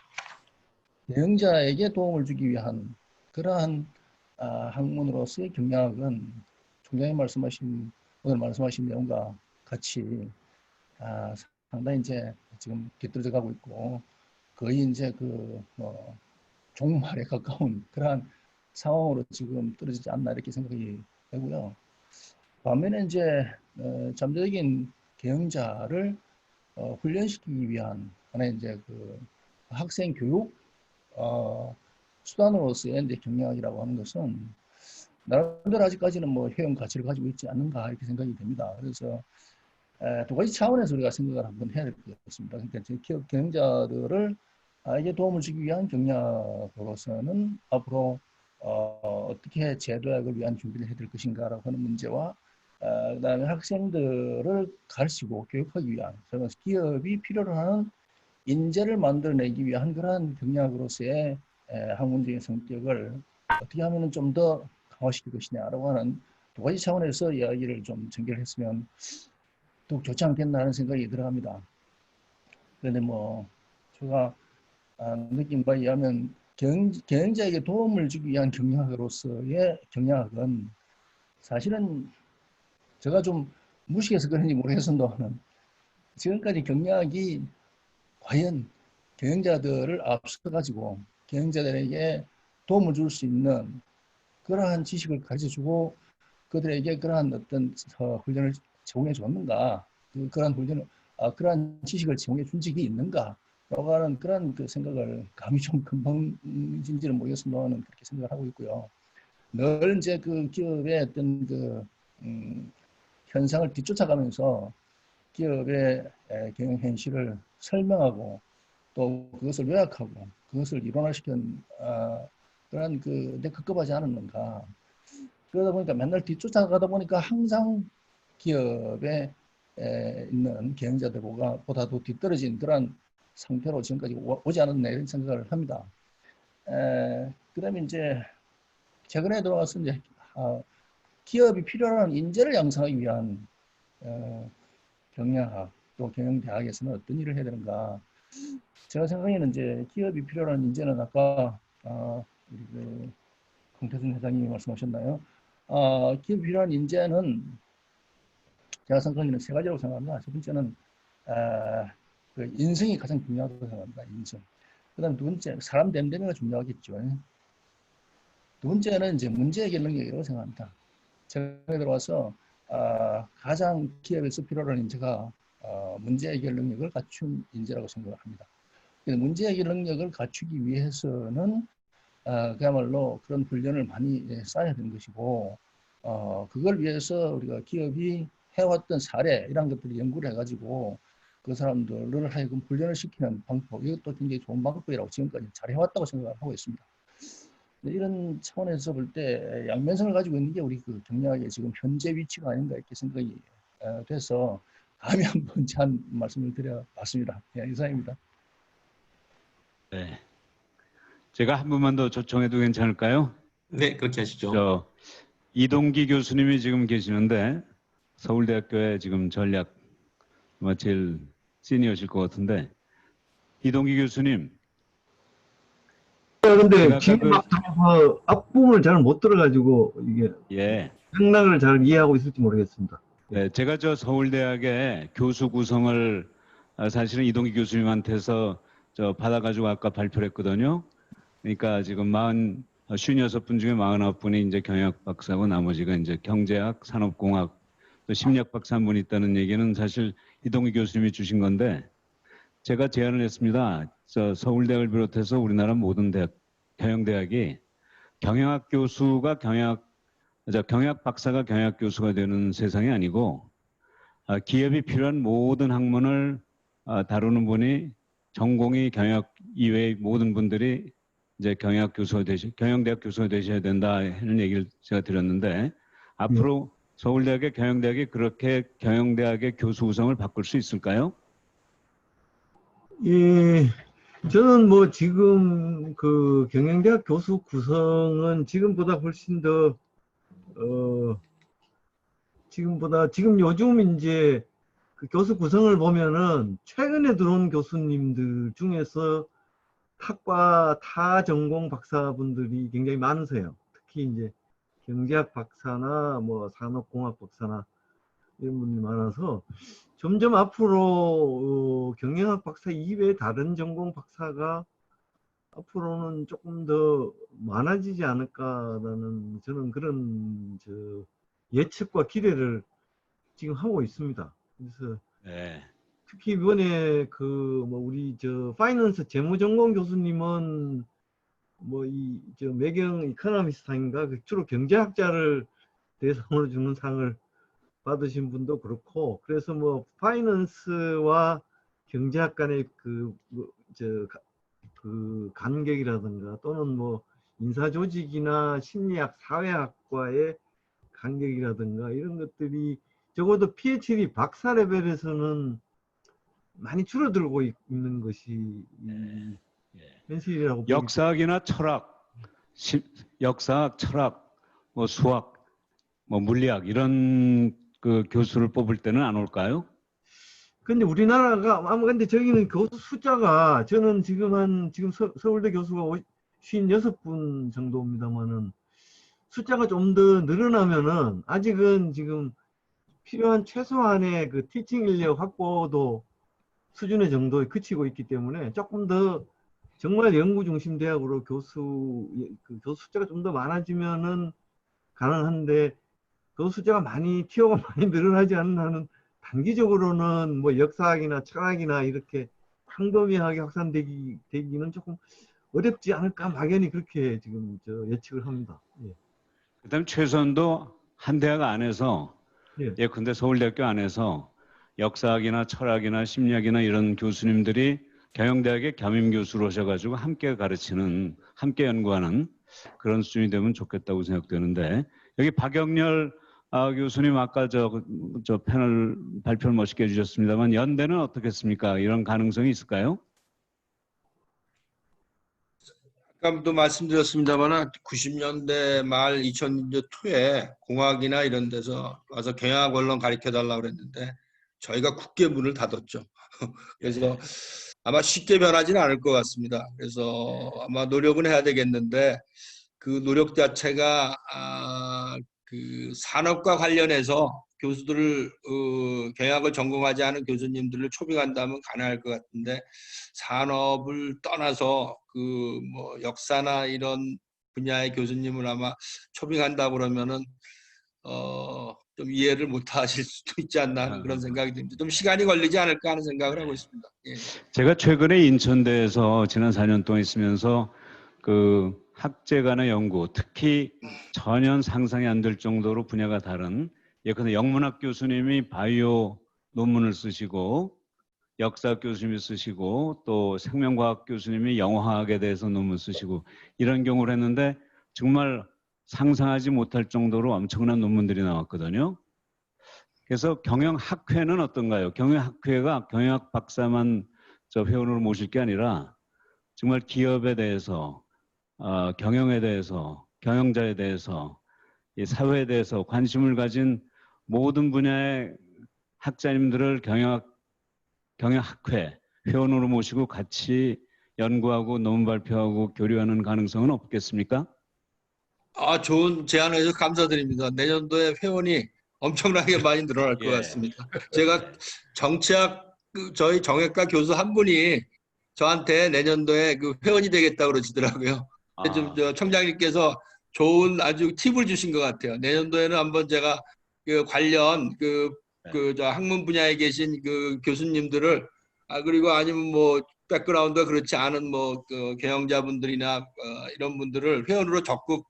Speaker 3: 경영자에게 도움을 주기 위한 그러한 학문으로서의 경영학은 총장이 오늘 말씀하신 내용과 같이 상당히 이제 지금 뒤떨어져 가고 있고 거의 이제 그 종말에 가까운 그러한 상황으로 지금 떨어지지 않나 이렇게 생각이 되고요. 반면에 이제 잠재적인 경영자를 훈련시키기 위한 하나의 이제 그 학생 교육 수단으로서의 이제 경영학이라고 하는 것은 나름대로 아직까지는 뭐 효용 가치를 가지고 있지 않는가 이렇게 생각이 됩니다. 그래서 두 가지 차원에서 우리가 생각을 한번 해야 될 것 같습니다. 그러니까 기업 경영자들을 이게 도움을 주기 위한 경영으로서는 앞으로 어떻게 제도약을 위한 준비를 해야 될 것인가라고 하는 문제와 그다음에 학생들을 가르치고 교육하기 위한 기업이 필요로 하는 인재를 만들어내기 위한 그러한 경영으로서의 학문적인 성격을 어떻게 하면 좀 더 강화시킬 것이냐라고 하는 두 가지 차원에서 이야기를 좀 전개했으면 더욱 좋지 않겠나 하는 생각이 들어갑니다. 그런데 뭐 제가 느낀 바에 의하면 경영자에게 도움을 주기 위한 경영학으로서의 경영학은 사실은 제가 좀 무식해서 그런지 모르겠습니다만 지금까지 경영학이 과연 경영자들을 앞서가지고 경영자들에게 도움을 줄 수 있는 그러한 지식을 가르쳐주고 그들에게 그러한 어떤 훈련을 제공해 줬는가, 그러한 훈련을 그러한 지식을 제공해 준 적이 있는가 라고 하는 그런 그 생각을 감이 좀 금방진지는 모르겠습니다만 그렇게 생각을 하고 있고요. 늘 이제 그 기업의 어떤 그 현상을 뒤쫓아가면서 기업의 경영 현실을 설명하고 또 그것을 요약하고 그것을 일원화시킨 그런 그 급급하지 않았는가. 그러다 보니까 맨날 뒤쫓아가다 보니까 항상 기업에 있는 경영자들보다도 뒤떨어진 그런 상태로 지금까지 오지 않았나 이런 생각을 합니다. 그다음에 이제 최근에 들어와서 이제 기업이 필요한 인재를 양성하기 위한 경영학 또 경영대학에서는 어떤 일을 해야 되는가. 제가 생각에는 이제 기업이 필요한 인재는 아까 우리 그 강태순 회장님이 말씀하셨나요? 기업이 필요한 인재는 제가 생각하기에는 세 가지라고 생각합니다. 첫 번째는 그 인성이 가장 중요하다고 생각합니다. 인성. 그다음 두 번째 사람 됨됨이가 중요하겠죠. 두 번째는 이제 문제 해결 능력이라고 생각합니다. 제가 들어와서 가장 기업에서 필요한 인재가 문제 해결 능력을 갖춘 인재라고 생각을 합니다. 문제 해결 능력을 갖추기 위해서는 그야말로 그런 훈련을 많이 쌓아야 되는 것이고 그걸 위해서 우리가 기업이 해왔던 사례 이런 것들을 연구를 해가지고 그 사람들을 하여금 훈련을 시키는 방법 이것도 굉장히 좋은 방법이라고 지금까지 잘 해왔다고 생각을 하고 있습니다. 이런 차원에서 볼 때 양면성을 가지고 있는 게 우리 그 경영학의 지금 현재 위치가 아닌가 이렇게 생각이 돼서 감히 한번 한 말씀을 드려봤습니다. 예, 이상입니다.
Speaker 5: 네. 제가 한 분만 더 초청해도 괜찮을까요?
Speaker 1: 네, 그렇게 하시죠.
Speaker 5: 저 이동기 교수님이 지금 계시는데 서울대학교에 지금 전략 아마 제일 시니어실 것 같은데 이동기 교수님.
Speaker 9: 근데
Speaker 5: 제가
Speaker 9: 지금 막 들어서 앞부분을 잘 못 들어가지고 이게
Speaker 5: 예.
Speaker 9: 맥락을 잘 이해하고 있을지 모르겠습니다.
Speaker 5: 네, 제가 저 서울대학의 교수 구성을 사실은 이동기 교수님한테서 저 받아가지고 아까 발표를 했거든요. 그러니까 지금 56분 중에 49분이 이제 경영학 박사고 나머지가 이제 경제학, 산업공학, 또 심리학 박사 한 분 있다는 얘기는 사실 이동기 교수님이 주신 건데 제가 제안을 했습니다. 저 서울대학을 비롯해서 우리나라 모든 대학, 경영대학이 경영학 교수가 경영학 박사가 경영학 교수가 되는 세상이 아니고 기업이 필요한 모든 학문을 다루는 분이 전공이 경영학 이외의 모든 분들이 이제 경영대학 교수가 되셔야 된다 하는 얘기를 제가 드렸는데 앞으로 서울대학의 경영대학이 그렇게 경영대학의 교수 구성을 바꿀 수 있을까요?
Speaker 9: 예, 저는 뭐 지금 그 경영대학 교수 구성은 지금보다 훨씬 더 지금 요즘 이제 그 교수 구성을 보면은 최근에 들어온 교수님들 중에서 학과 타 전공 박사분들이 굉장히 많으세요. 특히 이제 경제학 박사나 뭐 산업공학 박사나 이런 분들이 많아서 점점 앞으로 경영학 박사 이외에 다른 전공 박사가 앞으로는 조금 더 많아지지 않을까라는 저는 그런 예측과 기대를 지금 하고 있습니다. 그래서
Speaker 5: 네.
Speaker 9: 특히 이번에 우리 파이낸스 재무 전공 교수님은 매경 이코노미스트인가 주로 경제학자를 대상으로 주는 상을 받으신 분도 그렇고, 그래서 뭐 파이낸스와 경제학 간의 그 간격이라든가 또는 뭐 인사조직이나 심리학, 사회학과의 간격이라든가 이런 것들이 적어도 PhD 박사 레벨에서는 많이 줄어들고 있는 것이 현실이라고 봅니다.
Speaker 5: 역사학이나 철학, 역사학, 철학, 뭐 수학, 뭐 물리학 이런 그 교수를 뽑을 때는 안 올까요?
Speaker 9: 근데 우리나라가 근데 저기는 교수 숫자가 저는 지금 서울대 교수가 56분 정도입니다만은 숫자가 좀 더 늘어나면은 아직은 지금 필요한 최소한의 그 티칭 인력 확보도 수준의 정도에 그치고 있기 때문에 조금 더 정말 연구 중심 대학으로 교수 숫자가 좀 더 많아지면은 가능한데 그 숫자가 티어가 많이 늘어나지 않는 한은 단기적으로는 뭐 역사학이나 철학이나 이렇게 광범위하게 확산되기는 조금 어렵지 않을까 막연히 그렇게 지금 예측을 합니다. 예.
Speaker 5: 그다음 최소한도 한 대학 안에서 근데 서울대학교 안에서 역사학이나 철학이나 심리학이나 이런 교수님들이 경영대학의 겸임 교수로 오셔가지고 함께 가르치는, 함께 연구하는 그런 수준이 되면 좋겠다고 생각되는데 여기 박영렬 교수님 아까 저 패널 발표를 멋있게 해주셨습니다만 연대는 어떻겠습니까? 이런 가능성이 있을까요?
Speaker 3: 아까도 말씀드렸습니다만 90년대 말 2000년대 초에 공학이나 이런 데서 와서 경영학 원론 가르쳐달라고 그랬는데 저희가 굳게 문을 닫았죠. 그래서 아마 쉽게 변하지는 않을 것 같습니다. 그래서 아마 노력은 해야 되겠는데 그 노력 자체가 그 산업과 관련해서 교수들을 경영학을 전공하지 않은 교수님들을 초빙한다면 가능할 것 같은데 산업을 떠나서 그 뭐 역사나 이런 분야의 교수님을 아마 초빙한다 그러면은 좀 이해를 못 하실 수도 있지 않나 하는 그런 생각이 듭니다. 좀 시간이 걸리지 않을까 하는 생각을 하고 있습니다. 예.
Speaker 5: 제가 최근에 인천대에서 지난 4년 동안 있으면서 그 학제 간의 연구, 특히 전혀 상상이 안 될 정도로 분야가 다른 예컨대 영문학 교수님이 바이오 논문을 쓰시고 역사 교수님이 쓰시고 또 생명과학 교수님이 영화학에 대해서 논문 쓰시고 이런 경우를 했는데 정말 상상하지 못할 정도로 엄청난 논문들이 나왔거든요. 그래서 경영학회는 어떤가요? 경영학회가 경영학 박사만 저 회원으로 모실 게 아니라 정말 기업에 대해서, 경영에 대해서, 경영자에 대해서, 이 사회에 대해서 관심을 가진 모든 분야의 학자님들을 경영학회 회원으로 모시고 같이 연구하고 논문 발표하고 교류하는 가능성은 없겠습니까?
Speaker 3: 좋은 제안을 해서 감사드립니다. 내년도에 회원이 엄청나게 많이 늘어날 것
Speaker 5: 예.
Speaker 3: 같습니다. 제가 저희 정외과 교수 한 분이 저한테 내년도에 그 회원이 되겠다고 그러시더라고요. 좀 청장님께서 좋은 아주 팁을 주신 것 같아요. 내년도에는 한번 제가 그 관련 저 학문 분야에 계신 그 교수님들을 그리고 아니면 뭐 백그라운드가 그렇지 않은 그 경영자분들이나 이런 분들을 회원으로 적극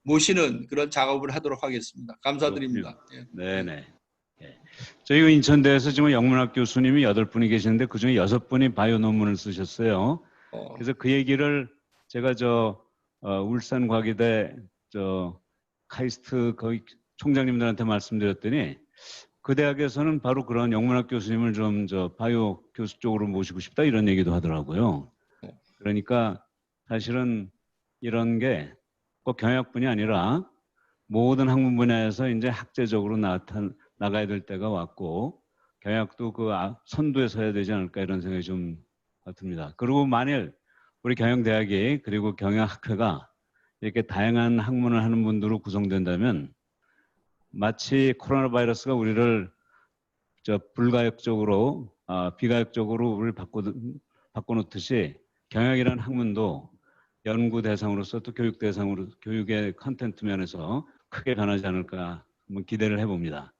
Speaker 3: 모시는 그런 작업을 하도록 하겠습니다. 감사드립니다. 예.
Speaker 5: 네네. 예. 저희 인천대에서 지금 영문학 교수님이 8분이 계시는데 그중에 6분이 바이오 논문을 쓰셨어요. 그래서 그 얘기를 제가 울산 과기대 카이스트 거기 총장님들한테 말씀드렸더니 그 대학에서는 바로 그런 영문학 교수님을 좀 바이오 교수 쪽으로 모시고 싶다 이런 얘기도 하더라고요. 그러니까 사실은 이런 게 꼭 경영학뿐이 아니라 모든 학문 분야에서 이제 학제적으로 나가야 될 때가 왔고 경영학도 그 선두에 서야 되지 않을까 이런 생각이 좀 듭니다. 그리고 만일 우리 경영대학이 그리고 경영학회가 이렇게 다양한 학문을 하는 분들로 구성된다면 마치 코로나 바이러스가 우리를 불가역적으로 비가역적으로 우리를 바꿔놓듯이 경영이라는 학문도 연구 대상으로서 또 교육 대상으로 교육의 컨텐트 면에서 크게 변하지 않을까 한번 기대를 해봅니다.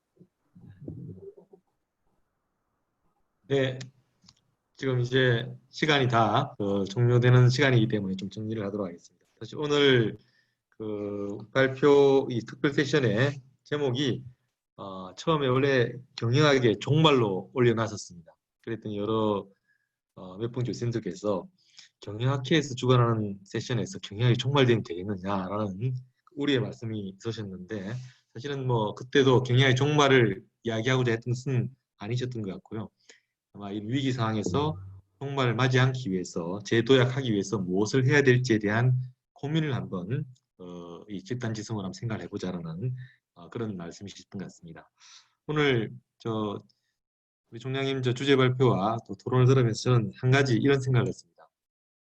Speaker 1: 네, 지금 이제 시간이 다 종료되는 시간이기 때문에 좀 정리를 하도록 하겠습니다. 사실 오늘 발표 이 특별 세션의 제목이 처음에 원래 경영학의 종말로 올려놨었습니다. 그랬더니 몇 분 교수님들께서 경영학회에서 주관하는 세션에서 경영학이 종말되면 되겠느냐라는 우리의 말씀이 있으셨는데 사실은 그때도 경영학의 종말을 이야기하고자 했던 것은 아니셨던 것 같고요. 아마 이 위기 상황에서 종말을 맞이 않기 위해서 재도약하기 위해서 무엇을 해야 될지에 대한 고민을 한번 이 집단지성을 한번 생각을 해보자라는 그런 말씀이셨던 것 같습니다. 오늘 우리 총장님 주제 발표와 또 토론을 들으면서 저는 한 가지 이런 생각을 했습니다.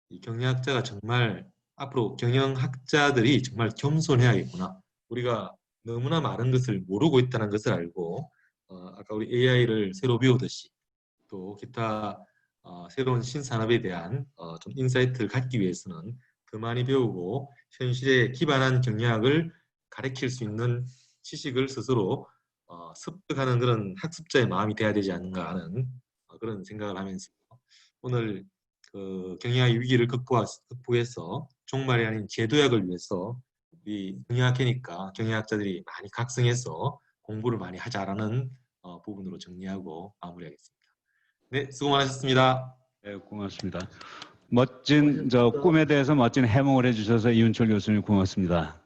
Speaker 1: 이 경영학자가 정말 앞으로 경영학자들이 정말 겸손해야겠구나. 우리가 너무나 많은 것을 모르고 있다는 것을 알고 아까 우리 AI를 새로 배우듯이 또 기타 새로운 신산업에 대한 좀 인사이트를 갖기 위해서는 더 많이 배우고 현실에 기반한 경영학을 가르칠 수 있는 지식을 스스로 습득하는 그런 학습자의 마음이 돼야 되지 않는가 하는 그런 생각을 하면서 오늘 경영학의 위기를 극복해서 종말이 아닌 재도약을 위해서 이 경영학회니까 경영학자들이 많이 각성해서 공부를 많이 하자라는 부분으로 정리하고 마무리하겠습니다. 네, 수고 많으셨습니다.
Speaker 5: 네, 고맙습니다. 멋진 꿈에 대해서 멋진 해몽을 해주셔서 이윤철 교수님 고맙습니다.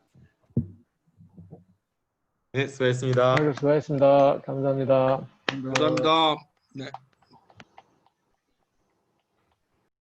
Speaker 1: 네, 수고하셨습니다.
Speaker 10: 수고하셨습니다. 감사합니다.
Speaker 3: 감사합니다. 네.